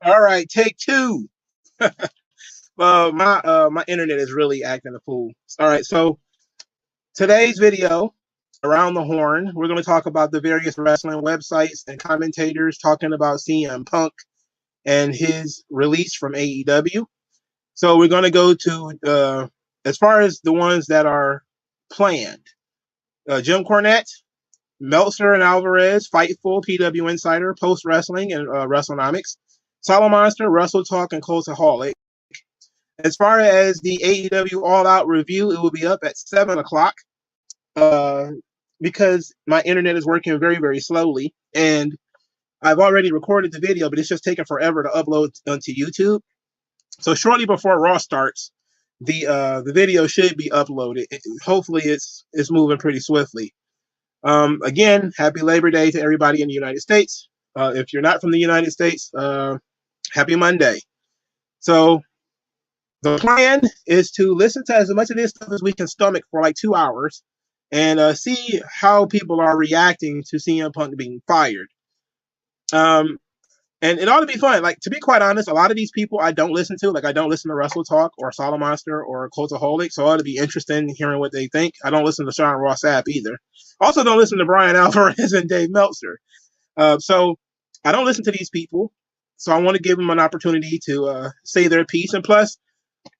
All right, take two. My internet is really acting a fool. All right, so today's video, Around the Horn, we're going to talk about the various wrestling websites and commentators talking about CM Punk and his release from AEW. So we're going to go to, as far as the ones that are planned, Jim Cornette, Meltzer and Alvarez, Fightful, PW Insider, Post Wrestling, and WrestleNomics, Solomonster, Wrestle Talk, and Cultaholic. As far as the AEW All Out review, it will be up at 7 o'clock because my internet is working very, very slowly. And I've already recorded the video, but it's just taking forever to upload onto YouTube. So shortly before Raw starts, the video should be uploaded. Hopefully it's moving pretty swiftly. Again, happy Labor Day to everybody in the United States. If you're not from the United States, happy Monday. So the plan is to listen to as much of this stuff as we can stomach for like 2 hours and see how people are reacting to CM Punk being fired. And it ought to be fun. Like, to be quite honest, a lot of these people I don't listen to. Like, I don't listen to Wrestle Talk or Solomonster or Cultaholic, so it ought to be interesting hearing what they think. I don't listen to Sean Ross Sapp either. Also don't listen to Brian Alvarez and Dave Meltzer. So I don't listen to these people, so I want to give them an opportunity to say their piece. And plus,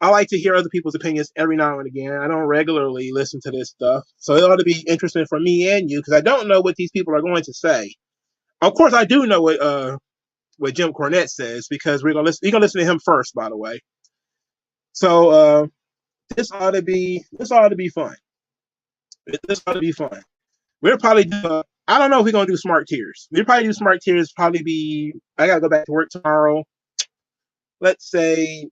I like to hear other people's opinions every now and again. I don't regularly listen to this stuff, so it ought to be interesting for me and you because I don't know what these people are going to say. Of course, I do know what Jim Cornette says because you're gonna listen to him first, by the way. So this ought to be fun. This ought to be fun. We'll probably do. I don't know if we're gonna do smart tiers. We'll probably do smart tiers. Probably be. I gotta go back to work tomorrow. Let's say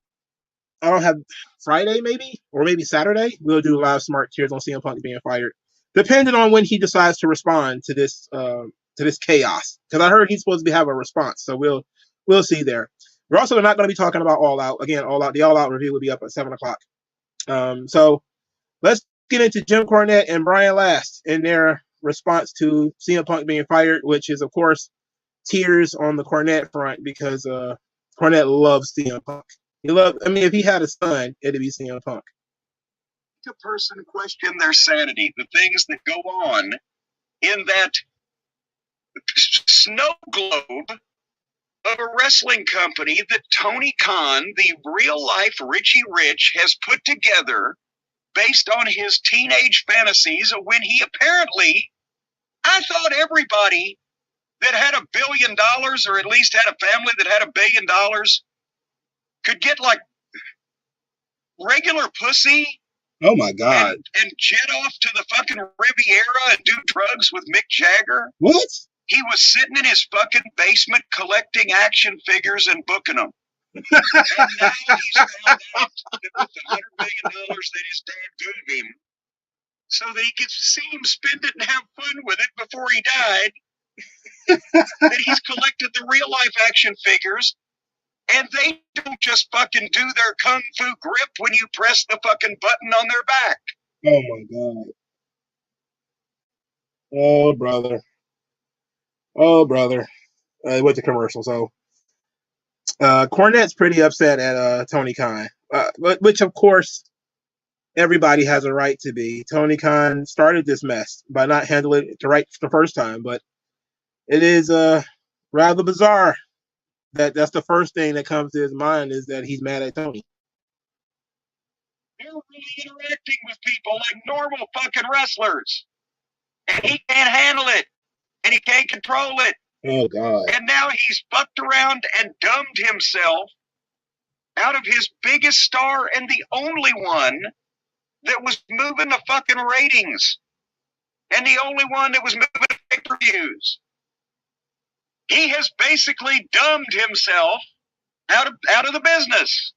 I don't have Friday, maybe, or maybe Saturday. We'll do live smart tiers on CM Punk being fired, depending on when he decides to respond to this chaos. Because I heard he's supposed to have a response, so we'll see there. We're also not going to be talking about All Out again. The All Out review will be up at 7 o'clock. So let's get into Jim Cornette and Brian Last in their response to CM Punk being fired, which is of course tears on the Cornette front because Cornette loves CM Punk. If he had a son, it'd be CM Punk. A person question their sanity, the things that go on in that snow globe of a wrestling company that Tony Khan, the real-life Richie Rich, has put together based on his teenage fantasies of when he apparently, I thought everybody that had $1 billion or at least had a family that had $1 billion could get like regular pussy. Oh my God. And jet off to the fucking Riviera and do drugs with Mick Jagger. What? He was sitting in his fucking basement collecting action figures and booking them. And now he's found out that with the $100 million that his dad gave him, so that he could see him spend it and have fun with it before he died, that he's collected the real life action figures. And they don't just fucking do their kung fu grip when you press the fucking button on their back. Oh my God. Oh brother. Oh brother. It went to commercial. So Cornette's pretty upset at Tony Khan, which of course everybody has a right to be. Tony Khan started this mess by not handling it right the first time, but it is rather bizarre. That's the first thing that comes to his mind is that he's mad at Tony. They're really interacting with people like normal fucking wrestlers. And he can't handle it. And he can't control it. Oh, God. And now he's fucked around and dumbed himself out of his biggest star and the only one that was moving the fucking ratings. And the only one that was moving the pay-per-views. He has basically dumbed himself out of the business.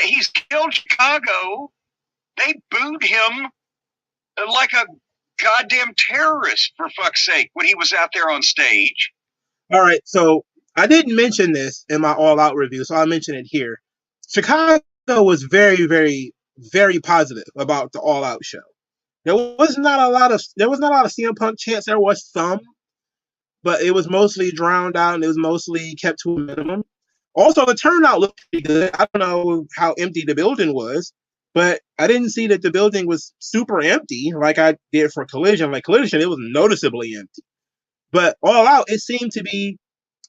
He's killed Chicago. They booed him like a goddamn terrorist, for fuck's sake, when he was out there on stage. All right, so I didn't mention this in my All Out review, so I'll mention it here. Chicago was very, very, very positive about the All Out show. There was not a lot of CM Punk chants. There was some, but it was mostly drowned out and it was mostly kept to a minimum. Also, the turnout looked pretty good. I don't know how empty the building was, but I didn't see that the building was super empty like I did for Collision. Like Collision, it was noticeably empty. But all out, it seemed to be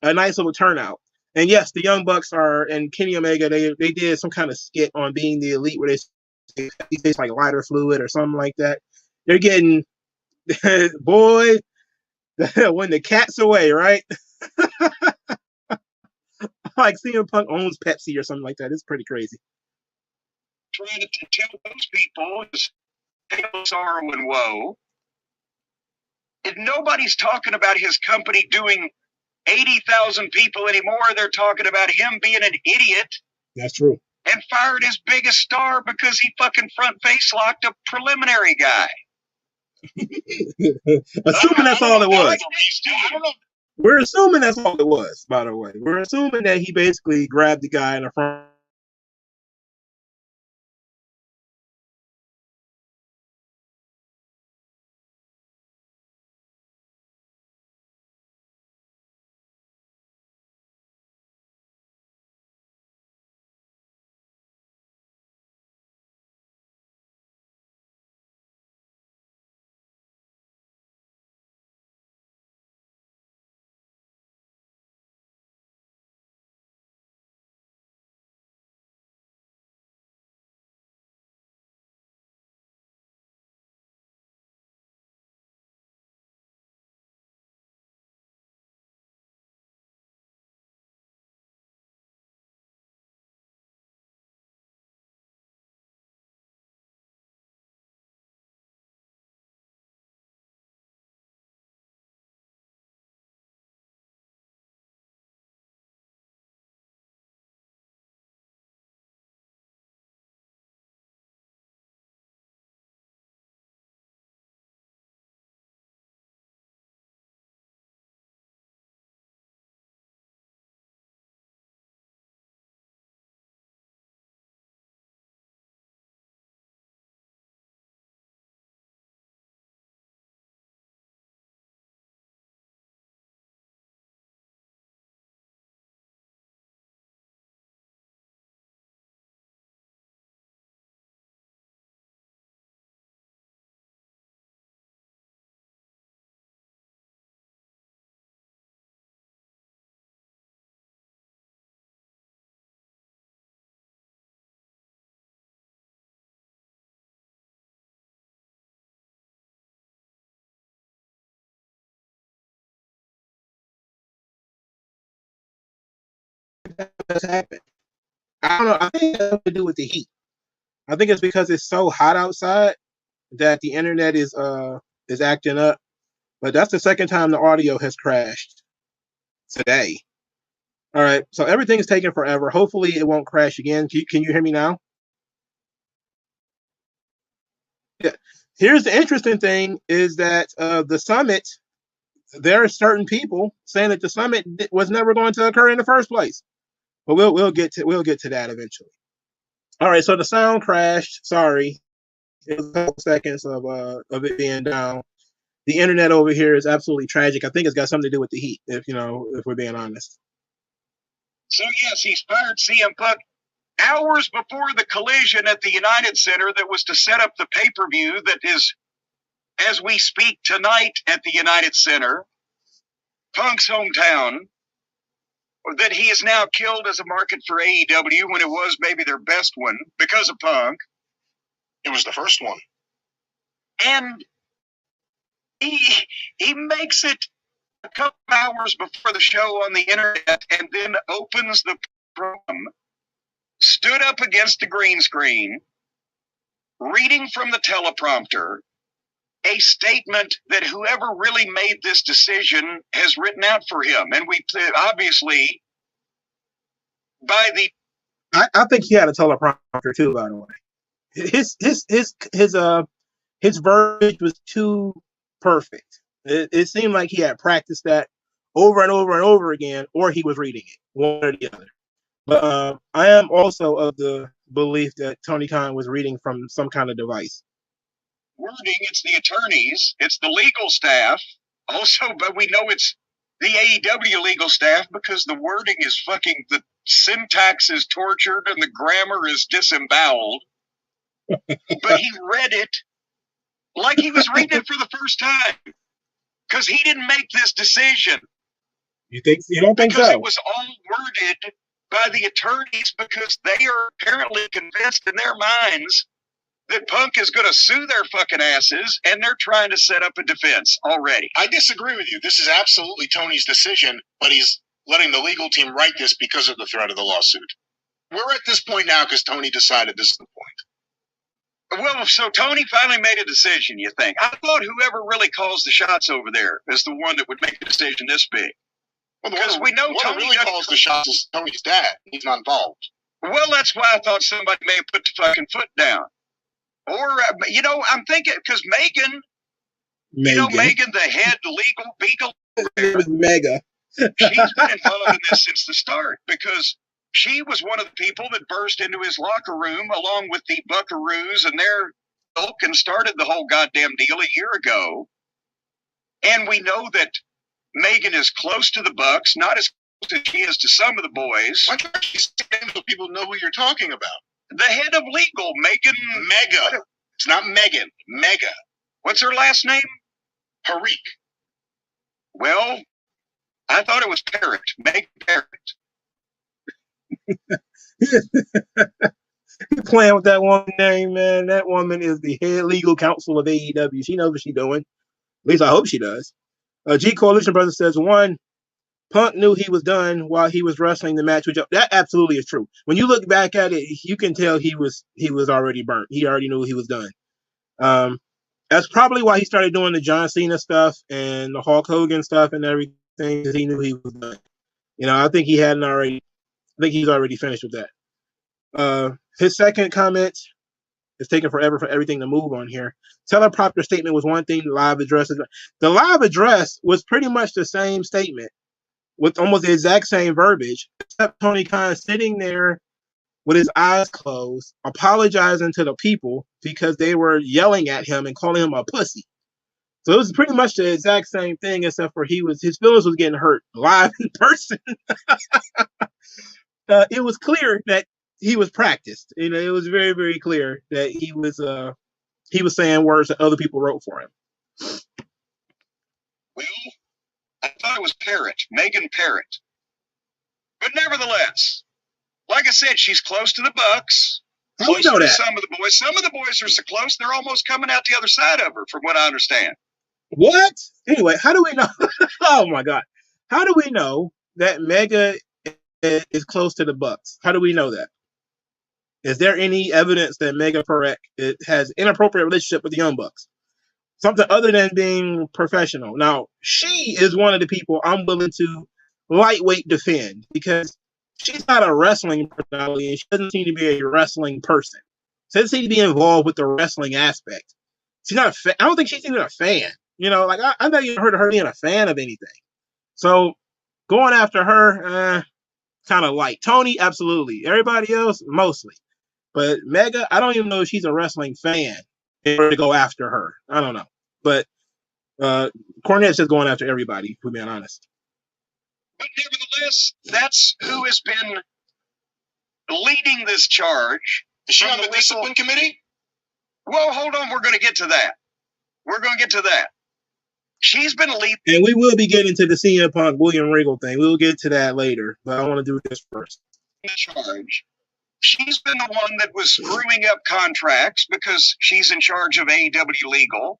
a nice little turnout. And yes, the Young Bucks are and Kenny Omega. They did some kind of skit on being the elite where they taste like lighter fluid or something like that. They're getting boy when the cat's away, right? Like CM Punk owns Pepsi or something like that. It's pretty crazy. Trying to tell those people is sorrow and woe. And nobody's talking about his company doing 80,000 people anymore. They're talking about him being an idiot. That's true. And fired his biggest star because he fucking front face locked a preliminary guy. Assuming that's all it was. We're assuming that's all it was, by the way. We're assuming that he basically grabbed the guy in the front. That's happened. I don't know. I think it has to do with the heat. I think it's because it's so hot outside that the internet is acting up. But that's the second time the audio has crashed today. All right, so everything is taking forever. Hopefully, it won't crash again. Can you hear me now? Yeah. Here's the interesting thing: is that the summit. There are certain people saying that the summit was never going to occur in the first place. But we'll get to that eventually. All right, so the sound crashed. Sorry, it was a couple seconds of it being down. The internet over here is absolutely tragic. I think it's got something to do with the heat. If we're being honest. So yes, he's fired CM Punk hours before the collision at the United Center that was to set up the pay-per-view that is, as we speak tonight at the United Center, Punk's hometown, that he is now killed as a market for AEW when it was maybe their best one because of Punk. It was the first one. And he makes it a couple hours before the show on the internet and then opens the program, stood up against the green screen, reading from the teleprompter a statement that whoever really made this decision has written out for him. And we obviously, by the... I think he had a teleprompter too, by the way. His verbiage was too perfect. It seemed like he had practiced that over and over and over again, or he was reading it, one or the other. But I am also of the belief that Tony Khan was reading from some kind of device. Wording, it's the attorneys, it's the legal staff, also, but we know it's the AEW legal staff because the wording is fucking syntax is tortured and the grammar is disemboweled, but he read it like he was reading it for the first time, because he didn't make this decision. You don't think because so? It was all worded by the attorneys, because they are apparently convinced in their minds that Punk is going to sue their fucking asses, and they're trying to set up a defense already. I disagree with you. This is absolutely Tony's decision, but he's letting the legal team write this because of the threat of the lawsuit. We're at this point now because Tony decided this is the point. Well, so Tony finally made a decision, you think? I thought whoever really calls the shots over there is the one that would make a decision this big. Because we know Tony really calls the shots is Tony's dad. He's not involved. Well, that's why I thought somebody may have put the fucking foot down. Or, I'm thinking, because Megan, Megan, the head legal beagle, it was Mega. she's been following this since the start, because she was one of the people that burst into his locker room along with the Buckaroos and their ilk and started the whole goddamn deal a year ago. And we know that Megan is close to the Bucks, not as close as she is to some of the boys. Why can't you say it so people know who you're talking about? The head of legal, Megan. Mega. It's not Megan. Mega. What's her last name? Harik. Well, I thought it was Parrott. Megan Parrott. You're playing with that woman's name, man. That woman is the head legal counsel of AEW. She knows what she's doing. At least I hope she does. G Coalition Brother says, one, Punk knew he was done while he was wrestling the match with Joe. That absolutely is true. When you look back at it, you can tell he was already burnt. He already knew he was done. That's probably why he started doing the John Cena stuff and the Hulk Hogan stuff and everything, because he knew he was done. I think he's already finished with that. His second comment is taking forever for everything to move on here. Teleprompter statement was one thing. Live address. The live address was pretty much the same statement with almost the exact same verbiage, except Tony Khan sitting there with his eyes closed, apologizing to the people because they were yelling at him and calling him a pussy. So it was pretty much the exact same thing, except for his feelings was getting hurt live in person. It was clear that he was practiced. It was very, very clear that he was saying words that other people wrote for him. Well, I thought it was Parrott, Megan Parrott. But nevertheless, like I said, she's close to the Bucks. How do we know that? Some of the boys. Some of the boys are so close, they're almost coming out the other side of her, from what I understand. What? Anyway, how do we know? Oh, my God. How do we know that Mega is close to the Bucks? How do we know that? Is there any evidence that Mega Parrott has inappropriate relationship with the Young Bucks? Something other than being professional. Now, she is one of the people I'm willing to lightweight defend because she's not a wrestling personality and she doesn't seem to be a wrestling person. She doesn't seem to be involved with the wrestling aspect. She's not I don't think she's even a fan. I've not even heard of her being a fan of anything. So going after her, kind of light. Tony, absolutely. Everybody else, mostly. But Mega, I don't even know if she's a wrestling fan in order to go after her. I don't know. But Cornette's just going after everybody, to be honest. But nevertheless, that's who has been leading this charge. Is she on the discipline committee? Well, hold on. We're going to get to that. She's been leading. And we will be getting to the CM Punk William Regal thing. We'll get to that later. But I want to do this first. Charge. She's been the one that was screwing up contracts because she's in charge of AEW Legal,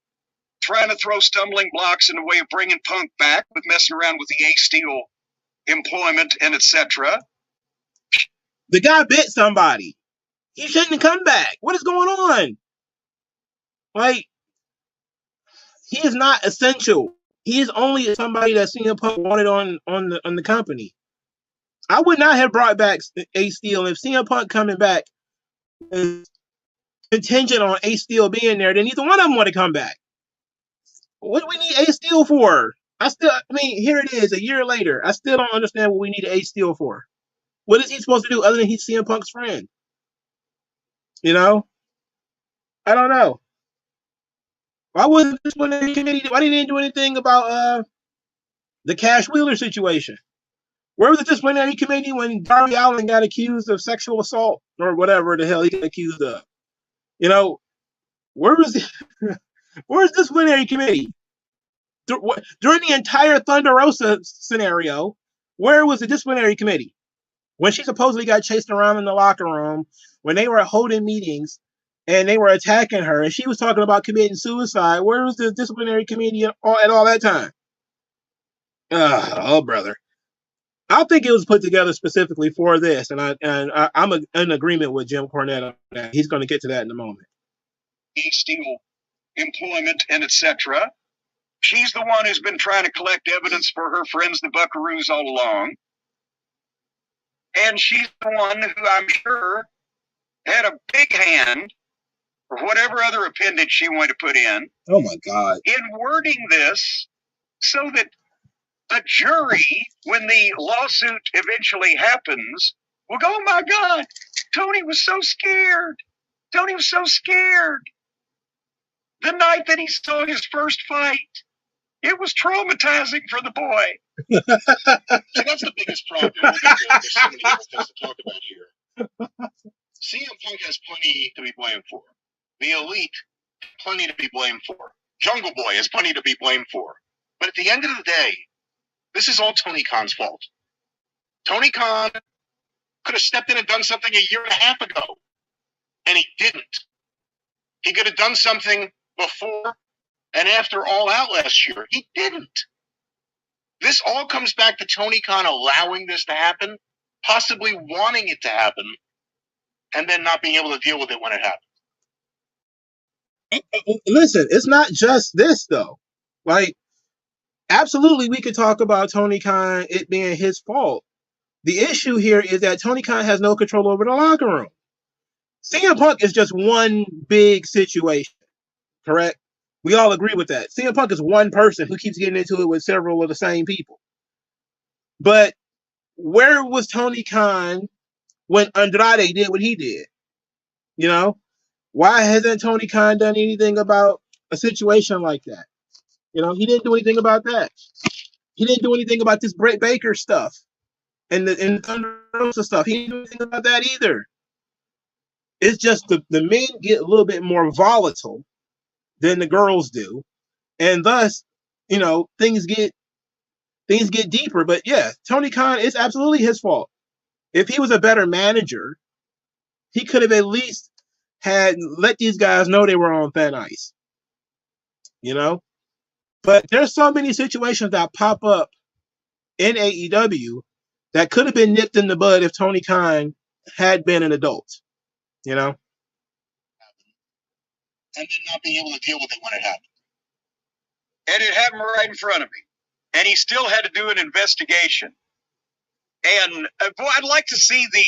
trying to throw stumbling blocks in the way of bringing Punk back with messing around with the A-Steel employment and etc. The guy bit somebody. He shouldn't come back. What is going on? He is not essential. He is only somebody that CM Punk wanted on the company. I would not have brought back A-Steel. If CM Punk coming back is contingent on A-Steel being there, then neither one of them want to come back. What do we need A-Steel for? Here it is, a year later. I still don't understand what we need A-Steel for. What is he supposed to do other than he's CM Punk's friend? I don't know. Why wasn't this one in the committee? Why didn't they do anything about the Cash Wheeler situation? Where was the disciplinary committee when Darby Allin got accused of sexual assault or whatever the hell he got accused of? You know, where was where's the disciplinary committee? During the entire Thunder Rosa scenario, where was the disciplinary committee? When she supposedly got chased around in the locker room, when they were holding meetings and they were attacking her, and she was talking about committing suicide, where was the disciplinary committee at all that time? Oh, brother. I think it was put together specifically for this, and I'm in agreement with Jim Cornette on that. He's going to get to that in a moment. Steal employment and etc. She's the one who's been trying to collect evidence for her friends, the Buckaroos, all along. And she's the one who I'm sure had a big hand, or whatever other appendage she wanted to put in. Oh, my God. In wording this so that a jury, when the lawsuit eventually happens, will go, oh, my God, Tony was so scared. Tony was so scared. The night that he saw his first fight, it was traumatizing for the boy. See, that's the biggest problem. There's so many other things to talk about here. CM Punk has plenty to be blamed for. The Elite, plenty to be blamed for. Jungle Boy has plenty to be blamed for. But at the end of the day, this is all Tony Khan's fault. Tony Khan could have stepped in and done something a year and a half ago, and he didn't. He could have done something before and after All Out last year. He didn't. This all comes back to Tony Khan allowing this to happen, possibly wanting it to happen, and then not being able to deal with it when it happens. Listen, it's not just this, though. Like, absolutely, we could talk about Tony Khan, it being his fault. The issue here is that Tony Khan has no control over the locker room. CM Punk is just one big situation, correct? We all agree with that. CM Punk is one person who keeps getting into it with several of the same people. But where was Tony Khan when Andrade did what he did? You know? Why hasn't Tony Khan done anything about a situation like that? You know, he didn't do anything about that. He didn't do anything about this Britt Baker stuff and the Thunder Rosa stuff. He didn't do anything about that either. It's just the men get a little bit more volatile than the girls do, and thus, you know, things get deeper. But yeah, Tony Khan, it's absolutely his fault. If he was a better manager, he could have at least let these guys know they were on thin ice. You know? But there's so many situations that pop up in AEW that could have been nipped in the bud if Tony Khan had been an adult. You know? And then not being able to deal with it when it happened. And it happened right in front of him. And he still had to do an investigation. And boy, I'd like to see the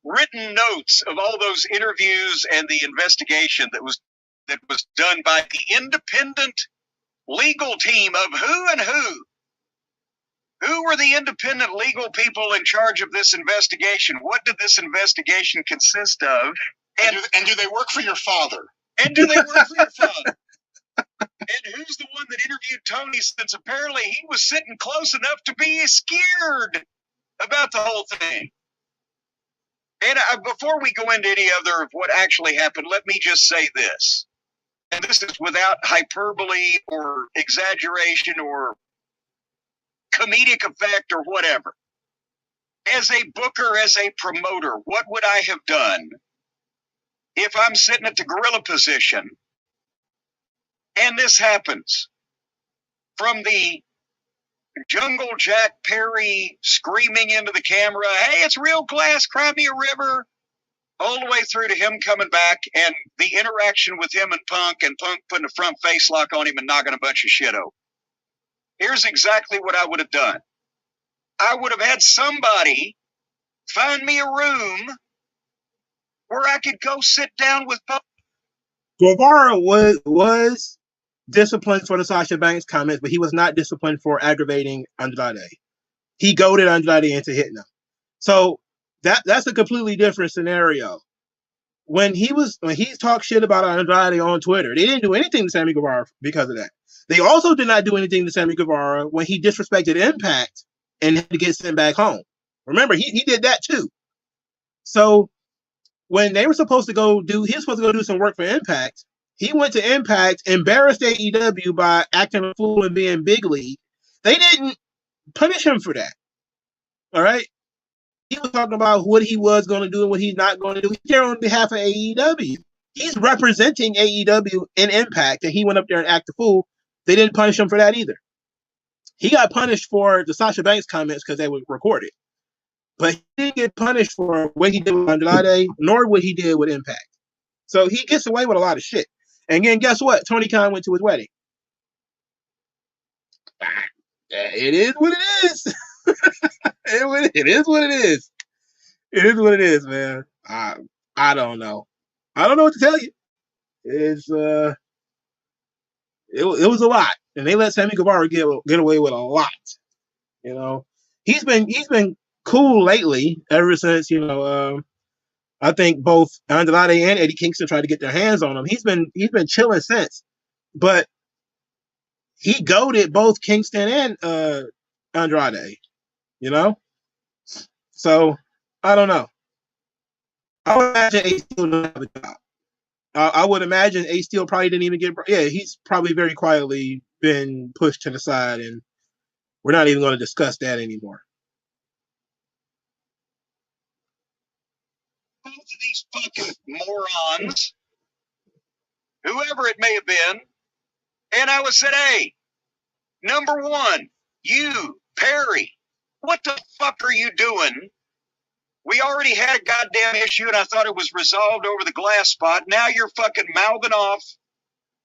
written notes of all those interviews and the investigation that was done by the independent legal team of who and who. Who were the independent legal people in charge of this investigation? What did this investigation consist of? And do they work for your father? And do they work for your father? And who's the one that interviewed Tony, since apparently he was sitting close enough to be scared about the whole thing? And before we go into any other of what actually happened, let me just say this. And this is without hyperbole or exaggeration or comedic effect or whatever. As a booker, as a promoter, what would I have done if I'm sitting at the gorilla position and this happens? From the Jungle Jack Perry screaming into the camera, hey, it's real glass, cry me a river, all the way through to him coming back and the interaction with him and Punk putting a front face lock on him and knocking a bunch of shit over. Here's exactly what I would have done. I would have had somebody find me a room where I could go sit down with Punk. Guevara was disciplined for the Sasha Banks comments, but he was not disciplined for aggravating Andrade. He goaded Andrade into hitting him. So that's a completely different scenario. When he talked shit about Andrade on Twitter, they didn't do anything to Sammy Guevara because of that. They also did not do anything to Sammy Guevara when he disrespected Impact and had to get sent back home. Remember, he did that too. So when they were supposed to go do some work for Impact. He went to Impact, embarrassed AEW by acting a fool and being big league. They didn't punish him for that. All right? He was talking about what he was going to do and what he's not going to do. He's there on behalf of AEW. He's representing AEW in Impact, and he went up there and acted a fool. They didn't punish him for that either. He got punished for the Sasha Banks comments because they were recorded. But he didn't get punished for what he did with Andrade, nor what he did with Impact. So he gets away with a lot of shit. And then guess what? Tony Khan went to his wedding. It is what it is. It is what it is. It is what it is, man. I don't know. I don't know what to tell you. It's it was a lot, and they let Sammy Guevara get away with a lot. You know, he's been cool lately ever since I think both Andrade and Eddie Kingston tried to get their hands on him. He's been chilling since, but he goaded both Kingston and Andrade. You know, so I don't know. I would imagine Ace Steel doesn't have a job. I would imagine Ace Steel probably didn't even get. Yeah, he's probably very quietly been pushed to the side, and we're not even going to discuss that anymore. Both of these fucking morons, whoever it may have been, and I was said, hey, number one, you, Perry, what the fuck are you doing? We already had a goddamn issue, and I thought it was resolved over the glass spot. Now you're fucking mouthing off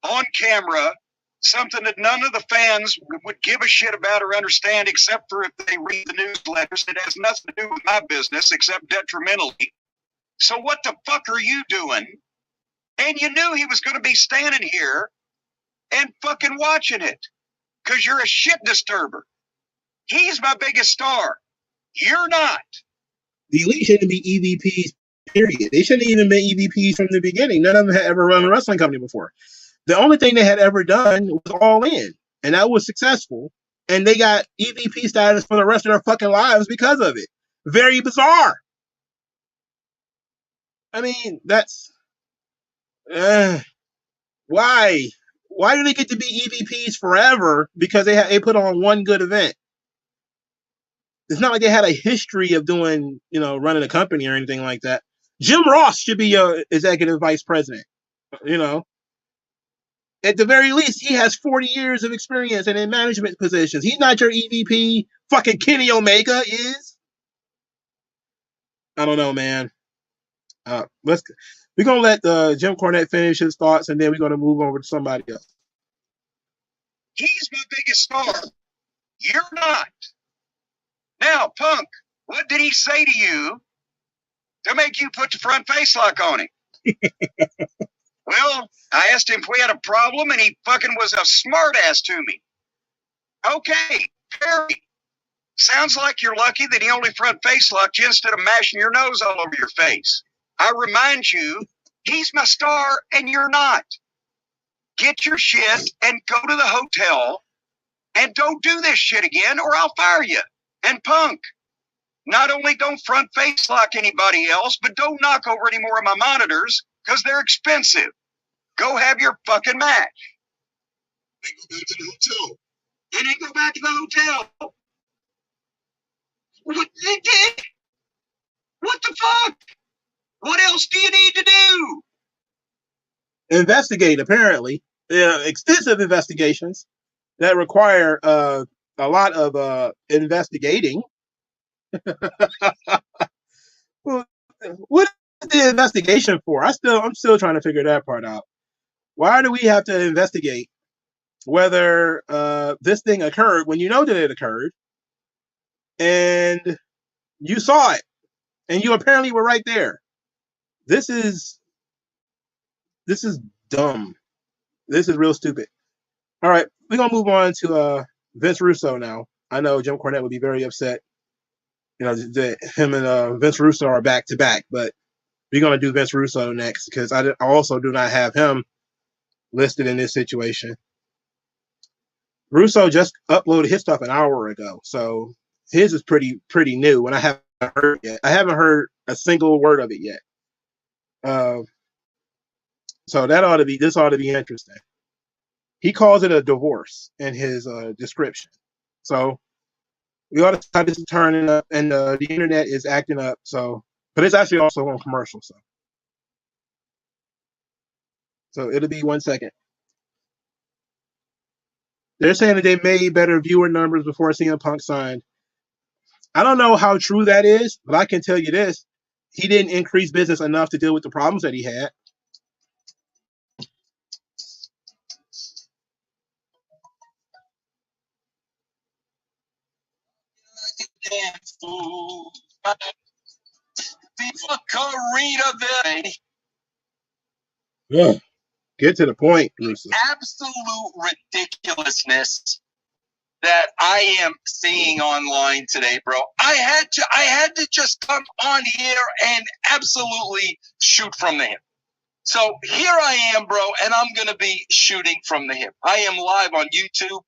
on camera something that none of the fans would give a shit about or understand, except for if they read the newsletters. It has nothing to do with my business, except detrimentally. So what the fuck are you doing? And you knew he was going to be standing here and fucking watching it, because you're a shit disturber. He's my biggest star. You're not. The Elite shouldn't be EVPs, period. They shouldn't have even been EVPs from the beginning. None of them had ever run a wrestling company before. The only thing they had ever done was All In, and that was successful. And they got EVP status for the rest of their fucking lives because of it. Very bizarre. I mean, that's... why? Why do they get to be EVPs forever? Because they put on one good event. It's not like they had a history of doing, running a company or anything like that. Jim Ross should be your executive vice president. At the very least, he has 40 years of experience and in management positions. He's not your EVP. Fucking Kenny Omega is. I don't know, man. We're gonna let Jim Cornette finish his thoughts, and then we're gonna move over to somebody else. He's my biggest star. You're not. Now, Punk, what did he say to you to make you put the front face lock on him? Well, I asked him if we had a problem, and he fucking was a smart ass to me. Okay, Perry. Sounds like you're lucky that he only front face locked you instead of mashing your nose all over your face. I remind you, he's my star, and you're not. Get your shit and go to the hotel, and don't do this shit again, or I'll fire you. And Punk, not only don't front face lock anybody else, but don't knock over any more of my monitors, because they're expensive. Go have your fucking match. Then go back to the hotel. And then go back to the hotel. What they did? What the fuck? What else do you need to do? Investigate, apparently. Extensive investigations that require a lot of investigating. Well, what is the investigation for? I'm still trying to figure that part out. Why do we have to investigate whether this thing occurred when you know that it occurred and you saw it and you apparently were right there? This is dumb. This is real stupid. All right, we're gonna move on to Vince Russo now. I know Jim Cornette would be very upset. That him and Vince Russo are back to back, but we're gonna do Vince Russo next because I also do not have him listed in this situation. Russo just uploaded his stuff an hour ago, so His is pretty new, and I haven't heard it yet. I haven't heard a single word of it yet. So this ought to be interesting. He calls it a divorce in his description. So we ought to start this turning up, and the internet is acting up. So, but it's actually also on commercial. So it'll be 1 second. They're saying that they made better viewer numbers before CM Punk signed. I don't know how true that is, but I can tell you this. He didn't increase business enough to deal with the problems that he had. Ugh. Get to the point, Russo. Absolute ridiculousness that I am seeing online today, bro. I had to just come on here and absolutely shoot from the hip. So here I am, bro, and I'm going to be shooting from the hip. I am live on YouTube.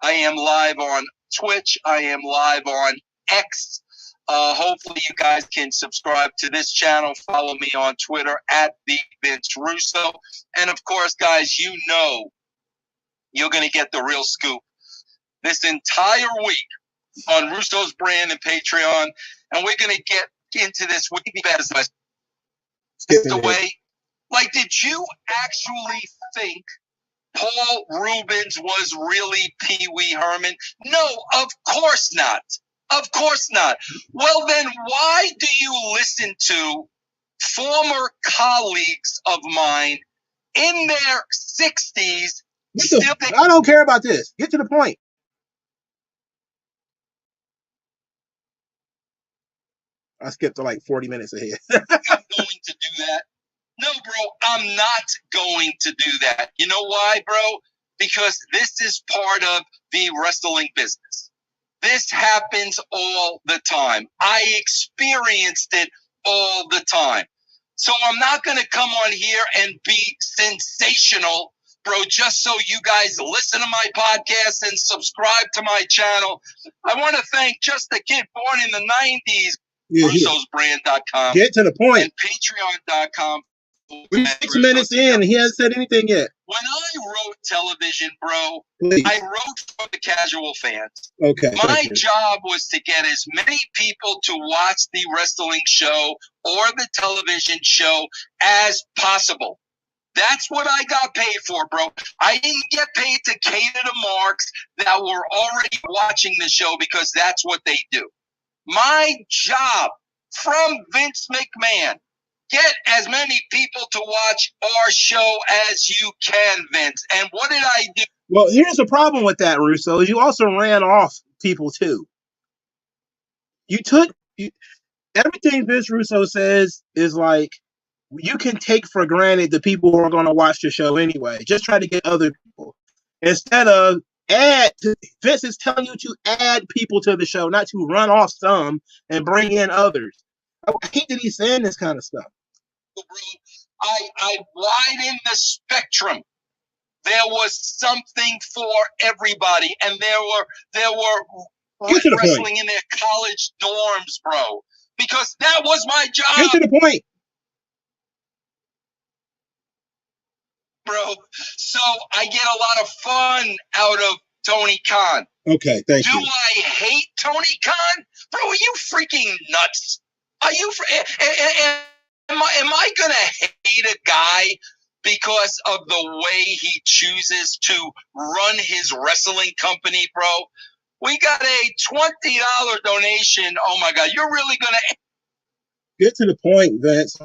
I am live on Twitch. I am live on X. Hopefully you guys can subscribe to this channel. Follow me on Twitter at the Vince Russo. And of course, guys, you know you're going to get the real scoop this entire week on Russo's brand and Patreon. And we're going to get into this with the way. Like, did you actually think Paul Rubens was really Pee Wee Herman? No, of course not. Of course not. Well, then why do you listen to former colleagues of mine in their 60s? I don't care about this. Get to the point. I skipped to like 40 minutes ahead. I'm going to do that. No, bro, I'm not going to do that. You know why, bro? Because this is part of the wrestling business. This happens all the time. I experienced it all the time. So I'm not going to come on here and be sensational, bro, just so you guys listen to my podcast and subscribe to my channel. I want to thank Just a Kid Born in the 90s, Russo'sBrand.com. Get to the point. And Patreon.com. We're 6 minutes in, and he hasn't said anything yet. When I wrote television, bro, Please. I wrote for the casual fans. Okay. My job was to get as many people to watch the wrestling show or the television show as possible. That's what I got paid for, bro. I didn't get paid to cater to marks that were already watching the show because that's what they do. My job from Vince McMahon, get as many people to watch our show as you can, Vince. And what did I do? Well, here's the problem with that, Russo. You also ran off people, too. Everything Vince Russo says is like, you can take for granted the people who are going to watch the show anyway. Just try to get other people. Instead of Vince is telling you to add people to the show, not to run off some and bring in others. I hate that he's saying this kind of stuff. I widened the spectrum. There was something for everybody, and there were wrestling in their college dorms, bro. Because that was my job. Get to the point. Bro, so I get a lot of fun out of Tony Khan. Okay, thank you. Do I hate Tony Khan? Bro, are you freaking nuts? Are you am I going to hate a guy because of the way he chooses to run his wrestling company, bro? We got a $20 donation. Oh my God, you're really going to get to the point, Vince.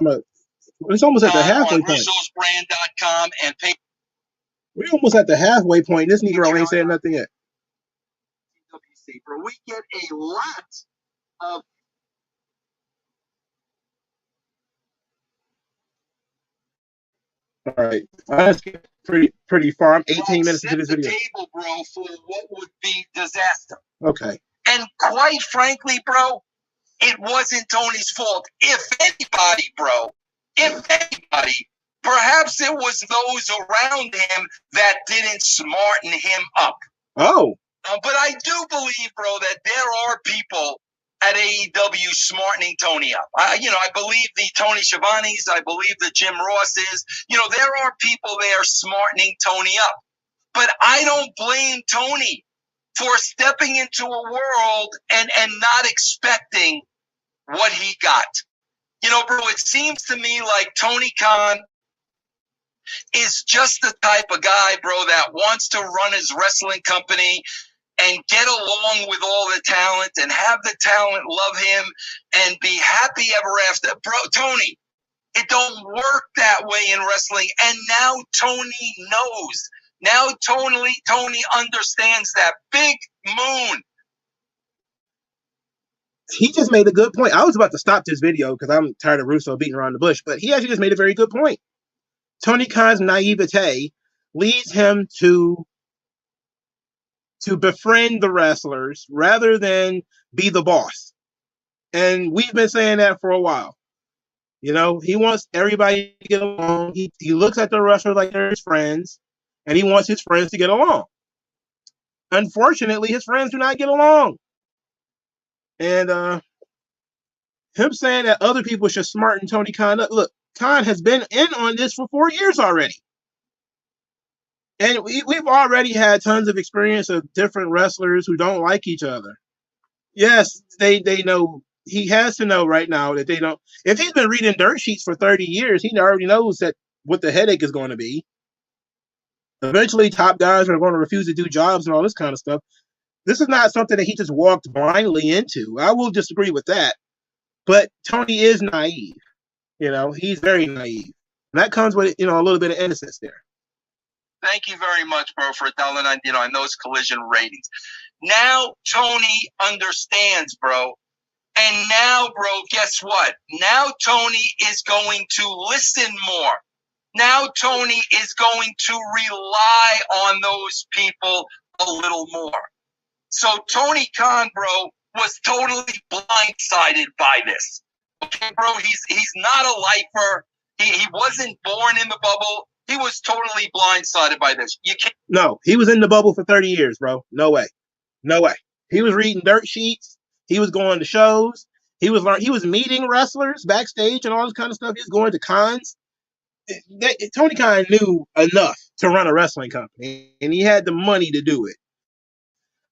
It's almost at the halfway point. Russo'sBrand.com and pay. We're almost at the halfway point. This Negro ain't saying nothing yet. Bro, we get a lot of. All right, let's get pretty far. I'm 18 minutes into this video. Table, bro, for what would be disaster. Okay. And quite frankly, bro, it wasn't Tony's fault. If anybody, bro. If anybody, perhaps it was those around him that didn't smarten him up. Oh. But I do believe, bro, that there are people at AEW smartening Tony up. I believe the Tony Schiavone's. I believe the Jim Rosses. There are people there smartening Tony up. But I don't blame Tony for stepping into a world and not expecting what he got. Bro, it seems to me like Tony Khan is just the type of guy, bro, that wants to run his wrestling company and get along with all the talent and have the talent love him and be happy ever after. Bro, Tony, it don't work that way in wrestling. And now Tony knows. Now Tony understands that. Big Moon. He just made a good point. I was about to stop this video because I'm tired of Russo beating around the bush, but he actually just made a very good point. Tony Khan's naivete leads him to befriend the wrestlers rather than be the boss. And we've been saying that for a while. He wants everybody to get along. He looks at the wrestlers like they're his friends, and he wants his friends to get along. Unfortunately, his friends do not get along. And him saying that other people should smarten Tony Khan up. Look, Khan has been in on this for 4 years already. And we've already had tons of experience of different wrestlers who don't like each other. Yes, they know. He has to know right now that they don't. If he's been reading dirt sheets for 30 years, he already knows that what the headache is going to be. Eventually, top guys are going to refuse to do jobs and all this kind of stuff. This is not something that he just walked blindly into. I will disagree with that. But Tony is naive. He's very naive. And that comes with, a little bit of innocence there. Thank you very much, bro, for telling on those collision ratings. Now Tony understands, bro. And now, bro, guess what? Now Tony is going to listen more. Now Tony is going to rely on those people a little more. So Tony Khan, bro, was totally blindsided by this. Okay, bro, he's not a lifer. He wasn't born in the bubble. He was totally blindsided by this. No, he was in the bubble for 30 years, bro. No way. No way. He was reading dirt sheets. He was going to shows. He was meeting wrestlers backstage and all this kind of stuff. He was going to cons. Tony Khan knew enough to run a wrestling company, and he had the money to do it.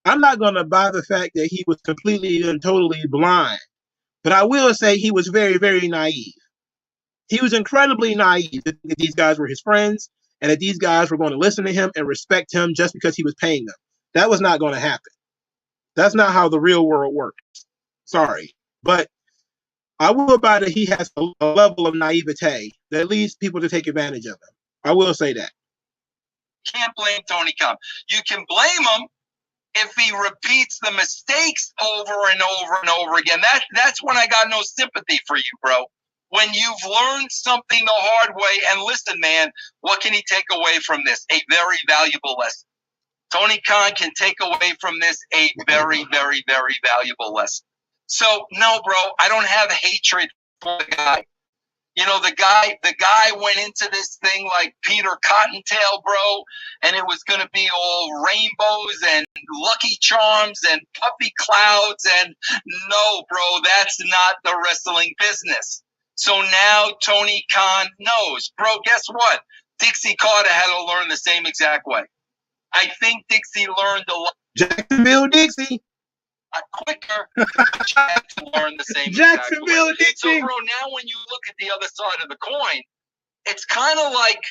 I'm not going to buy the fact that he was completely and totally blind, but I will say he was very, very naive. He was incredibly naive that these guys were his friends and that these guys were going to listen to him and respect him just because he was paying them. That was not going to happen. That's not how the real world works. Sorry. But I will buy that he has a level of naivete that leads people to take advantage of him. I will say that. Can't blame Tony Khan. You can blame him if he repeats the mistakes over and over and over again. That's when I got no sympathy for you, bro. When you've learned something the hard way, and listen, man, what can he take away from this? A very valuable lesson. Tony Khan can take away from this a very, very, very valuable lesson. So, no, bro, I don't have hatred for the guy. The guy went into this thing like Peter Cottontail, bro, and it was going to be all rainbows and Lucky Charms and puffy clouds. And no, bro, that's not the wrestling business. So now Tony Khan knows. Bro, guess what? Dixie Carter had to learn the same exact way. I think Dixie learned a lot. Jacksonville Dixie. Quicker, but you had to learn the same Jacksonville exact way. Dixie. So, bro, now when you look at the other side of the coin, it's kind of like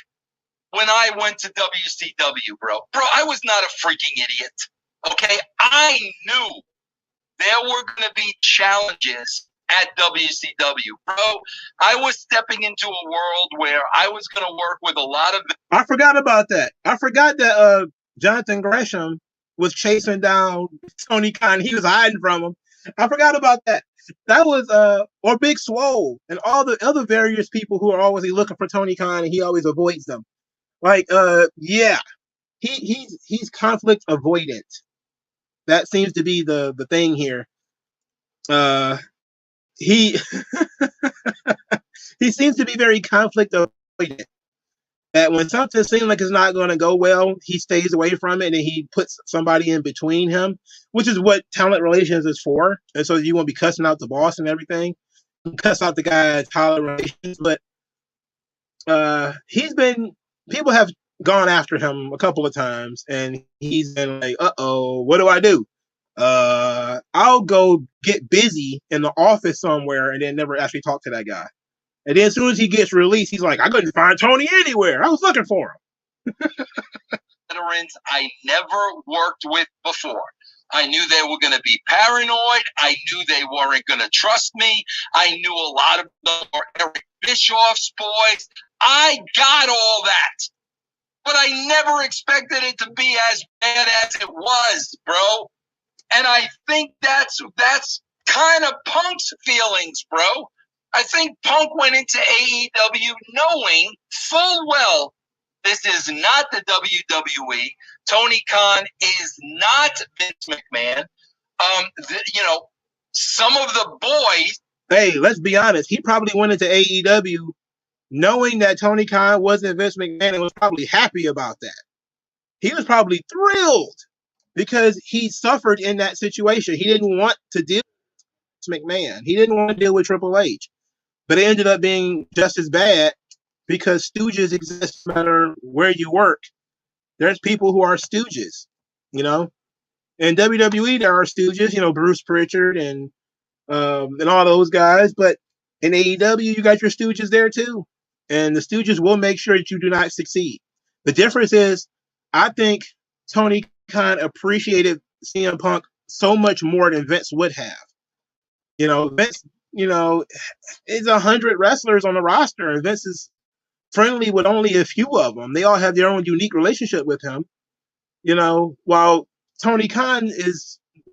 when I went to WCW, bro. Bro, I was not a freaking idiot. Okay? I knew there were going to be challenges at WCW. Bro, I was stepping into a world where I was going to work with a lot of... I forgot about that. I forgot that Jonathan Gresham was chasing down Tony Khan. He was hiding from him. I forgot about that. That was or Big Swole and all the other various people who are always looking for Tony Khan, and he always avoids them. Like, yeah, he's conflict avoidant. That seems to be the thing here. He he seems to be very conflict avoidant. that when something seems like it's not going to go well, he stays away from it and he puts somebody in between him, which is what talent relations is for. And so you won't be cussing out the boss and everything. You cuss out the guy at talent relations, but people have gone after him a couple of times, and he's been like, what do I do? I'll go get busy in the office somewhere and then never actually talk to that guy. And then as soon as he gets released, he's like, I couldn't find Tony anywhere. I was looking for him. Veterans I never worked with before. I knew they were going to be paranoid. I knew they weren't going to trust me. I knew a lot of them were Eric Bischoff's boys. I got all that. But I never expected it to be as bad as it was, bro. And I think that's kind of Punk's feelings, bro. I think Punk went into AEW knowing full well this is not the WWE. Tony Khan is not Vince McMahon. Some of the boys. Hey, let's be honest. He probably went into AEW knowing that Tony Khan wasn't Vince McMahon and was probably happy about that. He was probably thrilled because he suffered in that situation. He didn't want to deal with McMahon. He didn't want to deal with Triple H. But it ended up being just as bad because stooges exist no matter where you work. There's people who are stooges, In WWE, there are stooges, Bruce Pritchard and all those guys. But in AEW, you got your stooges there too. And the stooges will make sure that you do not succeed. The difference is, I think Tony Khan appreciated CM Punk so much more than Vince would have. Vince, it's 100 wrestlers on the roster, and Vince is friendly with only a few of them. They all have their own unique relationship with him. While Tony Khan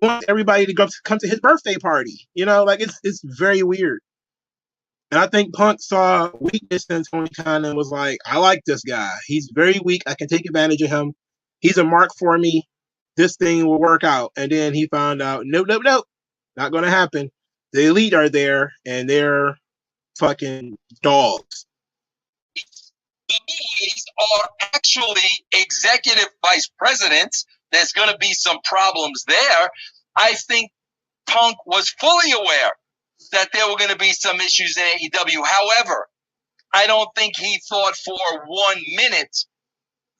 wants everybody to come to his birthday party. It's very weird. And I think Punk saw weakness in Tony Khan and was like, I like this guy. He's very weak. I can take advantage of him. He's a mark for me. This thing will work out. And then he found out, nope. Not going to happen. The Elite are there, and they're fucking dogs. These are actually executive vice presidents. There's going to be some problems there. I think Punk was fully aware that there were going to be some issues in AEW. However, I don't think he thought for 1 minute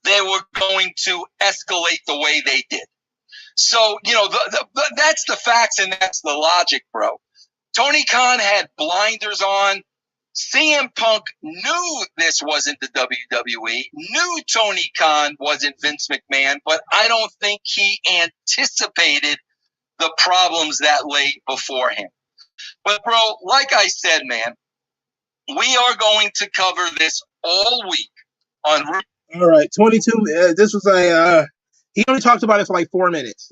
they were going to escalate the way they did. So, that's the facts and that's the logic, bro. Tony Khan had blinders on. CM Punk knew this wasn't the WWE, knew Tony Khan wasn't Vince McMahon, but I don't think he anticipated the problems that lay before him. But, bro, like I said, man, we are going to cover this all week on. All right, 22. This was he only talked about it for like 4 minutes.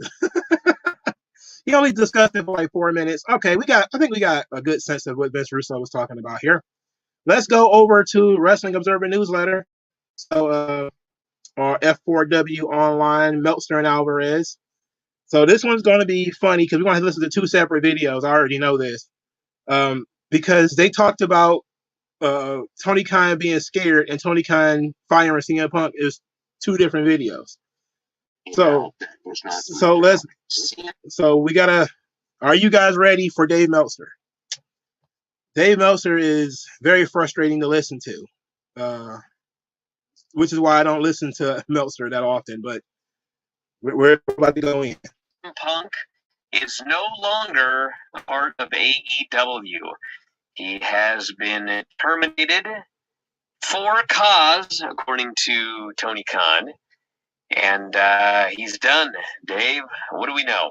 He only discussed it for like 4 minutes. Okay, I think we got a good sense of what Vince Russo was talking about here. Let's go over to Wrestling Observer Newsletter. So, or F4W Online, Meltzer and Alvarez. So this one's going to be funny because we're going to listen to 2 separate videos. I already know this. Because they talked about Tony Khan being scared and Tony Khan firing CM Punk is 2 different videos. So we gotta. Are you guys ready for Dave Meltzer? Dave Meltzer is very frustrating to listen to, which is why I don't listen to Meltzer that often. But we're about to go in. Punk is no longer a part of AEW. He has been terminated for cause, according to Tony Khan. And he's done. Dave, what do we know?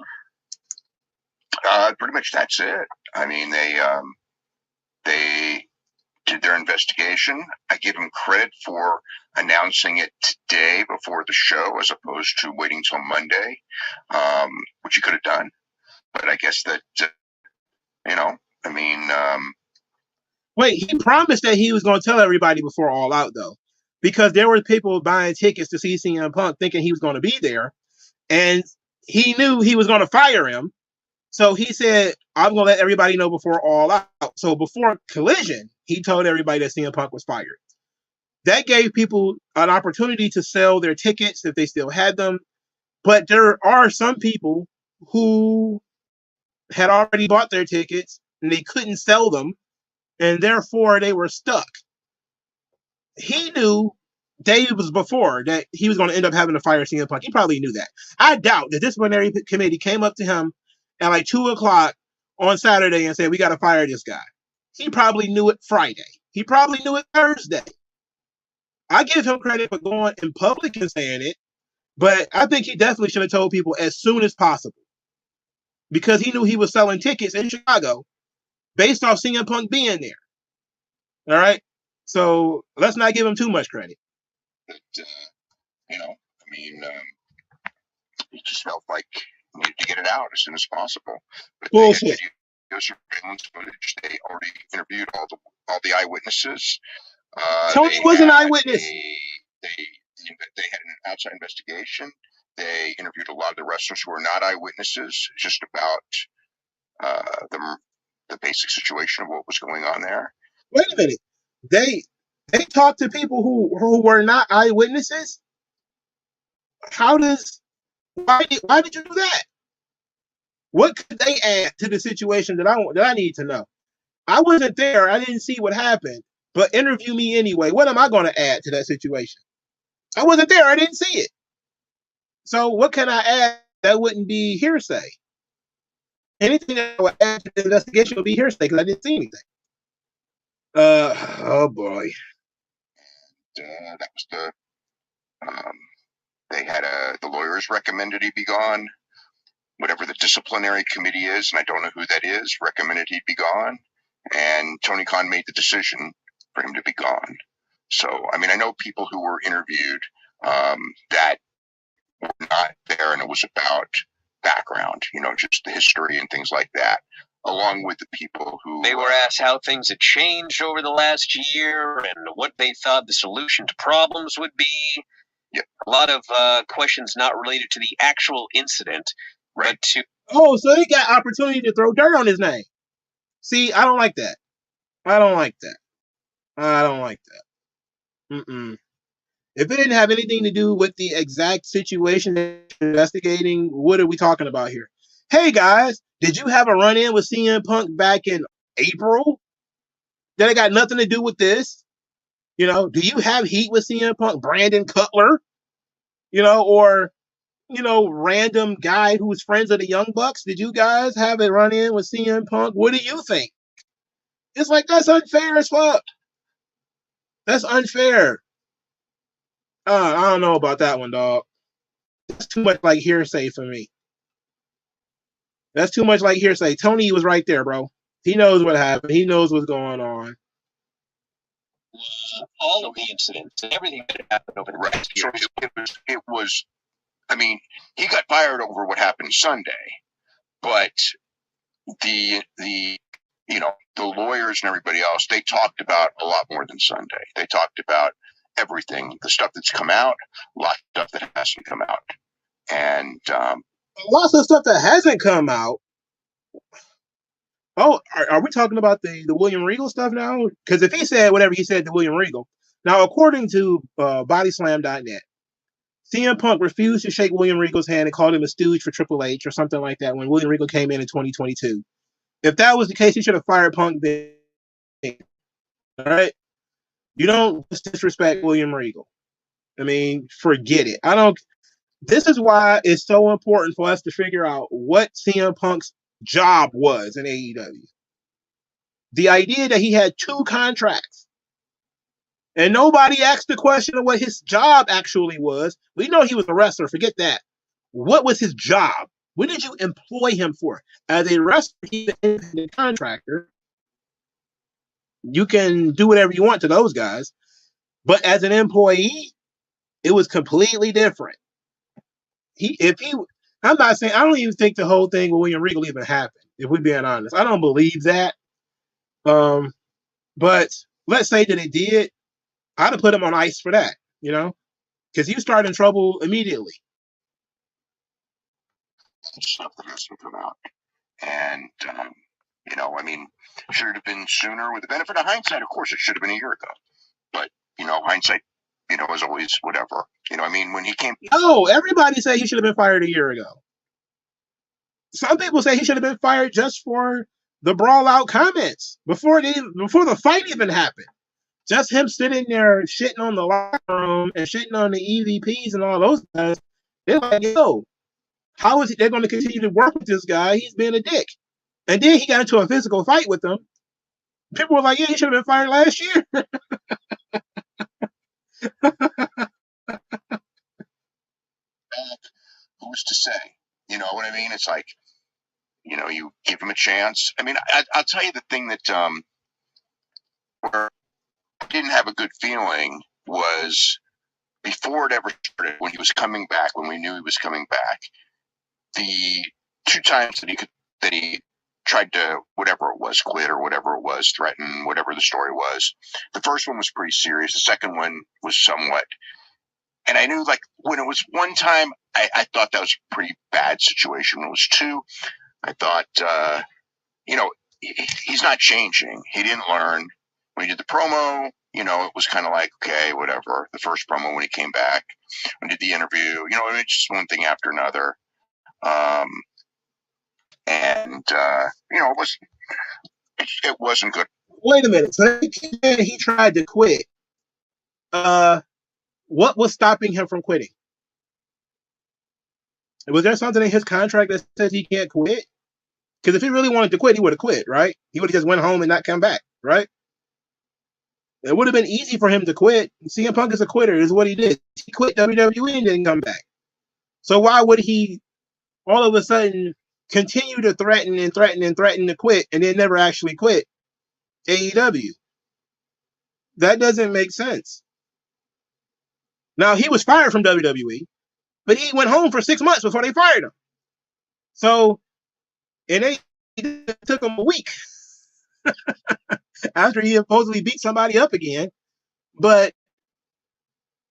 Pretty much that's it. I mean, they did their investigation. I give them credit for announcing it today before the show as opposed to waiting till Monday, which you could have done. But I guess that, Wait, he promised that he was going to tell everybody before All Out, though. Because there were people buying tickets to see CM Punk thinking he was going to be there. And he knew he was going to fire him. So he said, I'm going to let everybody know before All Out. So before Collision, he told everybody that CM Punk was fired. that gave people an opportunity to sell their tickets if they still had them. But there are some people who had already bought their tickets and they couldn't sell them, and therefore they were stuck. He knew days before that he was going to end up having to fire CM Punk. He probably knew that. I doubt the disciplinary committee came up to him at like 2:00 on Saturday and said, "We got to fire this guy." He probably knew it Friday. He probably knew it Thursday. I give him credit for going in public and saying it, but I think he definitely should have told people as soon as possible, because he knew he was selling tickets in Chicago based off CM Punk being there. All right? So let's not give him too much credit. But, he just felt like he needed to get it out as soon as possible. But Bullshit. They surveillance footage. They already interviewed all the eyewitnesses. Tony was an eyewitness. They had an outside investigation. They interviewed a lot of the wrestlers who were not eyewitnesses, just about the basic situation of what was going on there. Wait a minute. They talked to people who were not eyewitnesses? Why did you do that? What could they add to the situation that I need to know? I wasn't there. I didn't see what happened. But interview me anyway. What am I going to add to that situation? I wasn't there. I didn't see it. So what can I add that wouldn't be hearsay? Anything that I would add to the investigation would be hearsay because I didn't see anything. Oh boy. That was they had the lawyers recommended he be gone. Whatever the disciplinary committee is, and I don't know who that is, recommended he be gone. And Tony Khan made the decision for him to be gone. So, I mean, I know people who were interviewed that were not there, and it was about background, just the history and things like that, along with the people who... They were asked how things had changed over the last year and what they thought the solution to problems would be. Yep. A lot of questions not related to the actual incident, right? But to... Oh, so he got opportunity to throw dirt on his name. See, I don't like that. I don't like that. If it didn't have anything to do with the exact situation investigating, what are we talking about here? Hey guys, did you have a run-in with CM Punk back in April? That got nothing to do with this? Do you have heat with CM Punk, Brandon Cutler? Or random guy who's friends of the Young Bucks? Did you guys have a run-in with CM Punk? What do you think? It's like, that's unfair as fuck. That's unfair. I don't know about that one, dog. That's too much like hearsay for me. That's too much like hearsay. Tony was right there, bro. He knows what happened. He knows what's going on. All of the incidents and everything that happened over the right. So it was. I mean, he got fired over what happened Sunday, but the lawyers and everybody else, they talked about a lot more than Sunday. They talked about everything, the stuff that's come out, a lot of stuff that hasn't come out, and lots of stuff that hasn't come out. Oh, are we talking about the William Regal stuff now? Because if he said whatever he said to William Regal, now according to bodyslam.net, CM Punk refused to shake William Regal's hand and called him a stooge for Triple H or something like that when William Regal came in 2022. If that was the case, he should have fired Punk then. All right? You don't disrespect William Regal. I mean, forget it. This is why it's so important for us to figure out what CM Punk's job was in AEW. The idea that he had 2 contracts and nobody asked the question of what his job actually was. We know he was a wrestler. Forget that. What was his job? What did you employ him for? As a wrestler, he's an independent contractor. You can do whatever you want to those guys. But as an employee, it was completely different. I'm not saying, I don't even think the whole thing with William Regal even happened, if we're being honest. I don't believe that. But let's say that it did. I'd have put him on ice for that, because you start in trouble immediately. Stuff that hasn't come out. And, I mean, should it have been sooner with the benefit of hindsight? Of course, it should have been a year ago. But hindsight, is always whatever. I mean, when he came. No, everybody say he should have been fired a year ago. Some people say he should have been fired just for the brawl out comments before the fight even happened. Just him sitting there shitting on the locker room and shitting on the EVPs and all those guys. They're like, yo, how is they going to continue to work with this guy? He's being a dick. And then he got into a physical fight with them. People were like, yeah, he should have been fired last year. Who's to say? You know what I mean? It's like, you give him a chance. I mean, I'll tell you the thing that where I didn't have a good feeling was before it ever started, when he was coming back, when we knew he was coming back, the 2 times that he tried to, whatever it was, quit or whatever it was, threaten, whatever the story was. The first one was pretty serious. The second one was somewhat. And I knew, like, when it was one time, I thought that was a pretty bad situation. When it was 2, I thought, he's not changing. He didn't learn. When he did the promo, it was kind of like, okay, whatever. The first promo when he came back, when he did the interview, it's just one thing after another. It wasn't good. Wait a minute. So he tried to quit. What was stopping him from quitting? Was there something in his contract that says he can't quit? Because if he really wanted to quit, he would have quit, right? He would have just went home and not come back, right? It would have been easy for him to quit. CM Punk is a quitter, is what he did. He quit WWE and didn't come back. So why would he all of a sudden continue to threaten to quit and then never actually quit AEW? That doesn't make sense. Now, he was fired from WWE, but he went home for 6 months before they fired him. So, and it took him a week after he supposedly beat somebody up again. But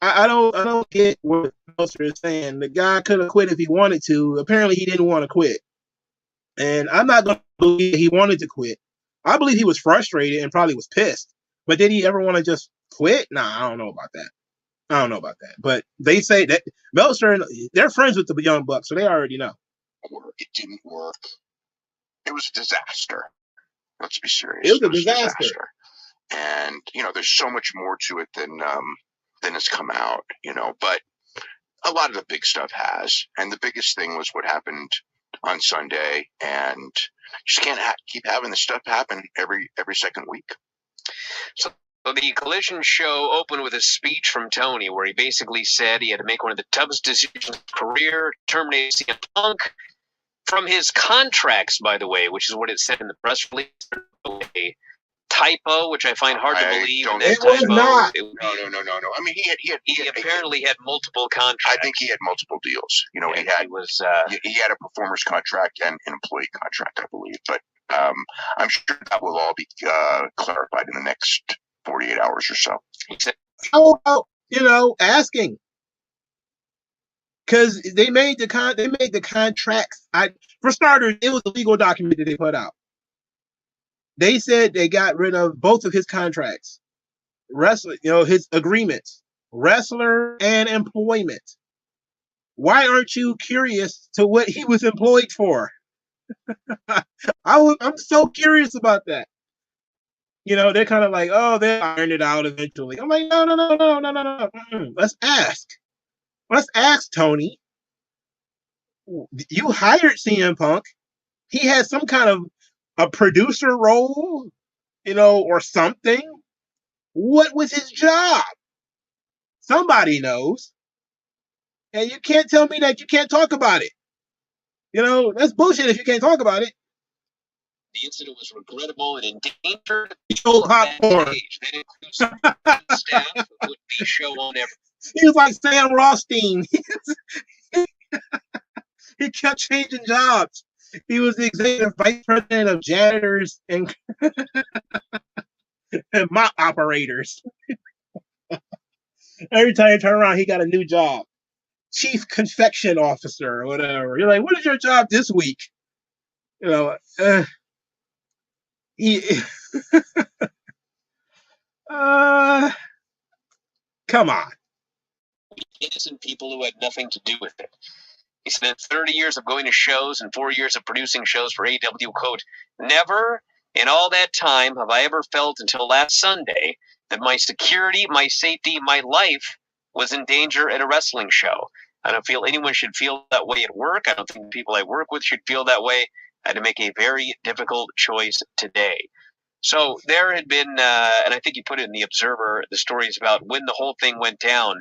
I don't get what Meltzer is saying. The guy could have quit if he wanted to. Apparently, he didn't want to quit. And I'm not going to believe he wanted to quit. I believe he was frustrated and probably was pissed. But did he ever want to just quit? Nah, I don't know about that. But they say that Meltzer, they're friends with the Young Bucks, so they already know. It didn't work. It was a disaster. Let's be serious. It was a disaster. And, there's so much more to it than has come out, but a lot of the big stuff has. And the biggest thing was what happened on Sunday. And you just can't keep having this stuff happen every second week. So the Collision show opened with a speech from Tony where he basically said he had to make one of the toughest decisions of his career, terminate CM Punk from his contracts, by the way, which is what it said in the press release. A typo, which I find hard to believe. It was not. No. I mean, he apparently had multiple contracts. I think he had multiple deals. He had a performer's contract and an employee contract, I believe. But I'm sure that will all be clarified in the next 48 hours or so. How about, asking? Because they made the contracts. For starters, it was a legal document that they put out. They said they got rid of both of his contracts, wrestler, his agreements, wrestler and employment. Why aren't you curious to what he was employed for? I'm so curious about that. They're kind of like, oh, they ironed it out eventually. I'm like, no. Let's ask Tony. You hired CM Punk. He had some kind of a producer role, or something. What was his job? Somebody knows. And you can't tell me that you can't talk about it. That's bullshit if you can't talk about it. The incident was regrettable and endangered. Hot porn. That includes staff who put the show on everything. He was like Sam Rothstein. He kept changing jobs. He was the executive vice president of janitors and mop operators. Every time you turn around, he got a new job. Chief confection officer or whatever. You're like, what is your job this week? Come on. Innocent people who had nothing to do with it. He spent 30 years of going to shows and 4 years of producing shows for AEW. Quote, never in all that time have I ever felt until last Sunday that my security, my safety, my life was in danger at a wrestling show. I don't feel anyone should feel that way at work. I don't think the people I work with should feel that way. I had to make a very difficult choice today. So there had been, and I think you put it in the Observer, the stories about when the whole thing went down.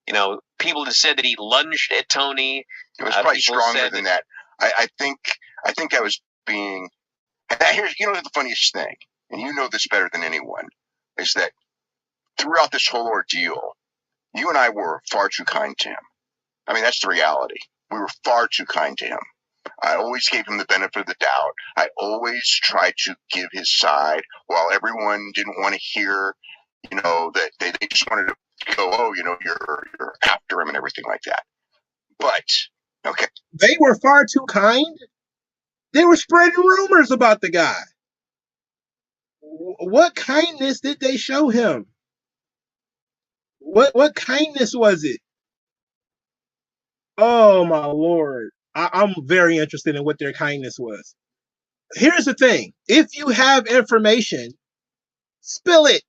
You know, people have said that he lunged at Tony. It was probably stronger than that. I think I was being. Here's, you know, the funniest thing, and you know this better than anyone, is that throughout this whole ordeal, you and I were far too kind to him. I mean, that's the reality. We were far too kind to him. I always gave him the benefit of the doubt. I always tried to give his side, while everyone didn't want to hear, you know, that they just wanted to go, oh, you know, you're after him and everything like that. But, okay. They were far too kind? They were spreading rumors about the guy. What kindness did they show him? What kindness was it? Oh, my Lord. I'm very interested in what their kindness was. Here's the thing. If you have information, spill it.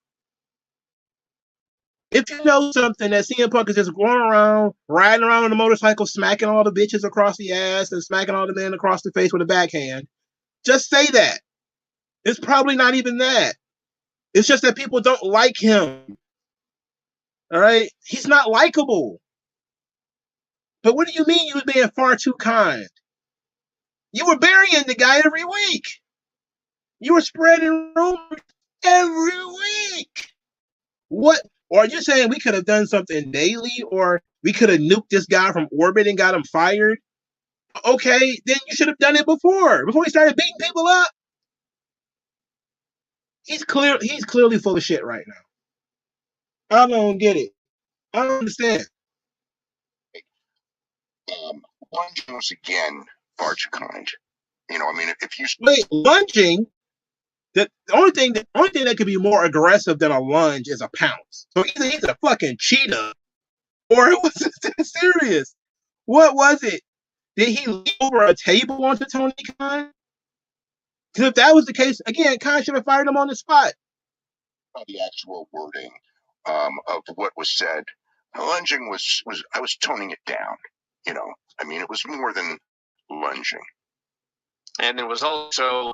If you know something that CM Punk is just going around, riding around on a motorcycle, smacking all the bitches across the ass and smacking all the men across the face with a backhand, just say that. It's probably not even that. It's just that people don't like him. All right? He's not likable. But what do you mean you were being far too kind? You were burying the guy every week. You were spreading rumors every week. What? Or are you saying we could have done something daily, or we could have nuked this guy from orbit and got him fired? Okay, then you should have done it before he started beating people up. He's clearly full of shit right now. I don't get it. I don't understand. Lunging was again far too kind. You know, I mean, if you wait, lunging. The only thing that could be more aggressive than a lunge is a pounce. So either he's a fucking cheetah, or it wasn't that serious. What was it? Did he leap over a table onto Tony Khan? Because if that was the case, again, Khan should have fired him on the spot. The actual wording of what was said, lunging was I was toning it down. You know, I mean, it was more than lunging. And there was also,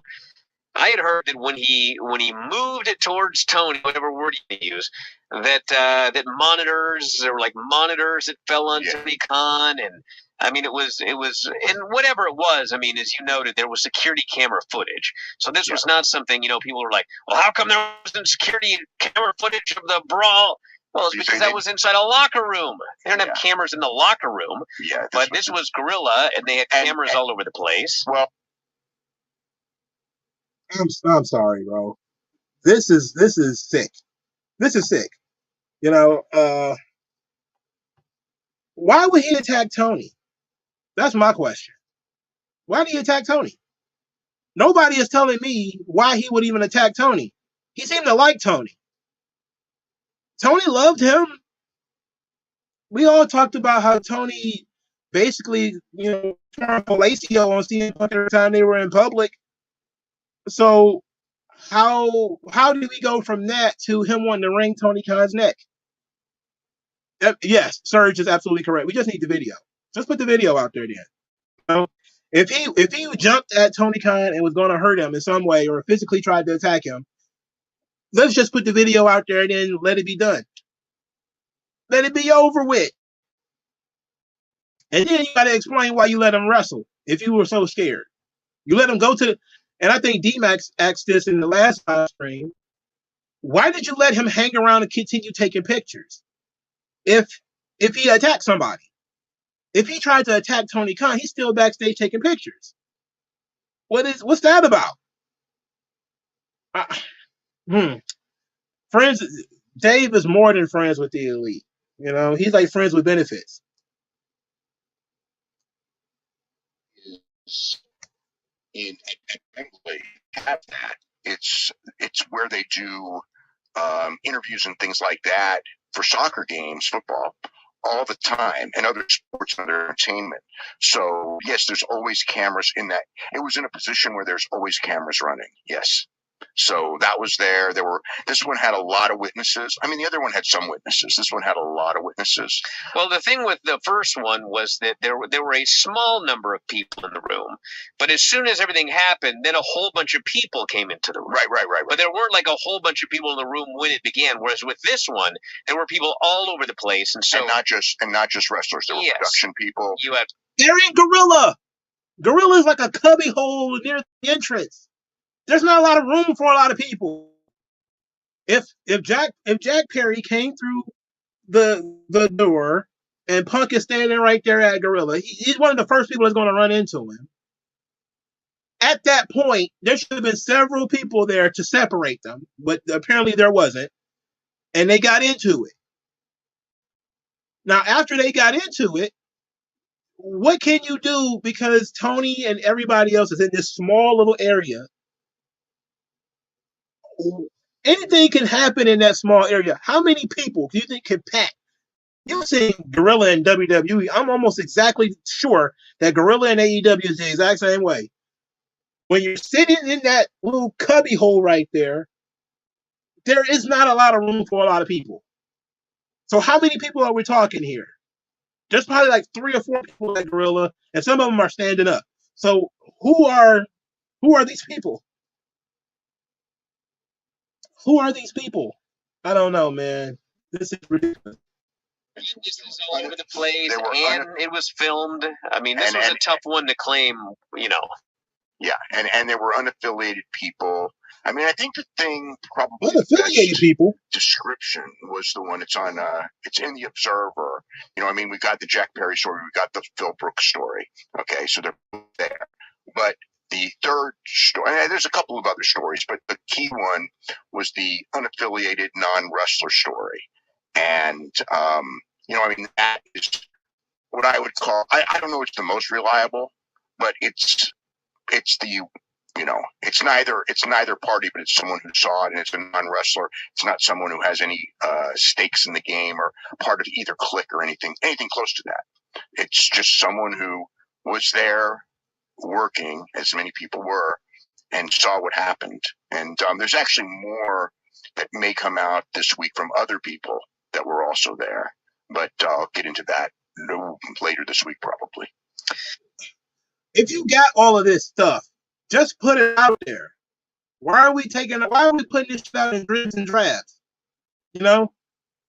I had heard that when he moved it towards Tony, whatever word you use, that monitors, there were like monitors that fell on Tony Khan, and I mean it was and whatever it was, I mean, as you noted, there was security camera footage. So this was not something, you know, people were like, well, how come there wasn't security camera footage of the brawl? Well, it's because that was inside a locker room. They don't have cameras in the locker room. Yeah, but this was guerrilla, and they had cameras all over the place. Well, I'm sorry, bro. This is sick. This is sick. You know, why would he attack Tony? That's my question. Why did he attack Tony? Nobody is telling me why he would even attack Tony. He seemed to like Tony. Tony loved him. We all talked about how Tony basically, you know, turned Palacio on CM Punk every time they were in public. So how did we go from that to him wanting to wring Tony Khan's neck? Yes, Serge is absolutely correct. We just need the video. Just put the video out there then. You know, if he jumped at Tony Khan and was going to hurt him in some way or physically tried to attack him, let's just put the video out there and then let it be done. Let it be over with. And then you got to explain why you let him wrestle if you were so scared. You let him go to, and I think D-Max asked this in the last live stream, why did you let him hang around and continue taking pictures? If he attacked somebody. If he tried to attack Tony Khan, he's still backstage taking pictures. What's that about? Friends, Dave is more than friends with the elite. You know, he's like friends with benefits. In Wembley, have that. It's where they do interviews and things like that. for soccer games, football, all the time, and other sports and other entertainment. So yes, there's always cameras in that. It was in a position where there's always cameras running. Yes. So that was there. This one had a lot of witnesses. I mean, the other one had some witnesses. This one had a lot of witnesses. Well, the thing with the first one was that there were a small number of people in the room, but as soon as everything happened, then a whole bunch of people came into the room. Right. But there weren't like a whole bunch of people in the room when it began. Whereas with this one, there were people all over the place, and not just wrestlers. There were production people. You had Darren Gorilla. Gorilla is like a cubby hole near the entrance. There's not a lot of room for a lot of people. If Jack Perry came through the door and Punk is standing right there at Gorilla, he's one of the first people that's going to run into him. At that point, there should have been several people there to separate them, but apparently there wasn't, and they got into it. Now, after they got into it, what can you do? Because Tony and everybody else is in this small little area. Anything can happen in that small area. How many people do you think can pack? You've seen Gorilla in WWE. I'm almost exactly sure that Gorilla in AEW is the exact same way. When you're sitting in that little cubby hole right there, there is not a lot of room for a lot of people. So how many people are we talking here? There's probably like 3 or 4 people at Gorilla, and some of them are standing up. So who are these people? Who are these people? I don't know, man. This is ridiculous. This is all over the place, and it was filmed. I mean, this was a tough one to claim, you know. Yeah, and there were unaffiliated people. I mean, I think the thing probably unaffiliated people description was the one. It's on. It's in the Observer. You know, I mean, we got the Jack Perry story, we got the Phil Brooks story. Okay, so they're both there, but the third story, and there's a couple of other stories, but the key one was the unaffiliated non-wrestler story. And, you know, I mean, that is what I would call, I don't know, it's the most reliable, but it's the, you know, it's neither party, but it's someone who saw it, and it's a non-wrestler. It's not someone who has any stakes in the game or part of either clique or anything close to that. It's just someone who was there working, as many people were, and saw what happened. And there's actually more that may come out this week from other people that were also there, but I'll get into that later this week probably. If you got all of this stuff, just put it out there. Why are we putting this out in dribs and drabs? You know,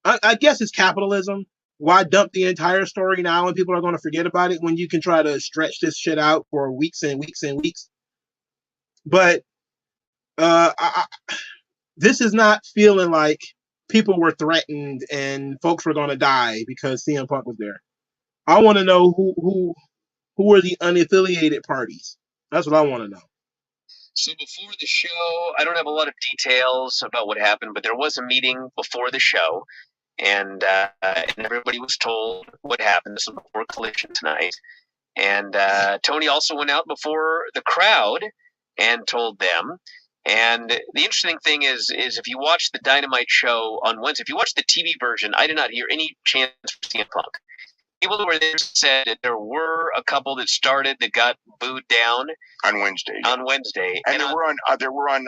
I guess it's capitalism. Why dump the entire story now and people are going to forget about it when you can try to stretch this shit out for weeks and weeks and weeks? But this is not feeling like people were threatened and folks were going to die because CM Punk was there. I want to know who are the unaffiliated parties. That's what I want to know. So before the show, I don't have a lot of details about what happened, but there was a meeting before the show. And everybody was told what happened. This was before Collision tonight. And Tony also went out before the crowd and told them. And the interesting thing is if you watch the Dynamite show on Wednesday, if you watch the TV version, I did not hear any chants for CM Punk. People that were there said that there were a couple that started that got booed down on Wednesday. And there were on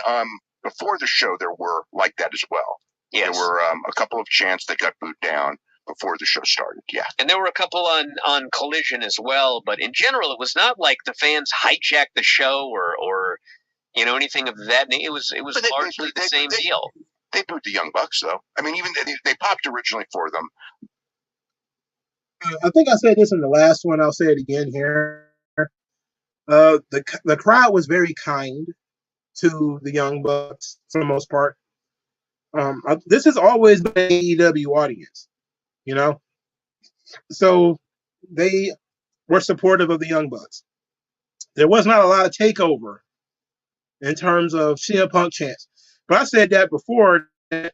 before the show there were like that as well. Yes. There were a couple of chants that got booed down before the show started, yeah. And there were a couple on Collision as well, but in general, it was not like the fans hijacked the show or you know, anything of that. It was largely the same deal. They booed the Young Bucks, though. I mean, even they popped originally for them. I think I said this in the last one. I'll say it again here. The crowd was very kind to the Young Bucks for the most part. This has always been an AEW audience, you know? So they were supportive of the Young Bucks. There was not a lot of takeover in terms of CM Punk chants. But I said that before, that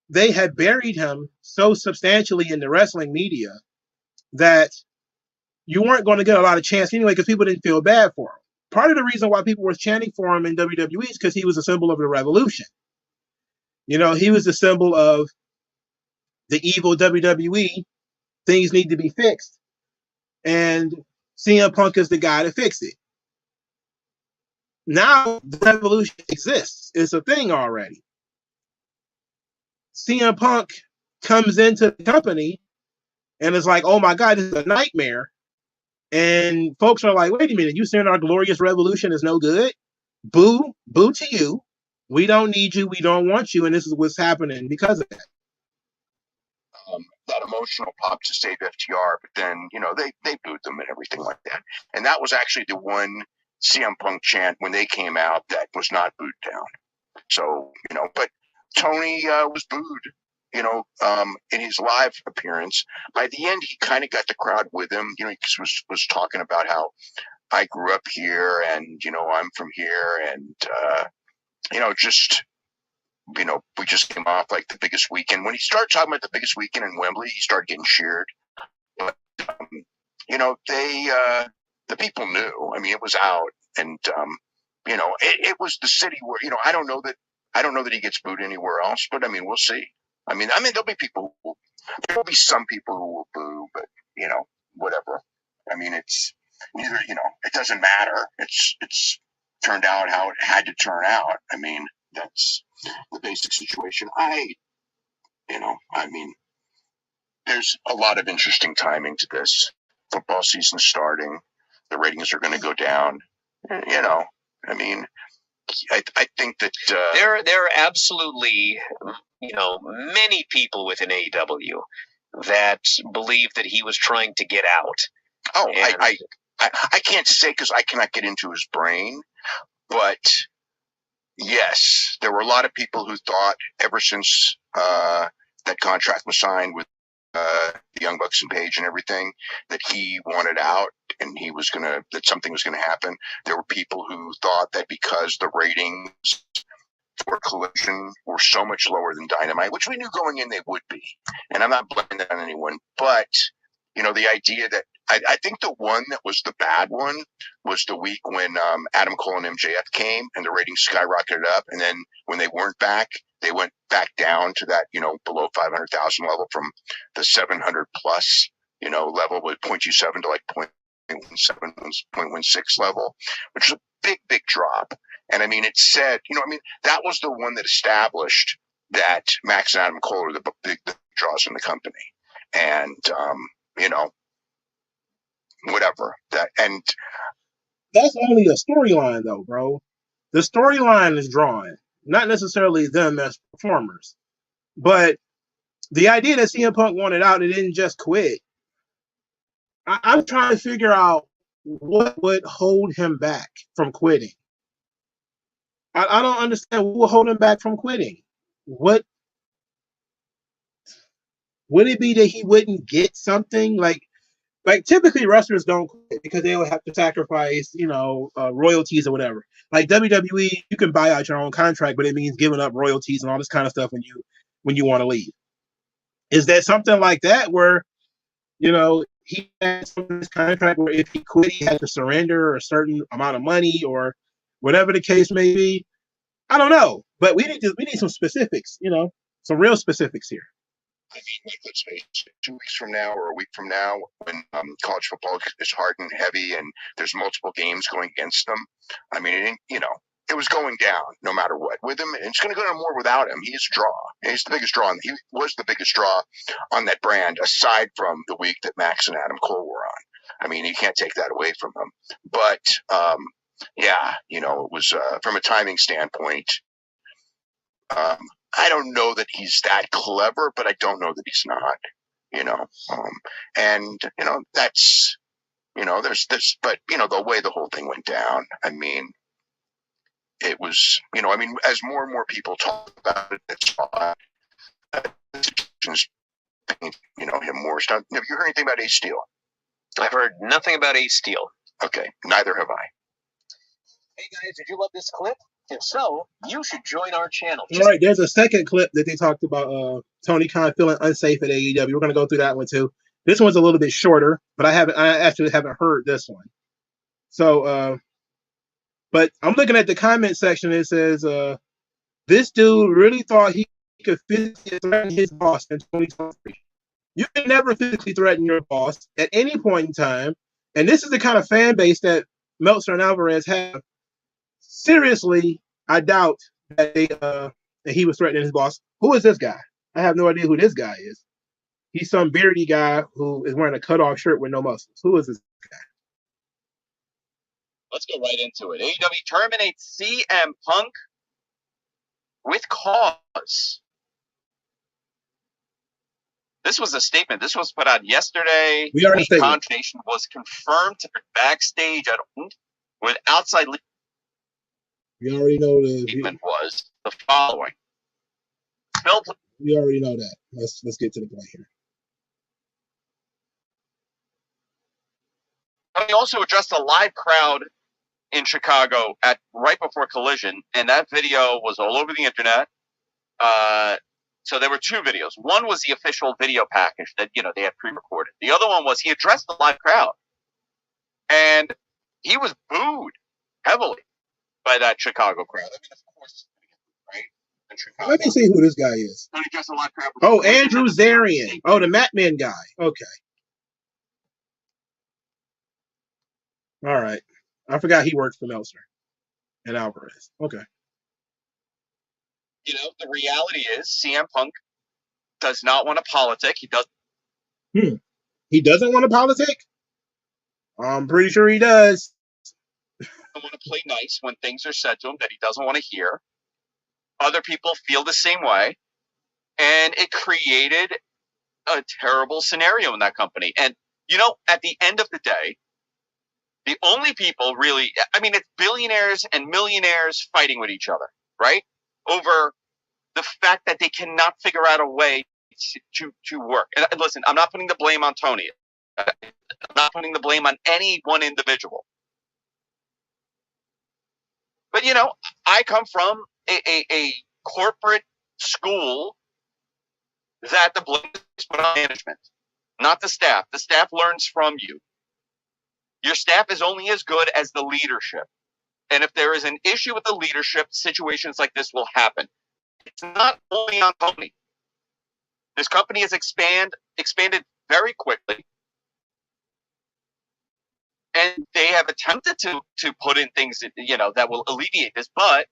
they had buried him so substantially in the wrestling media that you weren't going to get a lot of chants anyway because people didn't feel bad for him. Part of the reason why people were chanting for him in WWE is because he was a symbol of the revolution. You know, he was the symbol of the evil WWE, things need to be fixed. And CM Punk is the guy to fix it. Now the revolution exists. It's a thing already. CM Punk comes into the company and it's like, oh my God, this is a nightmare. And folks are like, wait a minute, you saying our glorious revolution is no good? Boo, boo to you. We don't need you. We don't want you. And this is what's happening because of that. That emotional pop to save FTR, but then, they booed them and everything like that. And that was actually the one CM Punk chant when they came out that was not booed down. So, but Tony was booed, in his live appearance. By the end, he kind of got the crowd with him. He was talking about how I grew up here and, I'm from here. And, we just came off like the biggest weekend. When he started talking about the biggest weekend in Wembley, he started getting cheered. But, the people knew. I mean, it was out. And, it was the city where, I don't know that he gets booed anywhere else, but I mean, we'll see. I mean, there'll be some people who will boo, but, whatever. I mean, it's neither, it doesn't matter. It's turned out how it had to turn out. I mean, that's the basic situation. There's a lot of interesting timing to this. Football season starting. The ratings are going to go down. I mean, I think that there are absolutely, many people within AEW that believe that he was trying to get out. Oh, I can't say because I cannot get into his brain, but yes, there were a lot of people who thought ever since that contract was signed with the Young Bucks and Page and everything that he wanted out and that something was going to happen. There were people who thought that because the ratings for Collision were so much lower than Dynamite, which we knew going in they would be. And I'm not blaming that on anyone, but the idea that I think the one that was the bad one was the week when Adam Cole and MJF came and the ratings skyrocketed up. And then when they weren't back, they went back down to that, below 500,000 level from the 700 plus, level with 0.27 to like 0.17, 0.16 level, which is a big, big drop. And I mean, it said, that was the one that established that Max and Adam Cole are the big draws in the company. And, whatever and that's only a storyline though, bro. The storyline is drawn, not necessarily them as performers, but the idea that CM Punk wanted out and didn't just quit. I'm trying to figure out what would hold him back from quitting. I don't understand what would hold him back from quitting. What would it be that he wouldn't get something like typically wrestlers don't quit because they would have to sacrifice, royalties or whatever. Like WWE, you can buy out your own contract, but it means giving up royalties and all this kind of stuff when you want to leave. Is that something like that where, he had some of this contract where if he quit, he had to surrender a certain amount of money or whatever the case may be? I don't know, but we need some specifics, some real specifics here. I mean, let's face it, 2 weeks from now or a week from now, when college football is hard and heavy and there's multiple games going against them, I mean, it was going down no matter what. With him, and it's going to go down more without him. He is a draw. He's the biggest draw. He was the biggest draw on that brand, aside from the week that Max and Adam Cole were on. I mean, you can't take that away from him. But, it was from a timing standpoint, I don't know that he's that clever, but I don't know that he's not, that's, there's this, but, the way the whole thing went down, I mean, it was, as more and more people talk about it, it's him more stuff. Have you heard anything about Ace Steel? I've heard nothing about Ace Steel. Okay, neither have I. Hey guys, did you love this clip? If so, you should join our channel. All right, there's a second clip that they talked about Tony Khan feeling unsafe at AEW. We're going to go through that one too. This one's a little bit shorter, but I actually haven't heard this one. So, but I'm looking at the comment section. It says, this dude really thought he could physically threaten his boss in 2023. You can never physically threaten your boss at any point in time. And this is the kind of fan base that Meltzer and Alvarez have. Seriously, I doubt that that he was threatening his boss. Who is this guy? I have no idea who this guy is. He's some beardy guy who is wearing a cutoff shirt with no muscles. Who is this guy? Let's go right into it. AEW terminates CM Punk with cause. This was a statement. This was put out yesterday. We already the confirmation was confirmed backstage with outside. We already know the statement was the following. We already know that. Let's get to the point here. He also addressed a live crowd in Chicago right before Collision, and that video was all over the internet. So there were two videos. One was the official video package that they had pre-recorded. The other one was he addressed the live crowd, and he was booed heavily by that Chicago crowd. I mean, of course, right? Let me see who this guy is. Oh, Andrew Zarian. Oh, the Matman guy. Okay. All right. I forgot he works for Meltzer and Alvarez. Okay. The reality is CM Punk does not want to politic. He does. He doesn't want to politic? I'm pretty sure he does. He doesn't want to play nice when things are said to him that he doesn't want to hear. Other people feel the same way. And it created a terrible scenario in that company. And, at the end of the day, the only people really, it's billionaires and millionaires fighting with each other, right? Over the fact that they cannot figure out a way to work. And listen, I'm not putting the blame on Tony. I'm not putting the blame on any one individual. But, I come from a corporate school that the blame is put on management, not the staff. The staff learns from you. Your staff is only as good as the leadership. And if there is an issue with the leadership, situations like this will happen. It's not only on Tony. This company has expanded very quickly. And they have attempted to put in things that will alleviate this. But,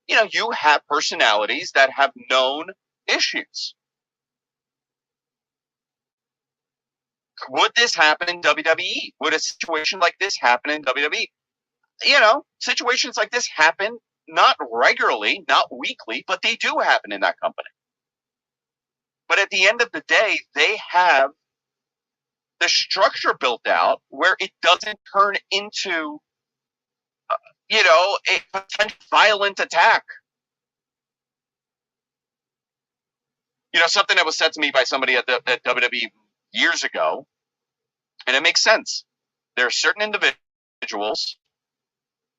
you have personalities that have known issues. Would this happen in WWE? Would a situation like this happen in WWE? Situations like this happen not regularly, not weekly, but they do happen in that company. But at the end of the day, they have the structure built out where it doesn't turn into, a potential violent attack. Something that was said to me by somebody at WWE years ago, and it makes sense. There are certain individuals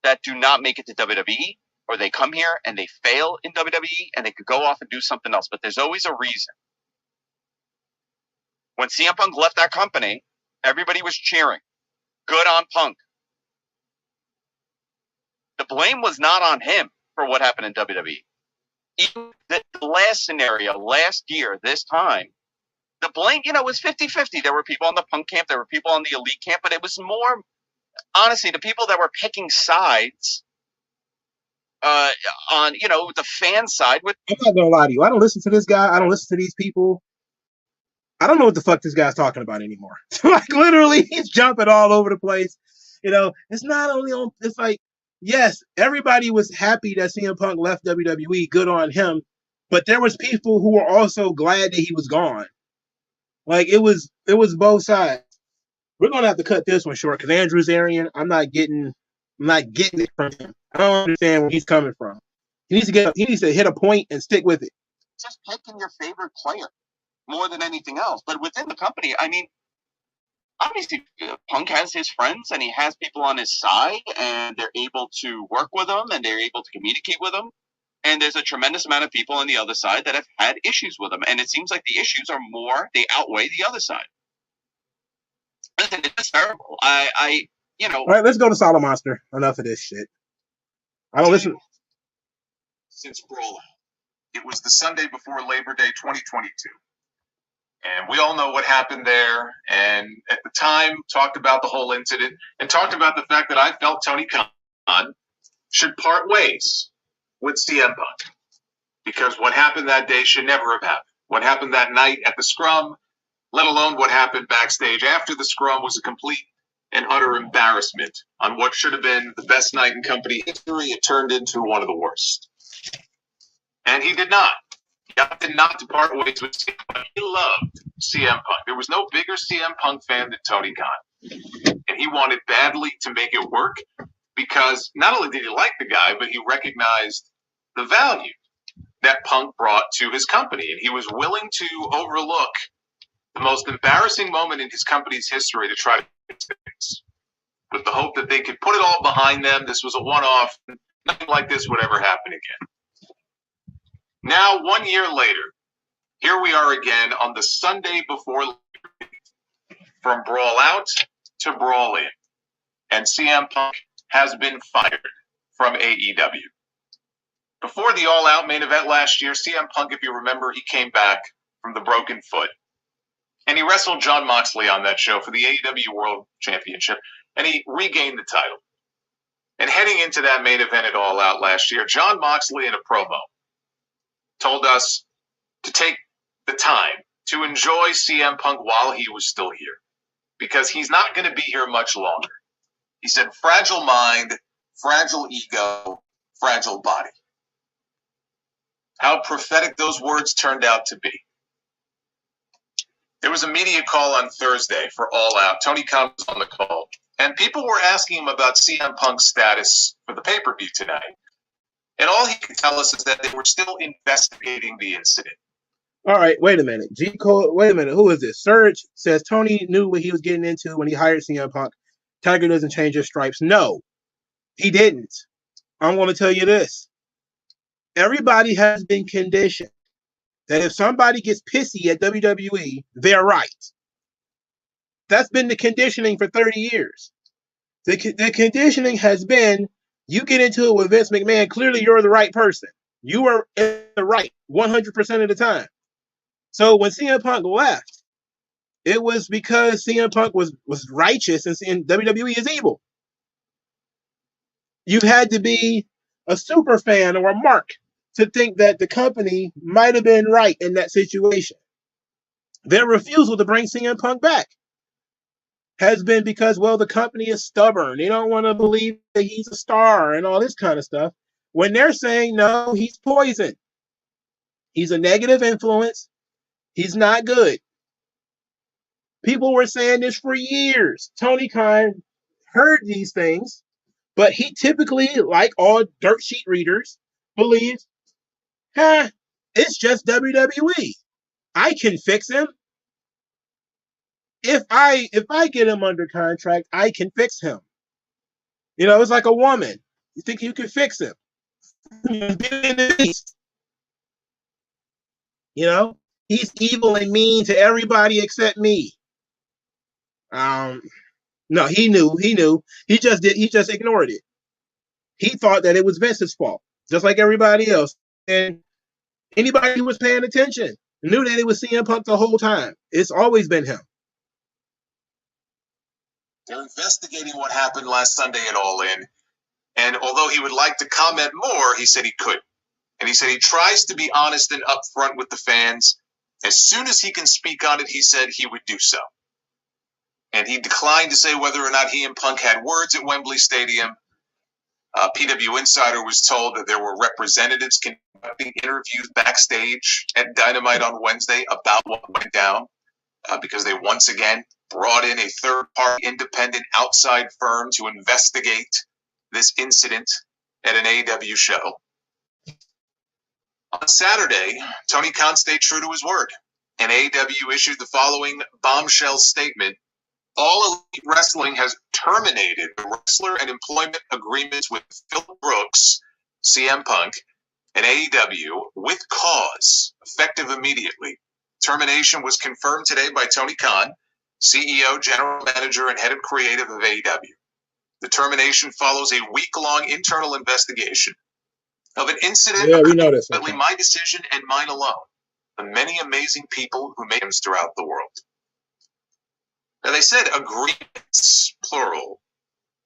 that do not make it to WWE, or they come here and they fail in WWE, and they could go off and do something else. But there's always a reason. When CM Punk left that company, everybody was cheering. Good on Punk. The blame was not on him for what happened in WWE. Even the last scenario, last year, this time, the blame, was 50-50. There were people on the Punk camp, there were people on the Elite camp, but it was more, honestly, the people that were picking sides on, the fan side. I'm not going to lie to you. I don't listen to this guy. I don't listen to these people. I don't know what the fuck this guy's talking about anymore. Literally, he's jumping all over the place. It's not only on, it's like, yes, everybody was happy that CM Punk left WWE. Good on him. But there was people who were also glad that he was gone. It was both sides. We're gonna have to cut this one short because Andrew Zarian, I'm not getting it from him. I don't understand where he's coming from. He needs to hit a point and stick with it. Just picking your favorite player more than anything else. But within the company, obviously Punk has his friends and he has people on his side, and they're able to work with him and they're able to communicate with him. And there's a tremendous amount of people on the other side that have had issues with him. And it seems like the issues they outweigh the other side. Listen, it's terrible. All right, let's go to Solomonster. Enough of this shit. I don't listen. Since Brawl Out. It was the Sunday before Labor Day 2022. And we all know what happened there. And at the time, talked about the whole incident and talked about the fact that I felt Tony Khan should part ways with CM Punk. Because what happened that day should never have happened. What happened that night at the scrum, let alone what happened backstage after the scrum, was a complete and utter embarrassment on what should have been the best night in company history. It turned into one of the worst. And he did not. He opted not to part ways with CM Punk. He loved CM Punk. There was no bigger CM Punk fan than Tony Khan. And he wanted badly to make it work because not only did he like the guy, but he recognized the value that Punk brought to his company. And he was willing to overlook the most embarrassing moment in his company's history to try to fix things, with the hope that they could put it all behind them. This was a one-off. Nothing like this would ever happen again. Now, 1 year later, here we are again on the Sunday before Labor Day, from Brawl Out to Brawl In. And CM Punk has been fired from AEW. Before the All Out main event last year, CM Punk, if you remember, he came back from the broken foot. And he wrestled Jon Moxley on that show for the AEW World Championship, and he regained the title. And heading into that main event at All Out last year, Jon Moxley in a promo told us to take the time to enjoy CM Punk while he was still here, because he's not going to be here much longer. He said, fragile mind, fragile ego, fragile body. How prophetic those words turned out to be. There was a media call on Thursday for All Out. Tony Khan was on the call, and people were asking him about CM Punk's status for the pay-per-view tonight. And all he could tell us is that they were still investigating the incident. All right, wait a minute. G Cole, wait a minute. Who is this? Surge says Tony knew what he was getting into when he hired CM Punk. Tiger doesn't change his stripes. No, he didn't. I'm going to tell you this. Everybody has been conditioned that if somebody gets pissy at WWE, they're right. That's been the conditioning for 30 years. The conditioning has been, you get into it with Vince McMahon, clearly you're the right person. You are in the right 100% of the time. So when CM Punk left, it was because CM Punk was righteous and WWE is evil. You had to be a super fan or a mark to think that the company might have been right in that situation. Their refusal to bring CM Punk back has been because, well, the company is stubborn. They don't want to believe that he's a star and all this kind of stuff. When they're saying, no, he's poison. He's a negative influence. He's not good. People were saying this for years. Tony Khan heard these things, but he typically, like all dirt sheet readers, believes, it's just WWE. I can fix him. If I get him under contract, I can fix him. You know, it's like a woman. You think you can fix him? You know, he's evil and mean to everybody except me. No, he knew. He just ignored it. He thought that it was Vince's fault, just like everybody else. And anybody who was paying attention knew that it was CM Punk the whole time. It's always been him. They're investigating what happened last Sunday at All In. And although he would like to comment more, he said he couldn't. And he said he tries to be honest and upfront with the fans. As soon as he can speak on it, he said he would do so. And he declined to say whether or not he and Punk had words at Wembley Stadium. PW Insider was told that there were representatives conducting interviews backstage at Dynamite on Wednesday about what went down, because they once again brought in a third-party independent outside firm to investigate this incident at an AEW show. On Saturday, Tony Khan stayed true to his word, and AEW issued the following bombshell statement. All Elite Wrestling has terminated the wrestler and employment agreements with Phil Brooks, CM Punk, and AEW with cause, effective immediately. Termination was confirmed today by Tony Khan, CEO, General Manager, and Head of Creative of AEW. The termination follows a week-long internal investigation of an incident. Yeah, we know this. Ultimately, my decision and mine alone. The many amazing people who made him throughout the world. Now, they said agreements, plural.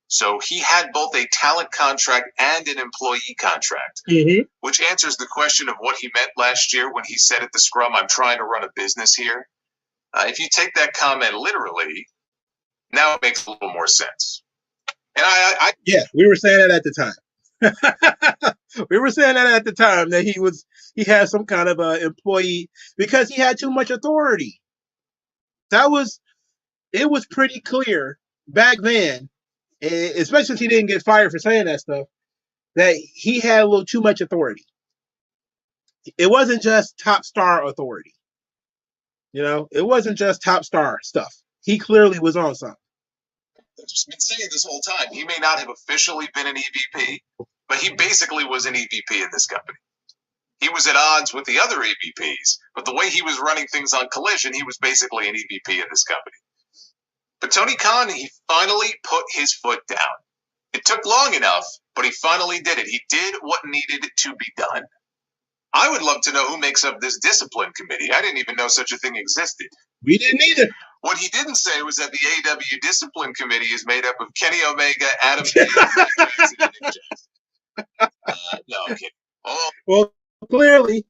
So he had both a talent contract and an employee contract, which answers the question of what he meant last year when he said at the scrum, I'm trying to run a business here. If you take that comment literally, now it makes a little more sense. And yeah, we were saying that at the time. We were saying that at the time that he had some kind of employee because he had too much authority. It was pretty clear back then, especially since he didn't get fired for saying that stuff, that he had a little too much authority. It wasn't just top star authority. It wasn't just top star stuff. He clearly was on something. I've just been saying this whole time. He may not have officially been an EVP, but he basically was an EVP in this company. He was at odds with the other EVPs, but the way he was running things on Collision, he was basically an EVP in this company. But Tony Khan, he finally put his foot down. It took long enough, but he finally did it. He did what needed to be done. I would love to know who makes up this discipline committee. I didn't even know such a thing existed. We didn't either. What he didn't say was that the AEW discipline committee is made up of Kenny Omega, Adam Page, Mike Jackson, and Nick Jackson. No, I'm kidding. Oh. Well, clearly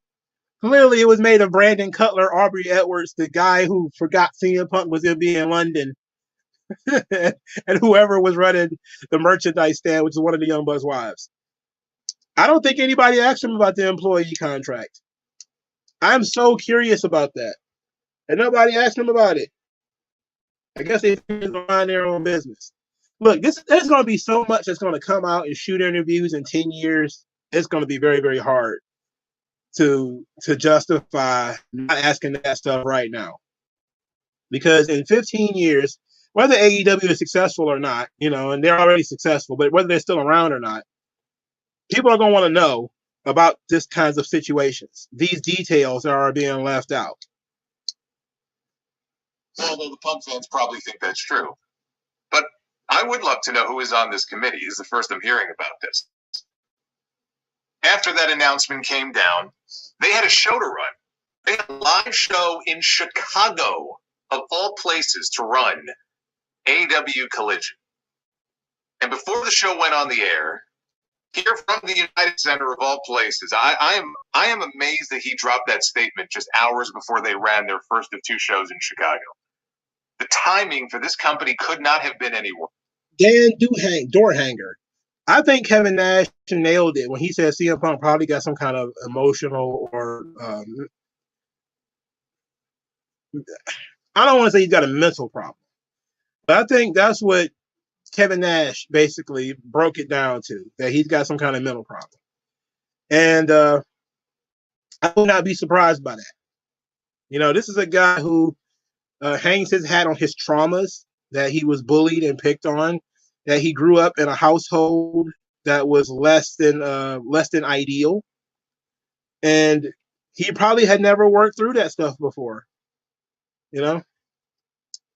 it was made of Brandon Cutler, Aubrey Edwards, the guy who forgot CM Punk was going to be in London, and whoever was running the merchandise stand, which is one of the Young Bucks' wives. I don't think anybody asked him about the employee contract. I'm so curious about that. And nobody asked him about it. I guess they mind their own business. Look, there's going to be so much that's going to come out in shoot interviews in 10 years. It's going to be very, very hard to justify not asking that stuff right now. Because in 15 years, whether AEW is successful or not, and they're already successful, but whether they're still around or not, people are going to want to know about this kinds of situations. These details that are being left out. Although the Punk fans probably think that's true. But I would love to know who is on this committee. This is the first I'm hearing about this. After that announcement came down, they had a show to run. They had a live show in Chicago, of all places, to run AEW Collision. And before the show went on the air, here from the United Center of all places, I am amazed that he dropped that statement just hours before they ran their first of two shows in Chicago. The timing for this company could not have been any worse. Dan Doorhanger. I think Kevin Nash nailed it when he said CM Punk probably got some kind of emotional or I don't want to say he's got a mental problem, but I think that's what Kevin Nash basically broke it down to, that he's got some kind of mental problem. And I would not be surprised by that. This is a guy who hangs his hat on his traumas, that he was bullied and picked on, that he grew up in a household that was less than ideal. And he probably had never worked through that stuff before.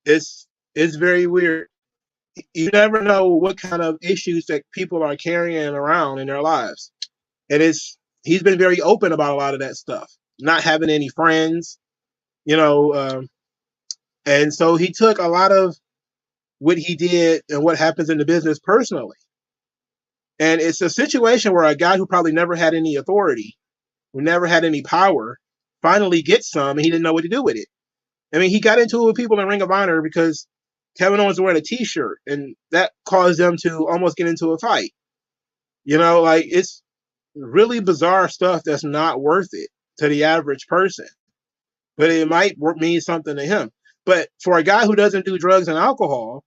It's very weird. You never know what kind of issues that people are carrying around in their lives. And he's been very open about a lot of that stuff, not having any friends, and so he took a lot of what he did and what happens in the business personally. And it's a situation where a guy who probably never had any authority, who never had any power, finally gets some, and he didn't know what to do with it. I mean, he got into it with people in Ring of Honor because Kevin Owens was wearing a T-shirt, and that caused them to almost get into a fight. It's really bizarre stuff that's not worth it to the average person, but it might mean something to him. But for a guy who doesn't do drugs and alcohol,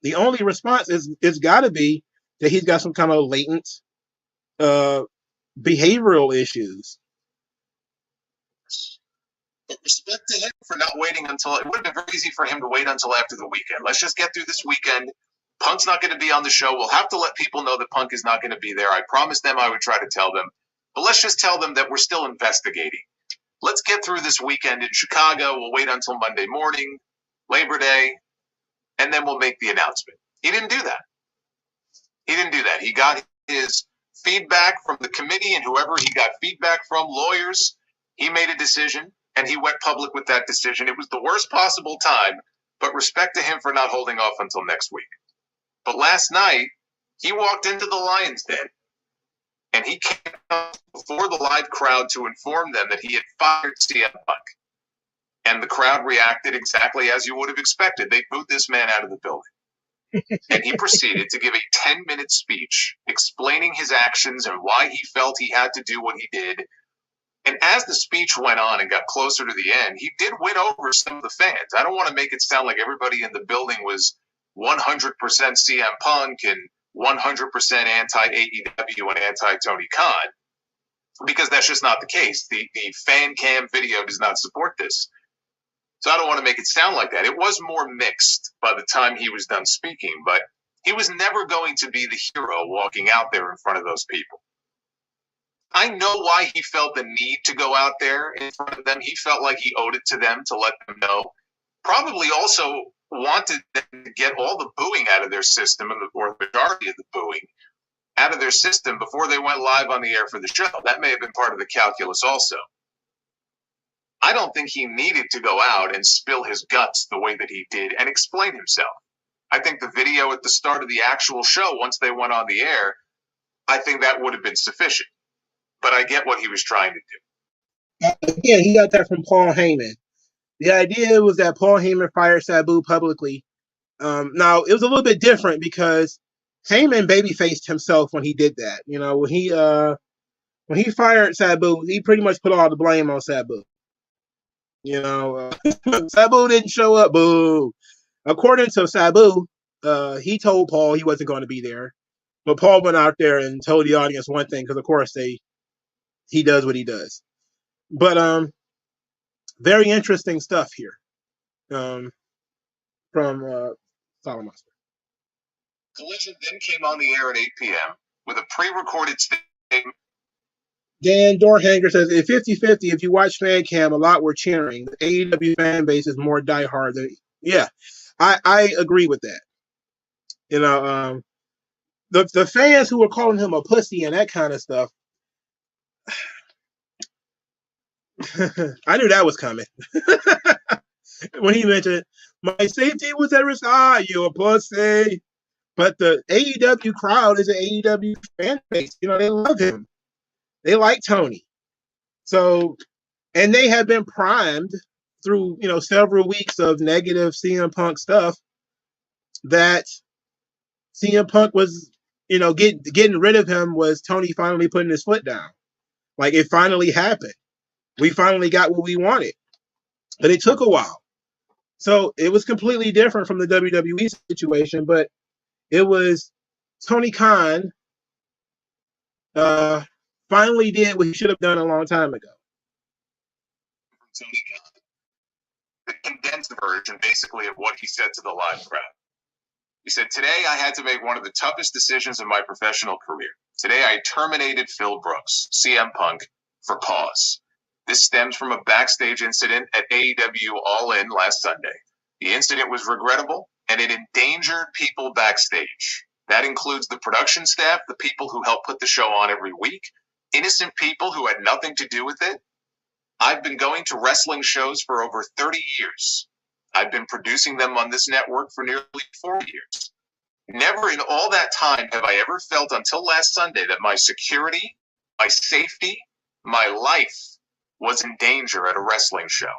the only response is got to be that he's got some kind of latent behavioral issues. But respect to him for not waiting until it would have been very easy for him to wait until after the weekend. Let's just get through this weekend. Punk's not going to be on the show. We'll have to let people know that Punk is not going to be there. I promised them I would try to tell them. But let's just tell them that we're still investigating. Let's get through this weekend in Chicago. We'll wait until Monday morning, Labor Day, and then we'll make the announcement. He didn't do that. He got his feedback from the committee and whoever he got feedback from, lawyers, he made a decision and he went public with that decision. It was the worst possible time, but respect to him for not holding off until next week. But last night, he walked into the Lions' Den and he came out before the live crowd to inform them that he had fired CM Punk. And the crowd reacted exactly as you would have expected. They booed this man out of the building. And he proceeded to give a 10-minute speech explaining his actions and why he felt he had to do what he did. And as the speech went on and got closer to the end, he did win over some of the fans. I don't want to make it sound like everybody in the building was 100% CM Punk and 100% anti-AEW and anti-Tony Khan, because that's just not the case. The fan cam video does not support this. So I don't want to make it sound like that. It was more mixed by the time he was done speaking, but he was never going to be the hero walking out there in front of those people. I know why he felt the need to go out there in front of them. He felt like he owed it to them to let them know. Probably also wanted them to get all the booing out of their system, or the majority of the booing out of their system before they went live on the air for the show. That may have been part of the calculus also. I don't think he needed to go out and spill his guts the way that he did and explain himself. I think the video at the start of the actual show, once they went on the air, I think that would have been sufficient. But I get what he was trying to do. Again, he got that from Paul Heyman. The idea was that Paul Heyman fired Sabu publicly. Now, it was a little bit different because Heyman babyfaced himself when he did that. You know, when he fired Sabu, he pretty much put all the blame on Sabu. You know, Sabu didn't show up. Boo. According to Sabu, he told Paul he wasn't going to be there. But Paul went out there and told the audience one thing because, of course, he does what he does. But very interesting stuff here from Solomonster. Collision then came on the air at 8 p.m. with a pre-recorded statement. Dan Doorhanger says, at 50-50, if you watch fan cam, a lot were cheering. The AEW fan base is more diehard than... Yeah, I agree with that. You know, the fans who were calling him a pussy and that kind of stuff, I knew that was coming. When he mentioned, my safety was at risk. You a pussy. But the AEW crowd is an AEW fan base. You know, they love him. They like Tony. So, and they have been primed through, you know, several weeks of negative CM Punk stuff that CM Punk was, you know, getting rid of him was Tony finally putting his foot down. Like, it finally happened. We finally got what we wanted. But it took a while. So it was completely different from the WWE situation, but it was Tony Khan finally did what he should have done a long time ago. Tony Khan, the condensed version, basically, of what he said to the live crowd. He said, today I had to make one of the toughest decisions of my professional career. Today I terminated Phil Brooks, CM Punk, for cause. This stems from a backstage incident at AEW All In last Sunday. The incident was regrettable, and it endangered people backstage. That includes the production staff, the people who help put the show on every week, innocent people who had nothing to do with it. I've been going to wrestling shows for over 30 years. I've been producing them on this network for nearly 4 years. Never in all that time have I ever felt until last Sunday that my security, my safety, my life was in danger at a wrestling show.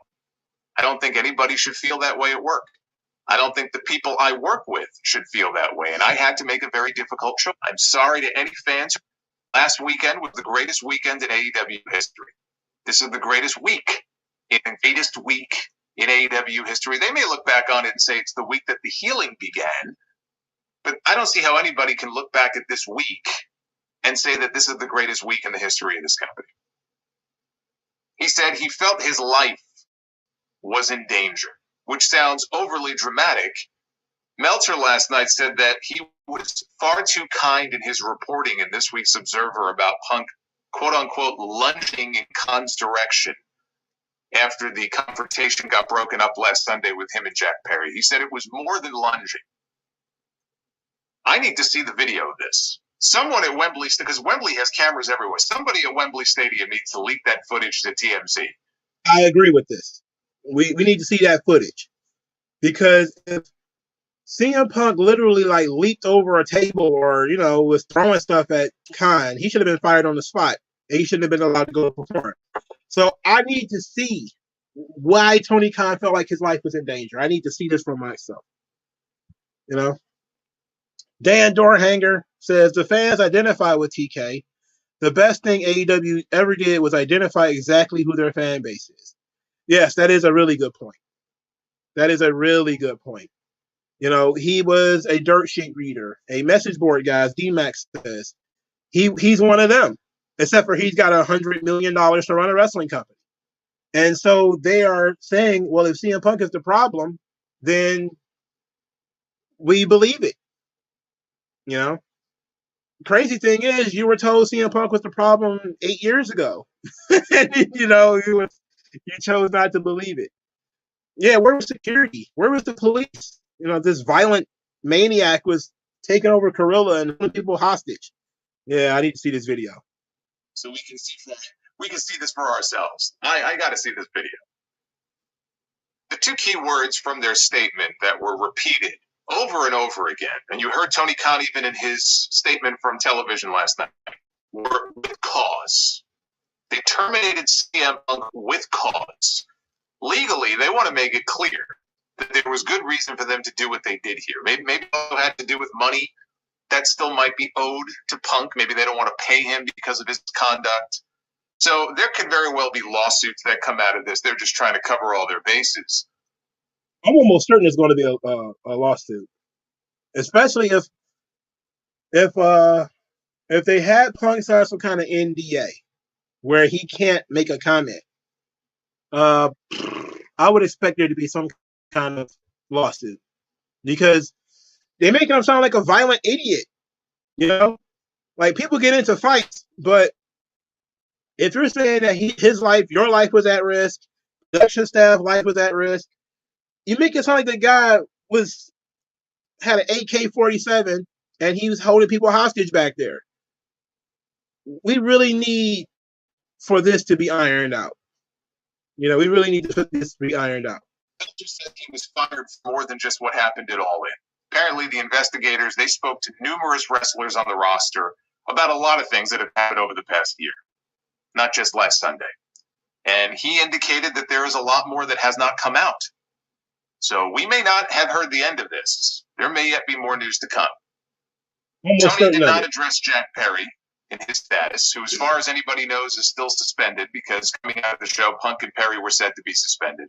I don't think anybody should feel that way at work. I don't think the people I work with should feel that way, and I had to make a very difficult choice. I'm sorry to any fans. Last weekend was the greatest weekend in AEW history. This is the greatest week in AEW history. They may look back on it and say it's the week that the healing began, but I don't see how anybody can look back at this week and say that this is the greatest week in the history of this company. He said he felt his life was in danger, which sounds overly dramatic. Meltzer last night said that he was far too kind in his reporting in this week's Observer about Punk, quote-unquote, lunging in Khan's direction after the confrontation got broken up last Sunday with him and Jack Perry. He said it was more than lunging. I need to see the video of this. someone at Wembley, because Wembley has cameras everywhere, somebody at Wembley Stadium needs to leak that footage to TMZ. I agree with this. We need to see that footage, because if CM Punk literally like leaped over a table or was throwing stuff at Khan, he should have been fired on the spot. And he shouldn't have been allowed to go perform. So I need to see why Tony Khan felt like his life was in danger. I need to see this for myself. Dan Dorhanger says the fans identify with TK. The best thing AEW ever did was identify exactly who their fan base is. Yes, that is a really good point. That is a really good point. He was a dirt sheet reader, a message board guy, as D-Max says. He's one of them, except for he's got $100 million to run a wrestling company. And so they are saying, well, if CM Punk is the problem, then we believe it. Crazy thing is, you were told CM Punk was the problem 8 years ago. And, you chose not to believe it. Yeah, where was security? Where was the police? This violent maniac was taking over Gorilla and holding people hostage. Yeah, I need to see this video. So we can see this for ourselves. I got to see this video. The two key words from their statement that were repeated over and over again, and you heard Tony Khan even in his statement from television last night, were with cause. They terminated CM Punk with cause. Legally, they want to make it clear that there was good reason for them to do what they did here. Maybe it also had to do with money that still might be owed to Punk. Maybe they don't want to pay him because of his conduct. So there could very well be lawsuits that come out of this. They're just trying to cover all their bases. I'm almost certain there's going to be a lawsuit, especially if they had Punk sign some kind of NDA where he can't make a comment. I would expect there to be some kind of lawsuit, because they're making him sound like a violent idiot. Like, people get into fights, but if you're saying that his life, your life was at risk, production staff life was at risk, you make it sound like the guy had an AK-47 and he was holding people hostage back there. We really need for this to be ironed out. We really need to put this to be ironed out. Meltzer said he was fired for more than just what happened at All In. Apparently, the investigators, they spoke to numerous wrestlers on the roster about a lot of things that have happened over the past year, not just last Sunday. And he indicated that there is a lot more that has not come out. So we may not have heard the end of this. There may yet be more news to come. Tony did not address Jack Perry in his status, who, as far as anybody knows, is still suspended, because coming out of the show, Punk and Perry were said to be suspended.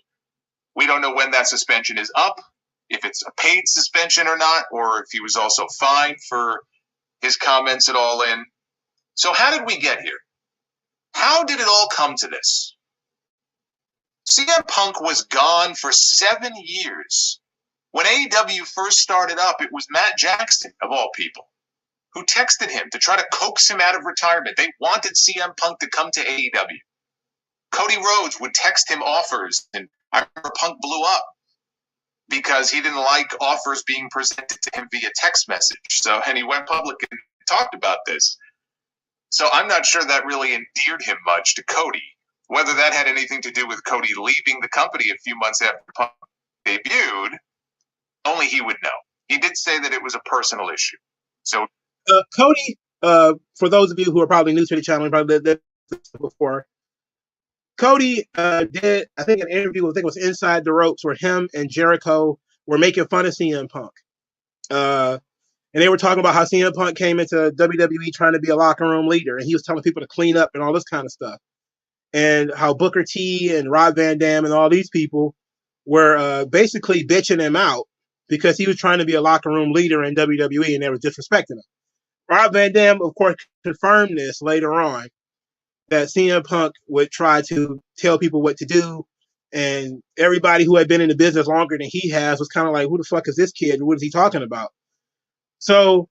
We don't know when that suspension is up, if it's a paid suspension or not, or if he was also fined for his comments at All In. So how did we get here? How did it all come to this? CM Punk was gone for 7 years. When AEW first started up, it was Matt Jackson, of all people, who texted him to try to coax him out of retirement. They wanted CM Punk to come to AEW. Cody Rhodes would text him offers, and I remember Punk blew up because he didn't like offers being presented to him via text message. And he went public and talked about this. So I'm not sure that really endeared him much to Cody. Whether that had anything to do with Cody leaving the company a few months after Punk debuted, only he would know. He did say that it was a personal issue. So Cody, for those of you who are probably new to the channel, probably did this before, Cody did, I think, an interview, I think it was Inside the Ropes, where him and Jericho were making fun of CM Punk. And they were talking about how CM Punk came into WWE trying to be a locker room leader, and he was telling people to clean up and all this kind of stuff. And how Booker T and Rob Van Dam and all these people were basically bitching him out because he was trying to be a locker room leader in WWE, and they were disrespecting him. Rob Van Dam, of course, confirmed this later on, that CM Punk would try to tell people what to do, and everybody who had been in the business longer than he has was kind of like, who the fuck is this kid? What is he talking about? So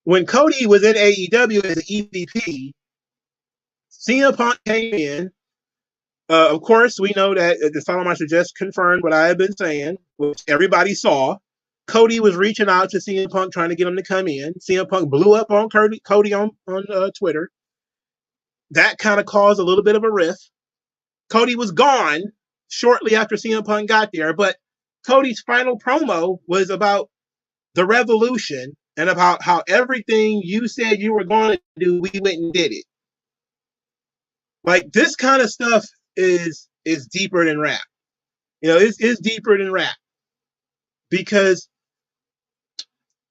when Cody was in AEW as an EVP, CM Punk came in. Of course, we know that the Solomonster just confirmed what I have been saying, which everybody saw. Cody was reaching out to CM Punk trying to get him to come in. CM Punk blew up on Cody on Twitter. That kind of caused a little bit of a rift. Cody was gone shortly after CM Punk got there, but Cody's final promo was about the revolution and about how everything you said you were going to do, we went and did it. Like, this kind of stuff is deeper than rap. You know, it's deeper than rap. Because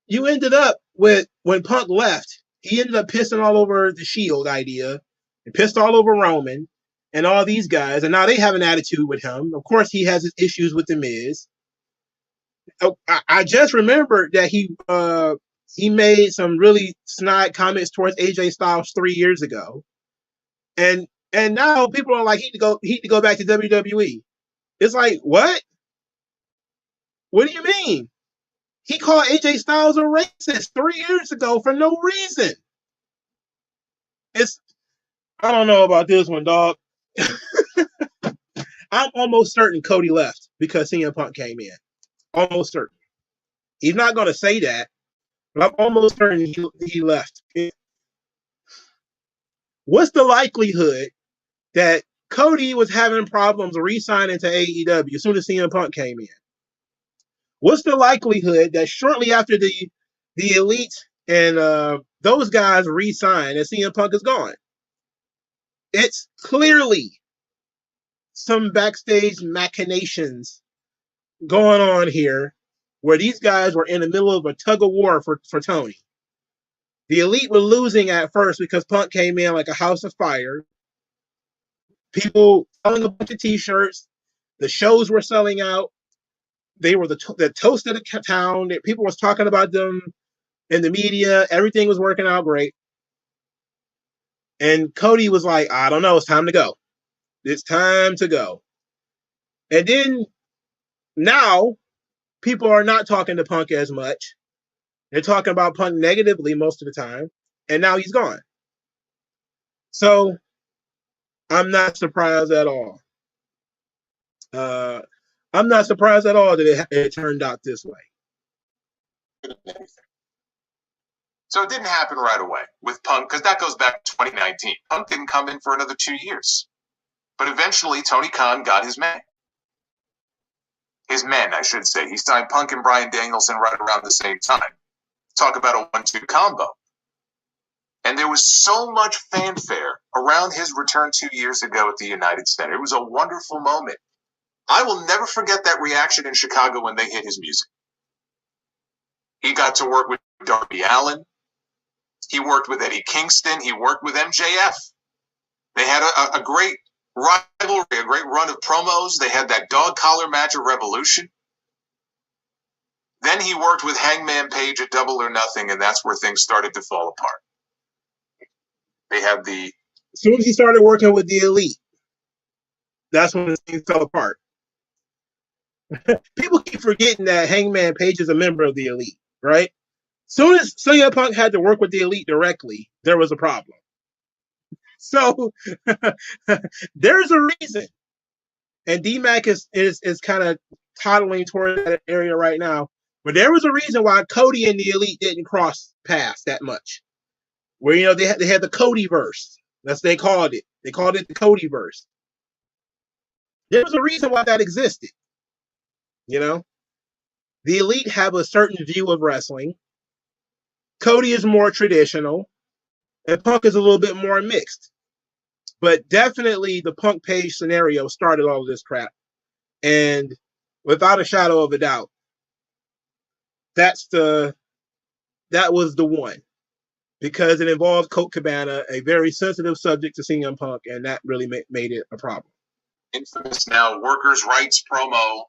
you ended up with, when Punk left, he ended up pissing all over the Shield idea and pissed all over Roman and all these guys. And now they have an attitude with him. Of course, he has his issues with The Miz. I just remembered that he made some really snide comments towards AJ Styles 3 years ago. And now people are like, he need to go back to WWE. It's like, what? What do you mean? He called AJ Styles a racist 3 years ago for no reason. I don't know about this one, dog. I'm almost certain Cody left because CM Punk came in. Almost certain. He's not going to say that, but I'm almost certain he left. What's the likelihood that Cody was having problems re-signing to AEW as soon as CM Punk came in? What's the likelihood that shortly after the Elite and those guys re-sign and CM Punk is gone? It's clearly some backstage machinations going on here where these guys were in the middle of a tug of war for Tony. The Elite were losing at first because Punk came in like a house of fire. People selling a bunch of t-shirts. The shows were selling out. They were the toast of the town. People was talking about them in the media. Everything was working out great. And Cody was like, I don't know. It's time to go. It's time to go. And then now people are not talking to Punk as much. They're talking about Punk negatively most of the time. And now he's gone. So I'm not surprised at all. I'm not surprised at all that it turned out this way. So it didn't happen right away with Punk, because that goes back to 2019. Punk didn't come in for another 2 years. But eventually, Tony Khan got his man. His men, I should say. He signed Punk and Bryan Danielson right around the same time. Talk about a 1-2 combo. And there was so much fanfare around his return 2 years ago at the United Center. It was a wonderful moment. I will never forget that reaction in Chicago when they hit his music. He got to work with Darby Allin. He worked with Eddie Kingston. He worked with MJF. They had a great rivalry, a great run of promos. They had that dog collar match at Revolution. Then he worked with Hangman Page at Double or Nothing, and that's where things started to fall apart. They had as soon as he started working with the Elite, that's when things fell apart. People keep forgetting that Hangman Page is a member of the Elite, right? Soon as CM Punk had to work with the Elite directly, there was a problem. So there's a reason. And D-Mac is kind of toddling toward that area right now. But there was a reason why Cody and the Elite didn't cross paths that much. Where, you know, they had the Cody-verse. That's what they called it. They called it the Cody-verse. There was a reason why that existed. You know? The Elite have a certain view of wrestling. Cody is more traditional. And Punk is a little bit more mixed. But definitely the Punk Page scenario started all of this crap. And without a shadow of a doubt, that was the one. Because it involved Colt Cabana, a very sensitive subject to CM Punk, and that really made it a problem. infamous now workers' rights promo.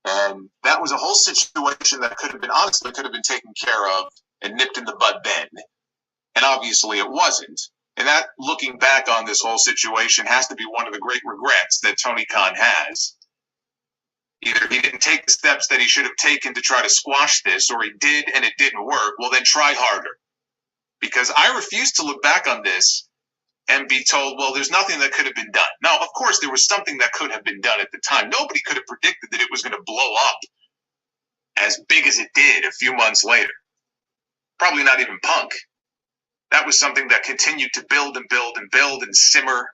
And that was a whole situation that could have been taken care of and nipped in the bud then. And obviously it wasn't. And that, looking back on this whole situation, has to be one of the great regrets that Tony Khan has. Either he didn't take the steps that he should have taken to try to squash this, or he did and it didn't work. Well, then try harder. Because I refuse to look back on this and be told, well, there's nothing that could have been done. Now, of course, there was something that could have been done at the time. Nobody could have predicted that it was going to blow up as big as it did a few months later. Probably not even Punk. That was something that continued to build and build and build and simmer.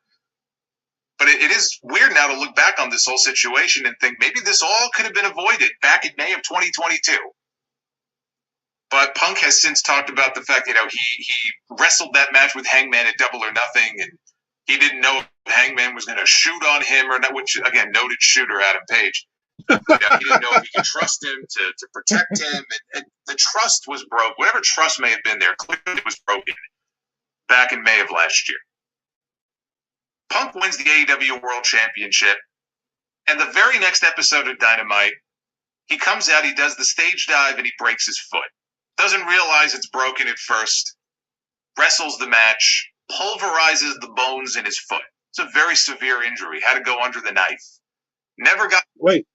But it is weird now to look back on this whole situation and think maybe this all could have been avoided back in May of 2022. But Punk has since talked about the fact, he wrestled that match with Hangman at Double or Nothing, and he didn't know if Hangman was going to shoot on him or not, which, again, noted shooter Adam Page. He didn't know if he could trust him to protect him, and the trust was broke. Whatever trust may have been there, clearly it was broken back in May of last year. Punk wins the AEW World Championship, and the very next episode of Dynamite, he comes out, he does the stage dive, and he breaks his foot. Doesn't realize it's broken at first, wrestles the match, pulverizes the bones in his foot. It's a very severe injury, had to go under the knife. Never got... Wait,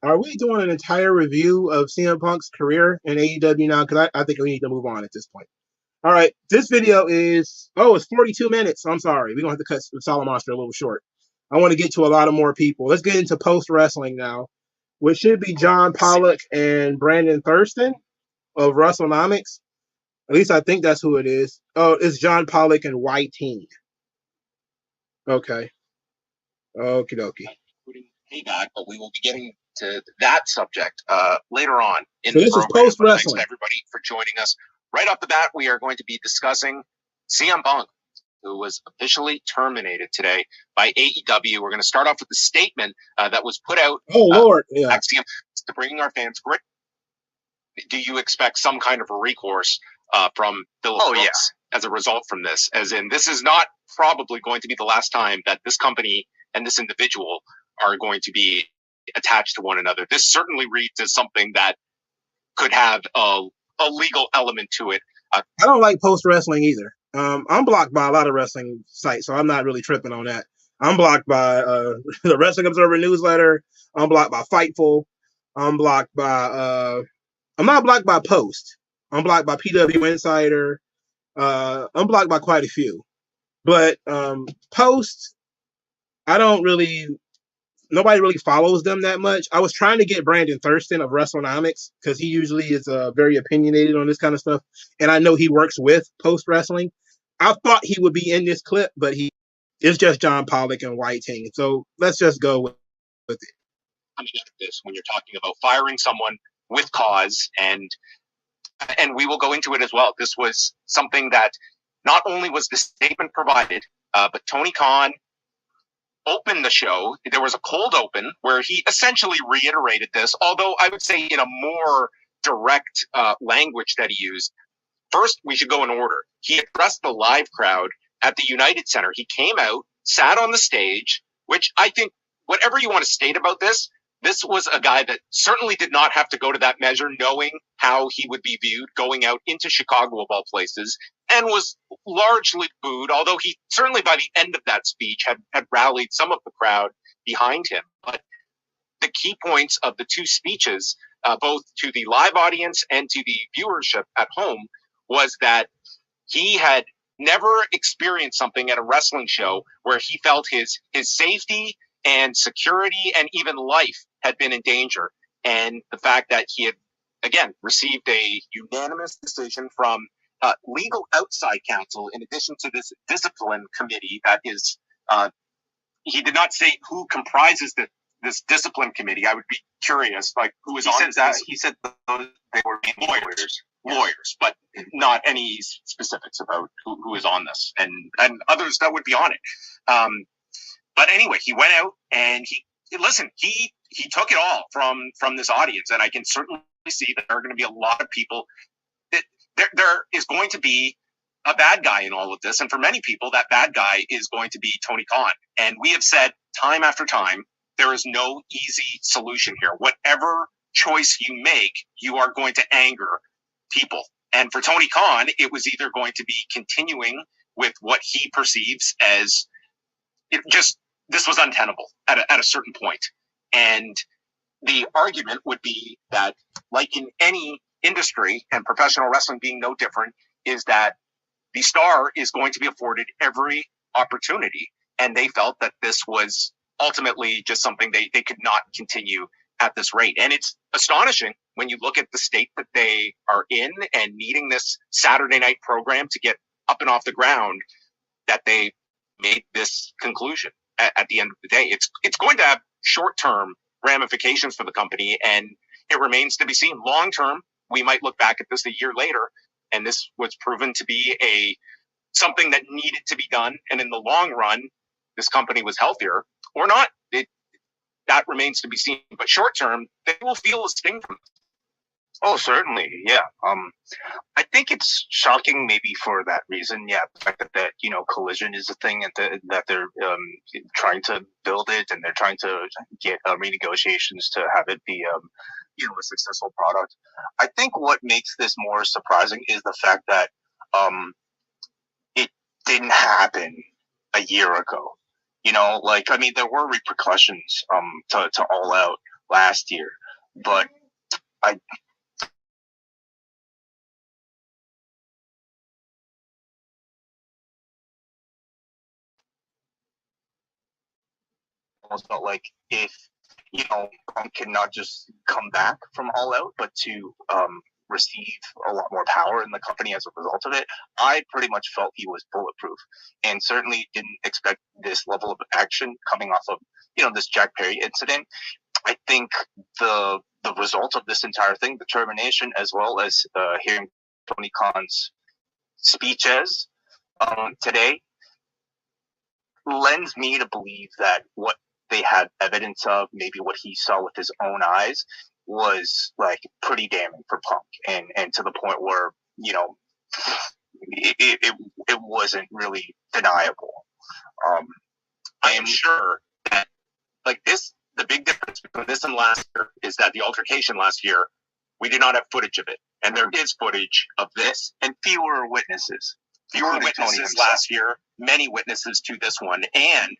are we doing an entire review of CM Punk's career in AEW now? Because I think we need to move on at this point. All right, this video is, it's 42 minutes. I'm sorry. We're going to have to cut Solomonster a little short. I want to get to a lot of more people. Let's get into post-wrestling now, which should be John Pollock and Brandon Thurston of WrestleNomics. At least I think that's who it is. Oh, it's John Pollock and Whiting. Okay. Okie dokie. Hey, God, but we will be getting to that subject later on in so the this program. is post-wrestling. Thanks to everybody for joining us. Right off the bat, we are going to be discussing CM Punk, who was officially terminated today by AEW. We're going to start off with the statement that was put out. Oh, Lord. Yeah. CM to bringing our fans great. Do you expect some kind of a recourse from Philip Brooks as a result from this? As in, this is not probably going to be the last time that this company and this individual are going to be attached to one another. This certainly reads as something that could have a legal element to it. I don't like post-wrestling either. I'm blocked by a lot of wrestling sites, so I'm not really tripping on that. I'm blocked by the Wrestling Observer newsletter. I'm blocked by Fightful. I'm blocked by... I'm not blocked by Post. I'm blocked by PW Insider. I'm blocked by quite a few. But Post, nobody really follows them that much. I was trying to get Brandon Thurston of WrestleNomics because he usually is very opinionated on this kind of stuff. And I know he works with Post Wrestling. I thought he would be in this clip, but it's just John Pollock and Whiting. So let's just go with it. Coming out of this, when you're talking about firing someone with cause, and we will go into it as well. This was something that not only was the statement provided, but Tony Khan opened the show. There was a cold open where he essentially reiterated this, although I would say in a more direct language that he used. First, we should go in order. He addressed the live crowd at the United Center. He came out, sat on the stage, which I think whatever you want to state about this was a guy that certainly did not have to go to that measure, knowing how he would be viewed going out into Chicago of all places, and was largely booed, although he certainly by the end of that speech had rallied some of the crowd behind him. But the key points of the two speeches, both to the live audience and to the viewership at home, was that he had never experienced something at a wrestling show where he felt his safety and security and even life had been in danger. And the fact that he had, again, received a unanimous decision from legal outside counsel, in addition to this discipline committee that is, he did not say who comprises this discipline committee. I would be curious, like, who is on that? He said they were lawyers, but not any specifics about who is on this, and others that would be on it. But anyway, he went out and he took it all from this audience, and I can certainly see that there are going to be a lot of people that there is going to be a bad guy in all of this, and for many people, that bad guy is going to be Tony Khan. And we have said time after time, there is no easy solution here. Whatever choice you make, you are going to anger people. And for Tony Khan, it was either going to be continuing with what he perceives as this was untenable at a certain point. And the argument would be that, like in any industry, and professional wrestling being no different, is that the star is going to be afforded every opportunity. And they felt that this was ultimately just something they could not continue at this rate. And it's astonishing when you look at the state that they are in and needing this Saturday night program to get up and off the ground, that they made this conclusion at the end of the day. It's going to have short-term ramifications for the company, and it remains to be seen. Long-term, we might look back at this a year later, and this was proven to be something that needed to be done. And in the long run, this company was healthier or not. That remains to be seen. But short-term, they will feel a sting from it. Oh, certainly, yeah. I think it's shocking, maybe for that reason. Yeah, the fact that Collision is a thing, and that they're trying to build it, and they're trying to get renegotiations to have it be a successful product. I think what makes this more surprising is the fact that it didn't happen a year ago. There were repercussions to All Out last year, but I almost felt like if Punk could not just come back from All Out, but to receive a lot more power in the company as a result of it, I pretty much felt he was bulletproof, and certainly didn't expect this level of action coming off of this Jack Perry incident. I think the result of this entire thing, the termination, as well as hearing Tony Khan's speeches today, lends me to believe that what they had evidence of, maybe what he saw with his own eyes, was like pretty damning for Punk, and to the point where it wasn't really deniable. I am sure that the big difference between this and last year is that the altercation last year, we did not have footage of it, and there is footage of this, and fewer witnesses. Fewer witnesses last year, many witnesses to this one, and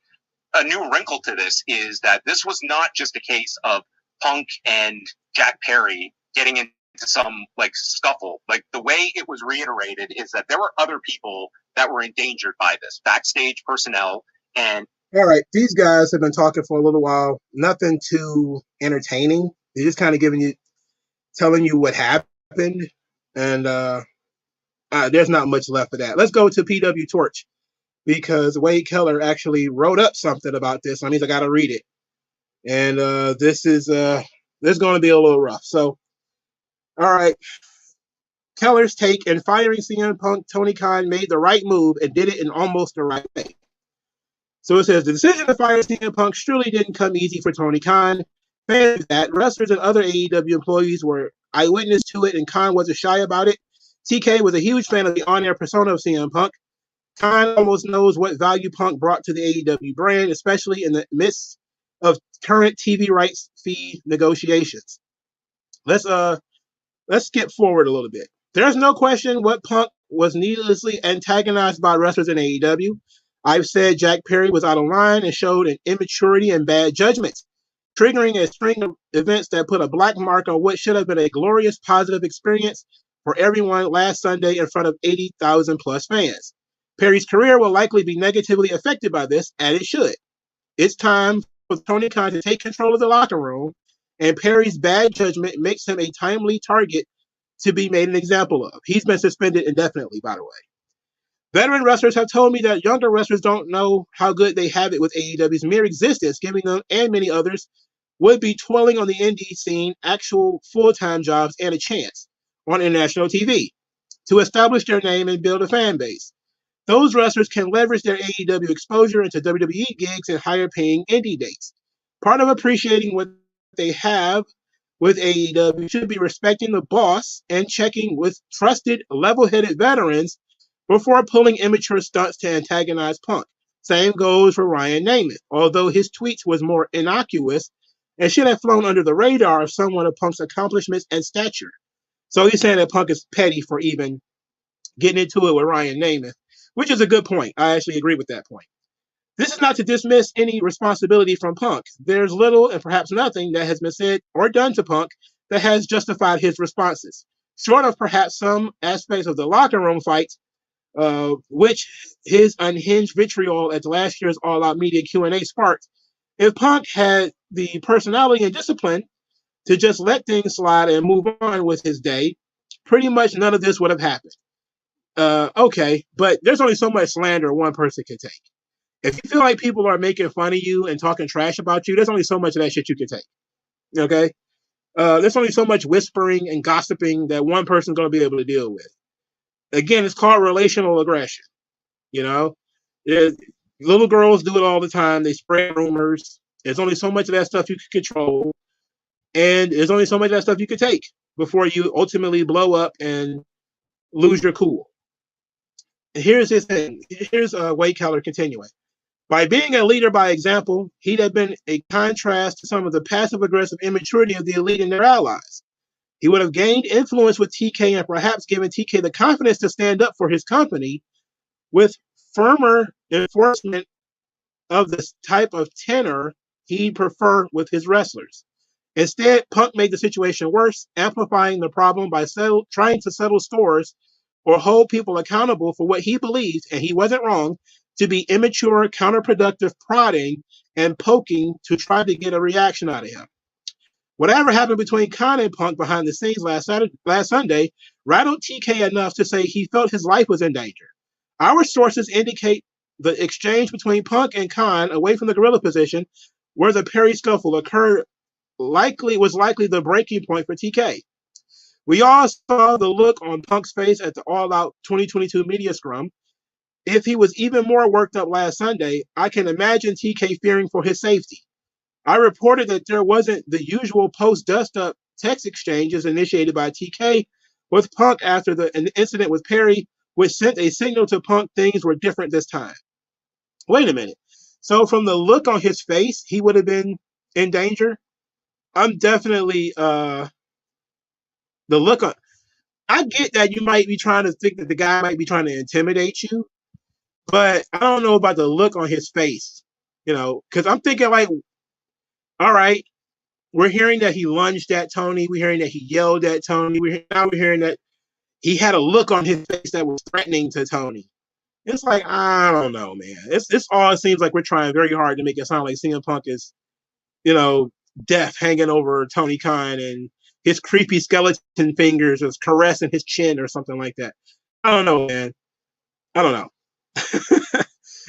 a new wrinkle to this is that this was not just a case of Punk and Jack Perry getting into some scuffle. The way it was reiterated is that there were other people that were endangered by this, backstage personnel. And all right, these guys have been talking for a little while. Nothing too entertaining. They're just kind of telling you what happened, and there's not much left of that. Let's go to PW Torch, because Wade Keller actually wrote up something about this. That means I got to read it. And this is going to be a little rough. So, all right. Keller's take: in firing CM Punk, Tony Khan made the right move and did it in almost the right way. So it says, the decision to fire CM Punk surely didn't come easy for Tony Khan. Fans that wrestlers and other AEW employees were eyewitness to it, and Khan wasn't shy about it. TK was a huge fan of the on-air persona of CM Punk. Khan almost knows what value Punk brought to the AEW brand, especially in the midst of current TV rights fee negotiations. Let's skip forward a little bit. There's no question what Punk was needlessly antagonized by wrestlers in AEW. I've said Jack Perry was out of line and showed an immaturity and bad judgment, triggering a string of events that put a black mark on what should have been a glorious positive experience for everyone last Sunday in front of 80,000 plus fans. Perry's career will likely be negatively affected by this, and it should. It's time for Tony Khan to take control of the locker room, and Perry's bad judgment makes him a timely target to be made an example of. He's been suspended indefinitely, by the way. Veteran wrestlers have told me that younger wrestlers don't know how good they have it with AEW's mere existence, giving them and many others would be toiling on the indie scene actual full-time jobs and a chance on international TV to establish their name and build a fan base. Those wrestlers can leverage their AEW exposure into WWE gigs and higher-paying indie dates. Part of appreciating what they have with AEW should be respecting the boss and checking with trusted, level-headed veterans before pulling immature stunts to antagonize Punk. Same goes for Ryan Nemeth, although his tweets was more innocuous and should have flown under the radar of someone of Punk's accomplishments and stature. So he's saying that Punk is petty for even getting into it with Ryan Nemeth, which is a good point. I actually agree with that point. This is not to dismiss any responsibility from Punk. There's little and perhaps nothing that has been said or done to Punk that has justified his responses, short of perhaps some aspects of the locker room fight, which his unhinged vitriol at last year's All Out Media Q&A sparked. If Punk had the personality and discipline to just let things slide and move on with his day, pretty much none of this would have happened. Okay, but there's only so much slander one person can take. If you feel like people are making fun of you and talking trash about you, there's only so much of that shit you can take. Okay? There's only so much whispering and gossiping that one person's going to be able to deal with. Again, it's called relational aggression. You know? Little girls do it all the time. They spread rumors. There's only so much of that stuff you can control. And there's only so much of that stuff you can take before you ultimately blow up and lose your cool. And here's his thing. Here's Wade Keller continuing. By being a leader by example, he'd have been a contrast to some of the passive-aggressive immaturity of the elite and their allies. He would have gained influence with TK and perhaps given TK the confidence to stand up for his company with firmer enforcement of the type of tenor he'd prefer with his wrestlers. Instead, Punk made the situation worse, amplifying the problem by trying to settle scores or hold people accountable for what he believed, and he wasn't wrong, to be immature, counterproductive prodding and poking to try to get a reaction out of him. Whatever happened between Khan and Punk behind the scenes last Sunday rattled TK enough to say he felt his life was in danger. Our sources indicate the exchange between Punk and Khan away from the gorilla position, where the Perry scuffle occurred, was likely the breaking point for TK. We all saw the look on Punk's face at the all-out 2022 media scrum. If he was even more worked up last Sunday, I can imagine TK fearing for his safety. I reported that there wasn't the usual post-dust-up text exchanges initiated by TK with Punk after the incident with Perry, which sent a signal to Punk things were different this time. Wait a minute. So from the look on his face, he would have been in danger? I'm definitely the look on. I get that you might be trying to think that the guy might be trying to intimidate you, but I don't know about the look on his face, because I'm thinking like, all right, we're hearing that he lunged at Tony. We're hearing that he yelled at Tony. Now we're hearing that he had a look on his face that was threatening to Tony. It's like, I don't know, man. It's all, it seems like we're trying very hard to make it sound like CM Punk is, death hanging over Tony Khan and his creepy skeleton fingers is caressing his chin or something like that. I don't know, man. I don't know.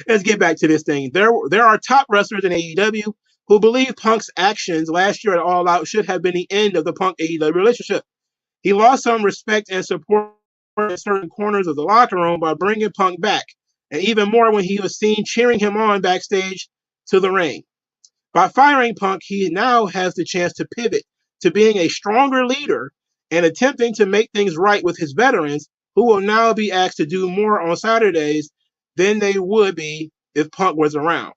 Let's get back to this thing. There are top wrestlers in AEW who believe Punk's actions last year at All Out should have been the end of the Punk AEW relationship. He lost some respect and support in certain corners of the locker room by bringing Punk back, and even more when he was seen cheering him on backstage to the ring. By firing Punk, he now has the chance to pivot to being a stronger leader and attempting to make things right with his veterans, who will now be asked to do more on Saturdays than they would be if Punk was around.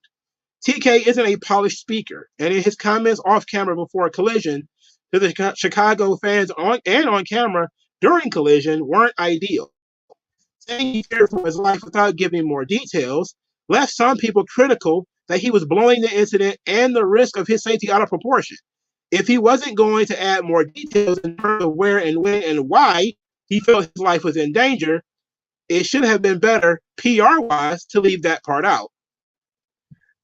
TK isn't a polished speaker, and in his comments off camera before Collision to the Chicago fans on camera during Collision weren't ideal. Saying he feared for his life without giving more details left some people critical that he was blowing the incident and the risk of his safety out of proportion. If he wasn't going to add more details in terms of where and when and why he felt his life was in danger, it should have been better PR-wise to leave that part out.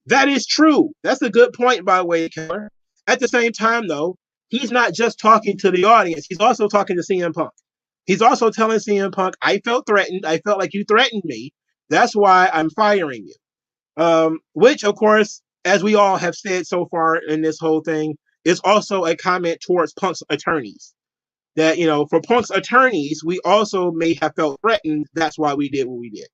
That is true. That's a good point by Wade Keller. At the same time, though, he's not just talking to the audience. He's also talking to CM Punk. He's also telling CM Punk, I felt threatened. I felt like you threatened me. That's why I'm firing you. Which, of course, as we all have said so far in this whole thing, is also a comment towards Punk's attorneys. That, for Punk's attorneys, we also may have felt threatened. That's why we did what we did.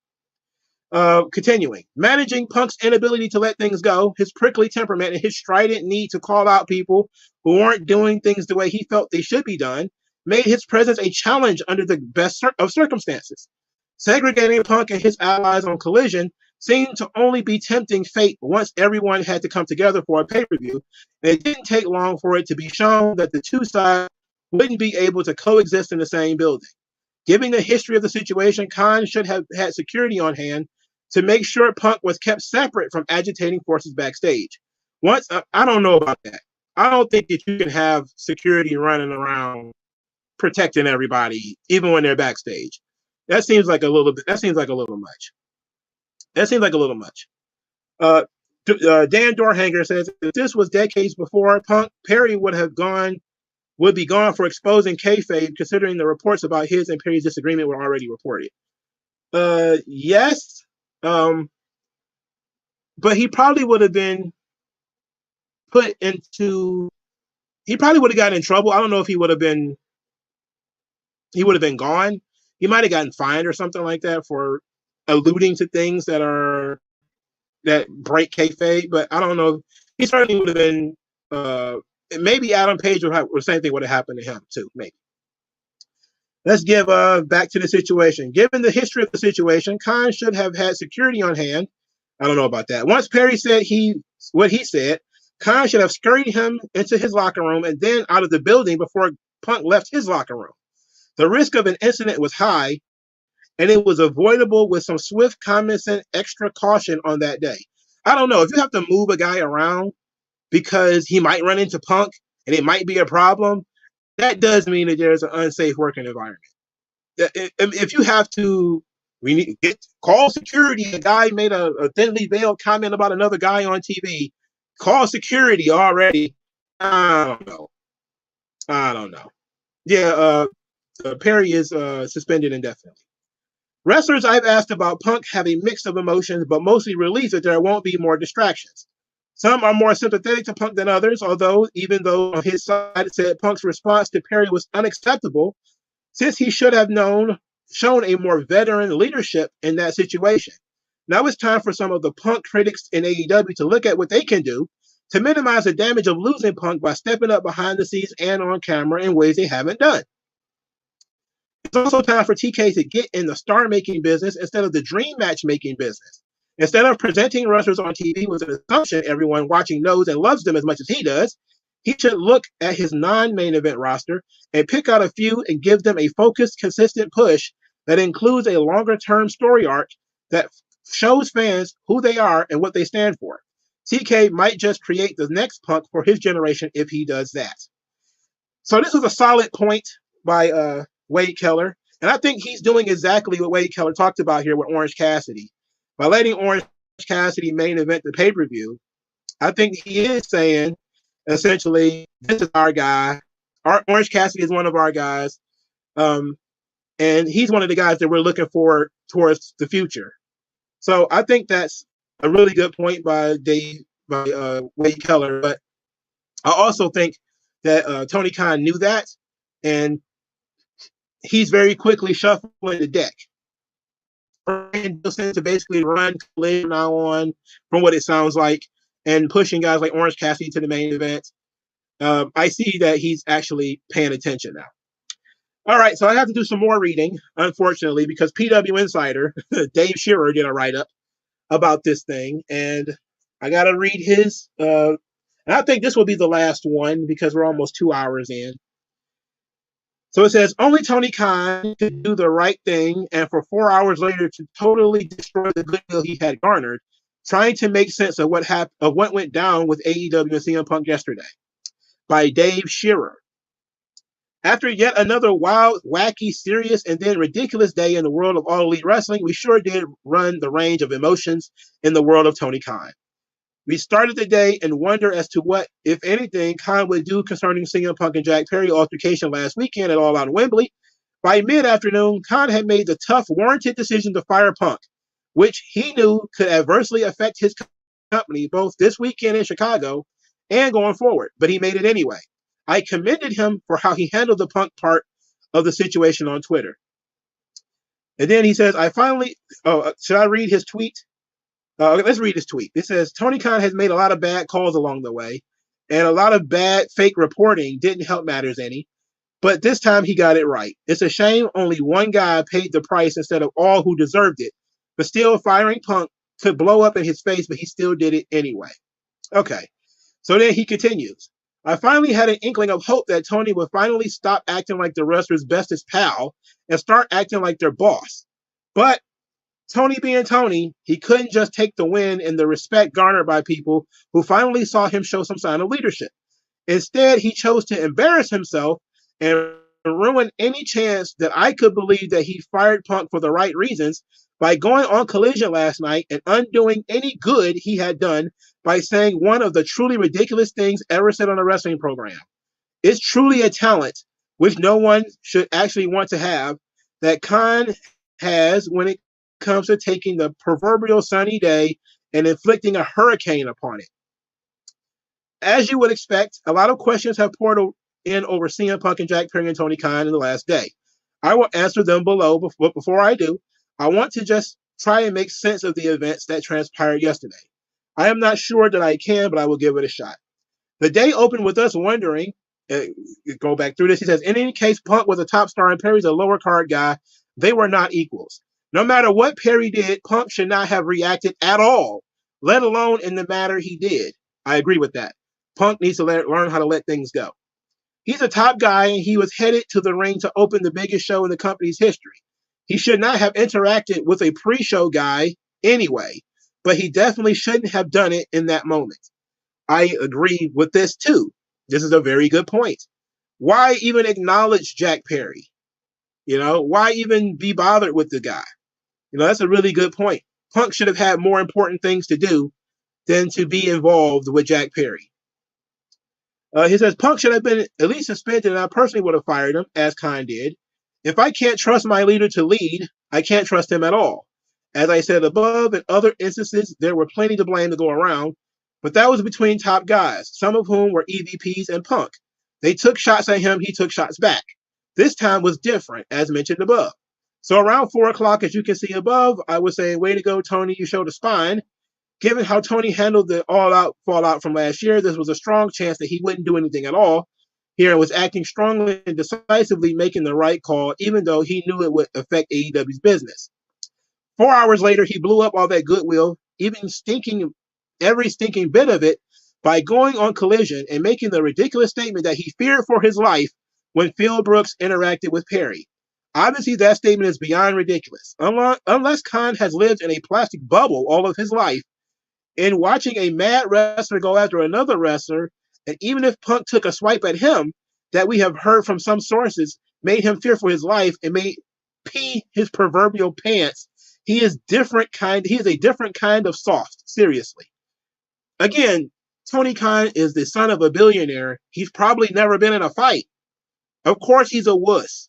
Continuing. Managing Punk's inability to let things go, his prickly temperament, and his strident need to call out people who aren't doing things the way he felt they should be done made his presence a challenge under the best of circumstances. Segregating Punk and his allies on Collision seemed to only be tempting fate once everyone had to come together for a pay-per-view, and it didn't take long for it to be shown that the two sides wouldn't be able to coexist in the same building. Given the history of the situation, Khan should have had security on hand to make sure Punk was kept separate from agitating forces backstage. I don't know about that. I don't think that you can have security running around protecting everybody, even when they're backstage. That seems like a little much. Dan Dorhanger says, if this was decades before Punk, Perry would have gone would be gone for exposing kayfabe, considering the reports about his and Perry's disagreement were already reported. Yes, but he probably would have been put into. He probably would have gotten in trouble. I don't know if he would have been. He would have been gone. He might have gotten fined or something like that for alluding to things that break kayfabe. But I don't know. He certainly would have been. Maybe Adam Page would have the same thing would have happened to him too. Maybe. Let's give back to the situation. Given the history of the situation, Khan should have had security on hand. I don't know about that. Once Perry said what he said, Khan should have scurried him into his locker room and then out of the building before Punk left his locker room. The risk of an incident was high, and it was avoidable with some swift, common sense, extra caution on that day. I don't know. If you have to move a guy around because he might run into Punk and it might be a problem, that does mean that there's an unsafe working environment. If you have to call security, a guy made a thinly veiled comment about another guy on TV, call security already. I don't know. Yeah, Perry is suspended indefinitely. Wrestlers I've asked about Punk have a mix of emotions, but mostly relief that there won't be more distractions. Some are more sympathetic to Punk than others, even though on his side said Punk's response to Perry was unacceptable, since he should have shown a more veteran leadership in that situation. Now it's time for some of the Punk critics in AEW to look at what they can do to minimize the damage of losing Punk by stepping up behind the scenes and on camera in ways they haven't done. It's also time for TK to get in the star-making business instead of the dream match-making business. Instead of presenting wrestlers on TV with an assumption everyone watching knows and loves them as much as he does, he should look at his non-main event roster and pick out a few and give them a focused, consistent push that includes a longer-term story arc that shows fans who they are and what they stand for. TK might just create the next Punk for his generation if he does that. So this was a solid point by Wade Keller, and I think he's doing exactly what Wade Keller talked about here with Orange Cassidy. By letting Orange Cassidy main event the pay-per-view, I think he is saying, essentially, this is our guy. Orange Cassidy is one of our guys, and he's one of the guys that we're looking for towards the future. So I think that's a really good point by Wade Keller. But I also think that Tony Khan knew that, and he's very quickly shuffling the deck. To basically run Collision now on, from what it sounds like, and pushing guys like Orange Cassidy to the main event. I see that he's actually paying attention now. All right, so I have to do some more reading, unfortunately, because PW Insider, Dave Shearer, did a write-up about this thing, and I got to read his. And I think this will be the last one because we're almost 2 hours in. So it says, only Tony Khan could do the right thing, and for 4 hours later to totally destroy the goodwill he had garnered, trying to make sense of what went down with AEW and CM Punk yesterday. By Dave Shearer. After yet another wild, wacky, serious, and then ridiculous day in the world of All Elite Wrestling, we sure did run the range of emotions in the world of Tony Khan. We started the day and wonder as to what, if anything, Khan would do concerning CM Punk and Jack Perry altercation last weekend at All Out in Wembley. By mid-afternoon, Khan had made the tough, warranted decision to fire Punk, which he knew could adversely affect his company both this weekend in Chicago and going forward, but he made it anyway. I commended him for how he handled the Punk part of the situation on Twitter. And then he says, should I read his tweet? Let's read his tweet. It says, Tony Khan has made a lot of bad calls along the way, and a lot of bad fake reporting didn't help matters any, but this time he got it right. It's a shame only one guy paid the price instead of all who deserved it, but still firing Punk could blow up in his face, but he still did it anyway. Okay. So then he continues. I finally had an inkling of hope that Tony would finally stop acting like the wrestler's bestest pal and start acting like their boss. But Tony being Tony, he couldn't just take the win and the respect garnered by people who finally saw him show some sign of leadership. Instead, he chose to embarrass himself and ruin any chance that I could believe that he fired Punk for the right reasons by going on Collision last night and undoing any good he had done by saying one of the truly ridiculous things ever said on a wrestling program. It's truly a talent which no one should actually want to have that Khan has when it comes to taking the proverbial sunny day and inflicting a hurricane upon it. As you would expect, a lot of questions have poured in over CM Punk and Jack Perry and Tony Khan in the last day. I will answer them below, but before I do, I want to just try and make sense of the events that transpired yesterday. I am not sure that I can, but I will give it a shot. The day opened with us wondering, go back through this, he says, in any case, Punk was a top star and Perry's a lower card guy. They were not equals. No matter what Perry did, Punk should not have reacted at all, let alone in the manner he did. I agree with that. Punk needs to learn how to let things go. He's a top guy, and he was headed to the ring to open the biggest show in the company's history. He should not have interacted with a pre-show guy anyway, but he definitely shouldn't have done it in that moment. I agree with this too. This is a very good point. Why even acknowledge Jack Perry? Why even be bothered with the guy? That's a really good point. Punk should have had more important things to do than to be involved with Jack Perry. He says, Punk should have been at least suspended, and I personally would have fired him, as Khan did. If I can't trust my leader to lead, I can't trust him at all. As I said above, in other instances, there were plenty to blame to go around, but that was between top guys, some of whom were EVPs and Punk. They took shots at him, he took shots back. This time was different, as mentioned above. So around 4 o'clock, as you can see above, I was saying, way to go, Tony, you showed a spine. Given how Tony handled the all-out fallout from last year, this was a strong chance that he wouldn't do anything at all here and was acting strongly and decisively making the right call, even though he knew it would affect AEW's business. 4 hours later, he blew up all that goodwill, every stinking bit of it, by going on Collision and making the ridiculous statement that he feared for his life when Phil Brooks interacted with Perry. Obviously, that statement is beyond ridiculous. Unless Khan has lived in a plastic bubble all of his life, in watching a mad wrestler go after another wrestler, and even if Punk took a swipe at him, that we have heard from some sources, made him fear for his life and made pee his proverbial pants, he is a different kind of soft, seriously. Again, Tony Khan is the son of a billionaire. He's probably never been in a fight. Of course he's a wuss.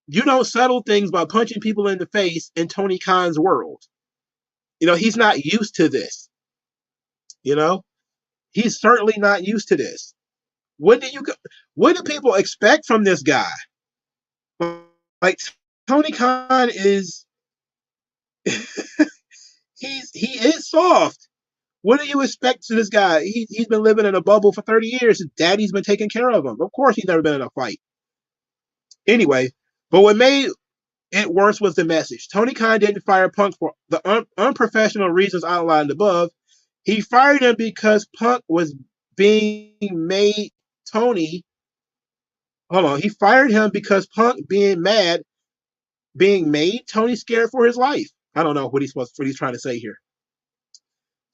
You don't settle things by punching people in the face in Tony Khan's world. He's not used to this. He's certainly not used to this. What do people expect from this guy? Like, Tony Khan is he is soft. What do you expect to this guy? He's been living in a bubble for 30 years. His daddy's been taking care of him. Of course he's never been in a fight. Anyway, but what made it worse was the message. Tony Khan didn't fire Punk for the unprofessional reasons outlined above. He fired him because Punk was being made Tony. Hold on. He fired him because Punk being made Tony scared for his life. I don't know what he's trying to say here.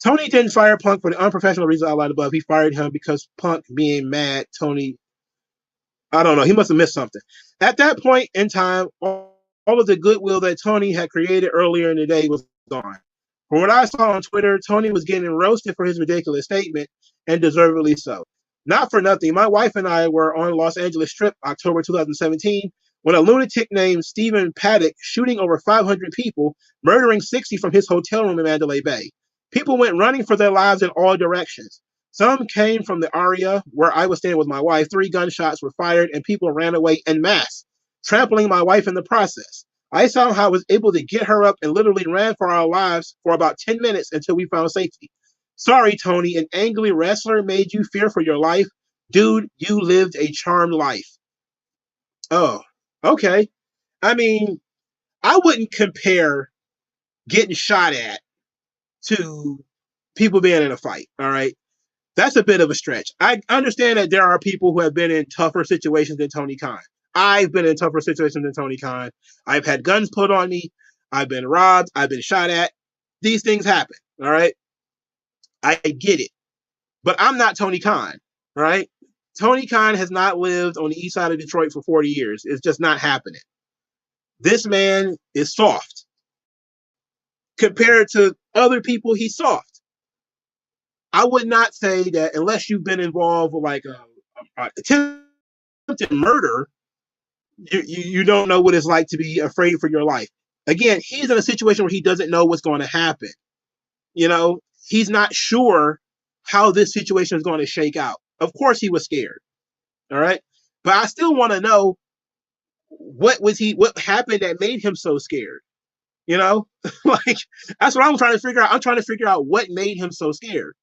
Tony didn't fire Punk for the unprofessional reasons outlined above. He fired him because Punk being mad Tony. I don't know. He must have missed something. At that point in time, all of the goodwill that Tony had created earlier in the day was gone. From what I saw on Twitter, Tony was getting roasted for his ridiculous statement, and deservedly so. Not for nothing, my wife and I were on Los Angeles Strip, October 2017, when a lunatic named Stephen Paddock shooting over 500 people, murdering 60 from his hotel room in Mandalay Bay. People went running for their lives in all directions. Some came from the area where I was staying with my wife. 3 gunshots were fired, and people ran away en masse, trampling my wife in the process. I somehow was able to get her up and literally ran for our lives for about 10 minutes until we found safety. Sorry, Tony, an angry wrestler made you fear for your life? Dude, you lived a charmed life. Oh, okay. I mean, I wouldn't compare getting shot at to people being in a fight, all right? That's a bit of a stretch. I understand that there are people who have been in tougher situations than Tony Khan. I've been in tougher situations than Tony Khan. I've had guns put on me. I've been robbed. I've been shot at. These things happen, all right? I get it. But I'm not Tony Khan, all right? Tony Khan has not lived on the east side of Detroit for 40 years. It's just not happening. This man is soft. Compared to other people, he's soft. I would not say that unless you've been involved with like attempted murder, you don't know what it's like to be afraid for your life. Again, he's in a situation where he doesn't know what's going to happen. He's not sure how this situation is going to shake out. Of course he was scared. All right. But I still want to know what happened that made him so scared. Like that's what I'm trying to figure out. I'm trying to figure out what made him so scared.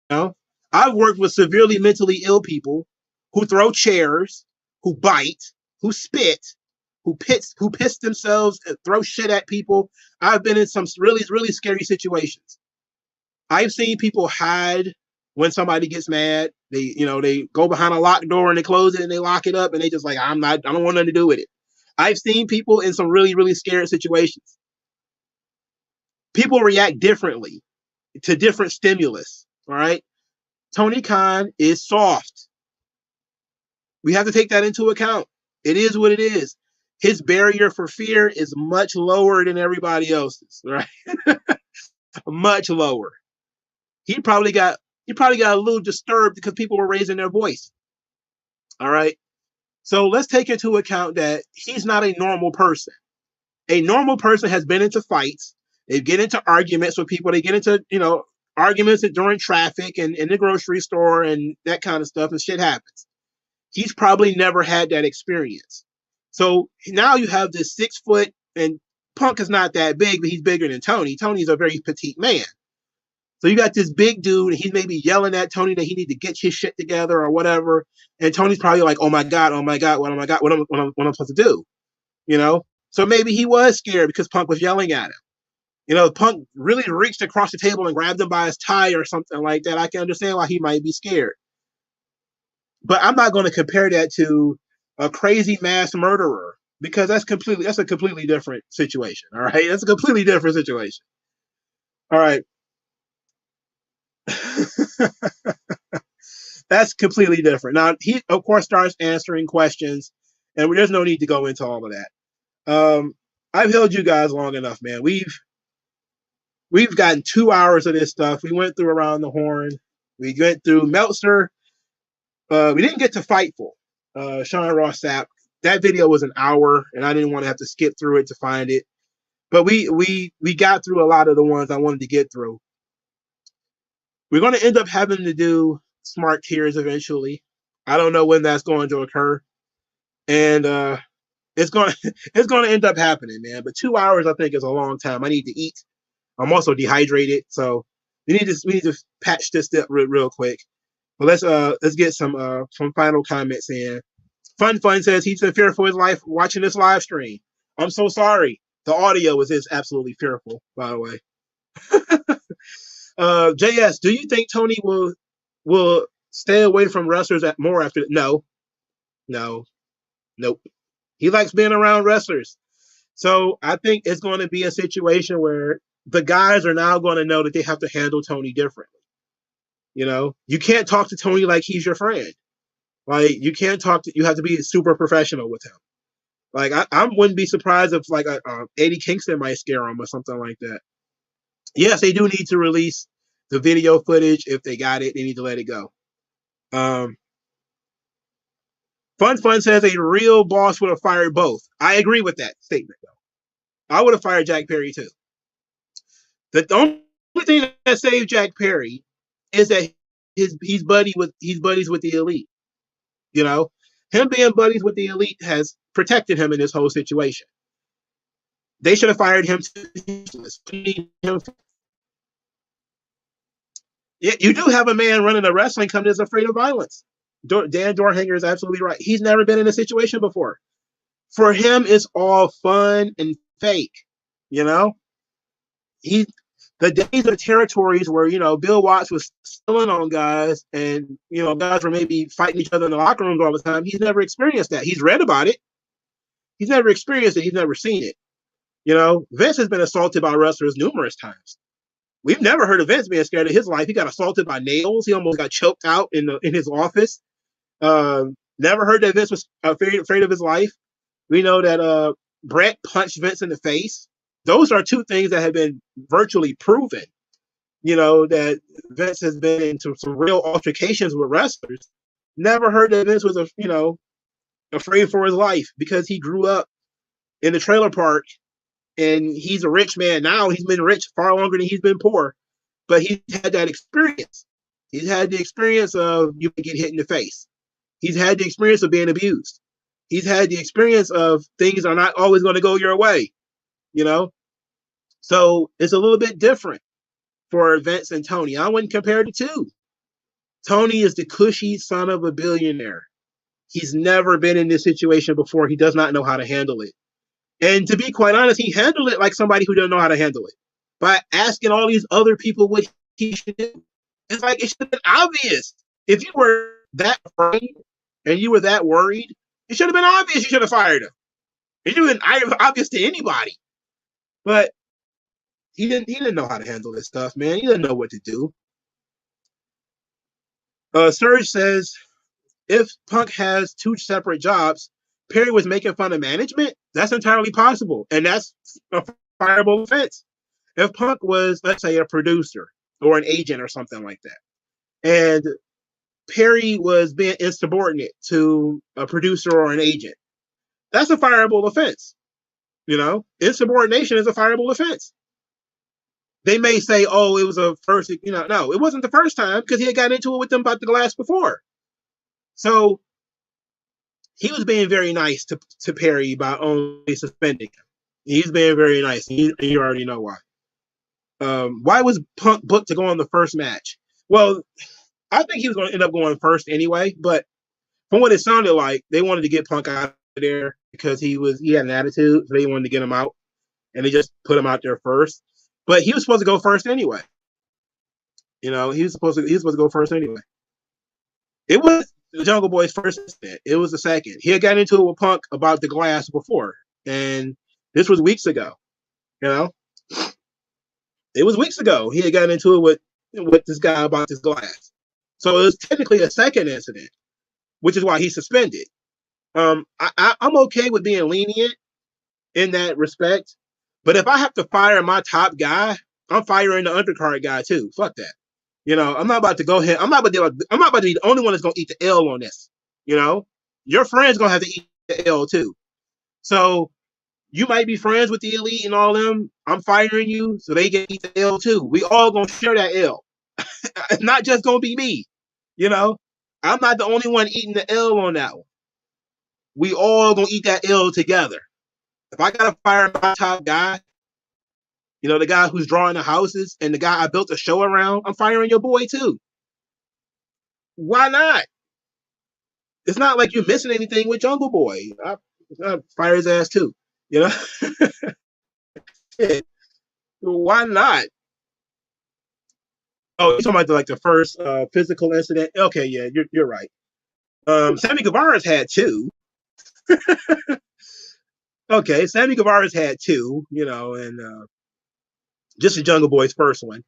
I've worked with severely mentally ill people who throw chairs, who bite, who spit, who piss themselves, and throw shit at people. I've been in some really, really scary situations. I've seen people hide when somebody gets mad. They go behind a locked door and they close it and they lock it up and they just like, I don't want nothing to do with it. I've seen people in some really, really scary situations. People react differently to different stimulus. All right. Tony Khan is soft. We have to take that into account. It is what it is. His barrier for fear is much lower than everybody else's, right? Much lower. He probably got a little disturbed because people were raising their voice. All right. So let's take into account that he's not a normal person. A normal person has been into fights. They get into arguments with people. They get into, arguments during traffic and in the grocery store and that kind of stuff, and shit happens. He's probably never had that experience. So now you have this 6 foot, and Punk is not that big, but he's bigger than Tony. Tony's a very petite man. So you got this big dude, and he's maybe yelling at Tony that he need to get his shit together or whatever. And Tony's probably like, oh my God, what am I supposed to do? So maybe he was scared because Punk was yelling at him. Punk really reached across the table and grabbed him by his tie or something like that. I can understand why he might be scared. But I'm not going to compare that to a crazy mass murderer because that's a completely different situation. All right. That's a completely different situation. All right. That's completely different. Now, he, of course, starts answering questions, and there's no need to go into all of that. I've held you guys long enough, man. We've gotten 2 hours of this stuff. We went through Around the Horn. We went through Meltzer. We didn't get to Fightful. Sean Ross Sapp. That video was an hour, and I didn't want to have to skip through it to find it. But we got through a lot of the ones I wanted to get through. We're going to end up having to do Smart Tiers eventually. I don't know when that's going to occur. And it's going to end up happening, man. But 2 hours, I think, is a long time. I need to eat. I'm also dehydrated, so we need to patch this up real quick. But let's get some final comments in. Fun says he's in fear for his life watching this live stream. I'm so sorry. The audio is absolutely fearful, by the way. JS, do you think Tony will stay away from wrestlers more after? No. Nope. He likes being around wrestlers. So I think it's going to be a situation where the guys are now going to know that they have to handle Tony differently. You can't talk to Tony like he's your friend. Like you have to be super professional with him. Like I wouldn't be surprised if like Eddie Kingston might scare him or something like that. Yes, they do need to release the video footage. If they got it, they need to let it go. Fun says a real boss would have fired both. I agree with that statement, though. I would have fired Jack Perry, too. The only thing that saved Jack Perry is that he's buddies with the Elite. Him being buddies with the Elite has protected him in this whole situation. They should have fired him too. Yeah, you do have a man running a wrestling company that's afraid of violence. Dan Dorhanger is absolutely right. He's never been in a situation before. For him, it's all fun and fake. The days of the territories where, Bill Watts was stealing on guys and, guys were maybe fighting each other in the locker rooms all the time. He's never experienced that. He's read about it. He's never experienced it. He's never seen it. Vince has been assaulted by wrestlers numerous times. We've never heard of Vince being scared of his life. He got assaulted by nails. He almost got choked out in his office. Never heard that Vince was afraid of his life. We know that Brett punched Vince in the face. Those are two things that have been virtually proven. that Vince has been into some real altercations with wrestlers. Never heard that Vince was afraid for his life because he grew up in the trailer park and he's a rich man now. He's been rich far longer than he's been poor, but he's had that experience. He's had the experience of you can get hit in the face. He's had the experience of being abused. He's had the experience of things are not always going to go your way, So it's a little bit different for Vince and Tony. I wouldn't compare the two. Tony is the cushy son of a billionaire. He's never been in this situation before. He does not know how to handle it. And to be quite honest, he handled it like somebody who doesn't know how to handle it by asking all these other people what he should do. It's like it should have been obvious. If you were that afraid and you were that worried, it should have been obvious you should have fired him. It should have been obvious to anybody. But he didn't know how to handle this stuff, man. He didn't know what to do. Serge says, if Punk has two separate jobs, Perry was making fun of management, that's entirely possible. And that's a fireable offense. If Punk was, let's say, a producer or an agent or something like that, and Perry was being insubordinate to a producer or an agent, that's a fireable offense. Insubordination is a fireable offense. They may say, oh, it was a first, no, it wasn't the first time because he had gotten into it with them about the glass before. So he was being very nice to Perry by only suspending him. He's being very nice. And you already know why. Why was Punk booked to go on the first match? Well, I think he was going to end up going first anyway, but from what it sounded like, they wanted to get Punk out of there because he had an attitude, so they wanted to get him out, and they just put him out there first. But he was supposed to go first anyway. He was supposed to go first anyway. It was the Jungle Boy's first incident. It was the second. He had gotten into it with Punk about the glass before, and this was weeks ago. It was weeks ago. He had gotten into it with this guy about this glass. So it was technically a second incident, which is why he's suspended. I'm okay with being lenient in that respect, but if I have to fire my top guy, I'm firing the undercard guy too. Fuck that. I'm not about to go ahead. I'm not about to be the only one that's gonna eat the L on this. Your friend's gonna have to eat the L too. So you might be friends with the elite and all them. I'm firing you so they can eat the L too. We all gonna share that L. It's not just gonna be me. I'm not the only one eating the L on that one. We all gonna eat that L together. If I gotta fire my top guy, the guy who's drawing the houses and the guy I built a show around, I'm firing your boy too. Why not? It's not like you're missing anything with Jungle Boy. I fire his ass too. Why not? Oh, you're talking about the first physical incident? Okay, yeah, you're right. Sammy Guevara's had two. Okay, Sammy Guevara's had two, and just the Jungle Boy's first one.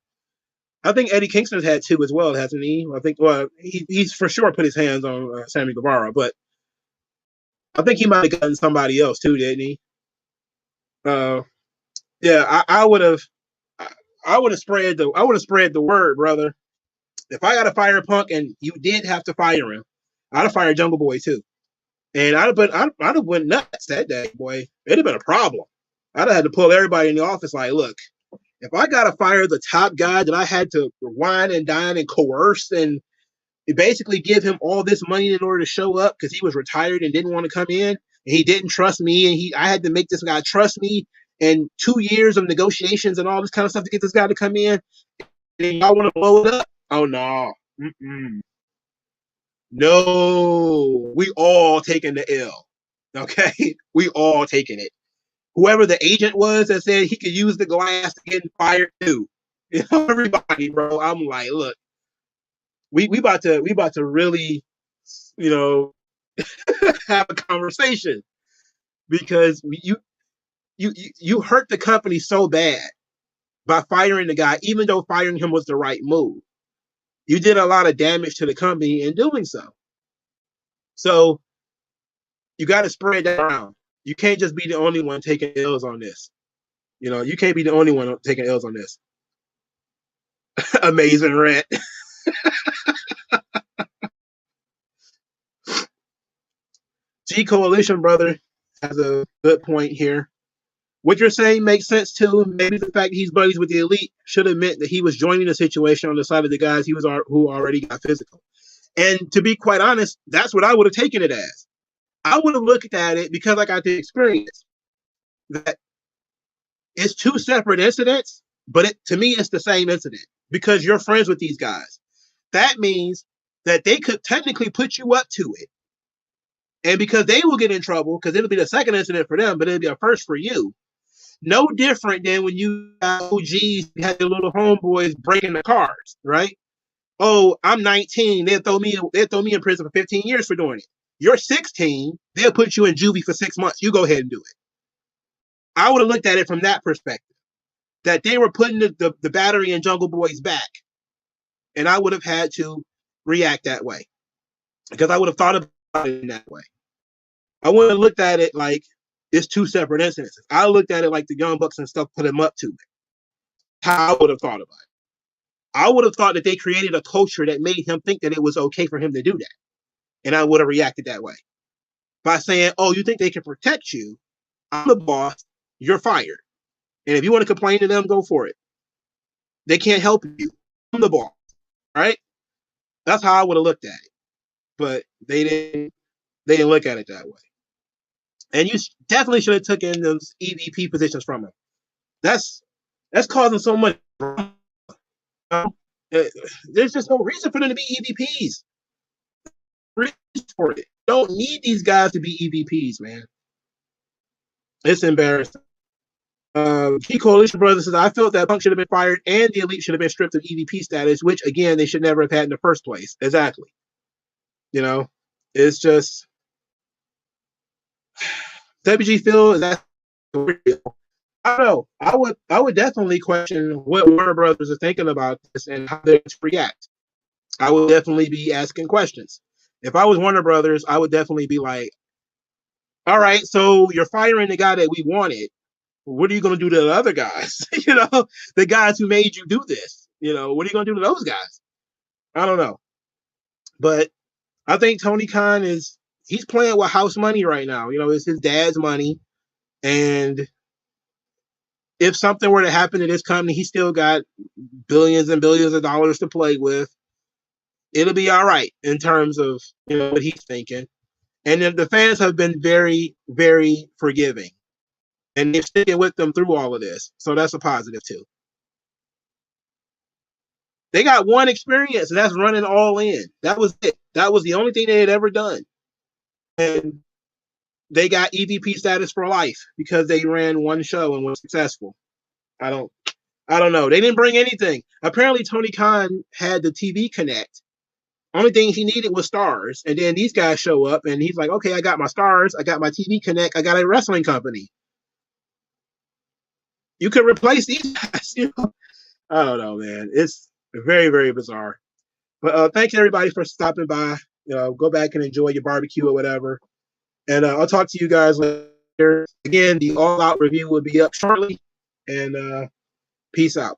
I think Eddie Kingston's had two as well, hasn't he? I think, he's for sure put his hands on Sammy Guevara, but I think he might have gotten somebody else too, didn't he? Yeah, I would have spread the word, brother. If I got to fire Punk and you did have to fire him, I'd have fired Jungle Boy too. And I'd have went nuts that day, boy. It'd have been a problem. I'd have had to pull everybody in the office like, look, if I got to fire the top guy that I had to wine and dine and coerce and basically give him all this money in order to show up because he was retired and didn't want to come in, and he didn't trust me, and I had to make this guy trust me, and 2 years of negotiations and all this kind of stuff to get this guy to come in, and y'all want to blow it up? Oh, no. No. We all taking the L. Okay? We all taking it. Whoever the agent was that said he could use the glass to get fired too. Everybody, bro. I'm like, look, we about to really, have a conversation because you hurt the company so bad by firing the guy, even though firing him was the right move. You did a lot of damage to the company in doing so. So you got to spread that around. You can't just be the only one taking L's on this. You can't be the only one taking L's on this. Amazing rant. G Coalition brother has a good point here. What you're saying makes sense too. Maybe the fact that he's buddies with the Elite should have meant that he was joining the situation on the side of the guys who already got physical. And to be quite honest, that's what I would have taken it as. I would have looked at it because I got the experience that it's two separate incidents, but to me it's the same incident because you're friends with these guys. That means that they could technically put you up to it. And because they will get in trouble, because it'll be the second incident for them, but it'll be a first for you. No different than when you OGs, you had your little homeboys breaking the cars, right? Oh, I'm 19. They'll throw me in prison for 15 years for doing it. You're 16. They'll put you in juvie for 6 months. You go ahead and do it. I would have looked at it from that perspective, that they were putting the battery in Jungle Boy's back, and I would have had to react that way because I would have thought about it in that way. I wouldn't have looked at it like it's two separate incidences. I looked at it like the Young Bucks and stuff put him up to it. How I would have thought about it. I would have thought that they created a culture that made him think that it was okay for him to do that. And I would have reacted that way. By saying, oh, you think they can protect you? I'm the boss. You're fired. And if you want to complain to them, go for it. They can't help you. I'm the boss. Right? That's how I would have looked at it. But they didn't look at it that way. And you definitely should have taken those EVP positions from him. That's causing so much. There's just no reason for them to be EVPs. For it. Don't need these guys to be EVPs, man. It's embarrassing. Key Coalition Brothers says, I felt that Punk should have been fired and the Elite should have been stripped of EVP status, which, again, they should never have had in the first place. Exactly. You know, it's just... WG Phil, is that real? I don't know. I would definitely question what Warner Brothers are thinking about this and how they're to react. I would definitely be asking questions. If I was Warner Brothers, I would definitely be like, all right, so you're firing the guy that we wanted. What are you going to do to the other guys? You know, the guys who made you do this. You know, what are you going to do to those guys? I don't know. But I think Tony Khan he's playing with house money right now. You know, it's his dad's money. And if something were to happen to this company, he still got billions and billions of dollars to play with. It'll be all right in terms of, you know, what he's thinking. And the fans have been very, very forgiving. And they're sticking with them through all of this. So that's a positive, too. They got one experience, and that's running all in. That was it. That was the only thing they had ever done. And they got EVP status for life because they ran one show and was successful. I don't know. They didn't bring anything. Apparently, Tony Khan had the TV Connect. Only thing he needed was stars. And then these guys show up, and he's like, okay, I got my stars. I got my TV Connect. I got a wrestling company. You could replace these guys. You know? I don't know, man. It's very, very bizarre. But thanks, everybody, for stopping by. You know, go back and enjoy your barbecue or whatever. And I'll talk to you guys later. Again, the all-out review will be up shortly. And peace out.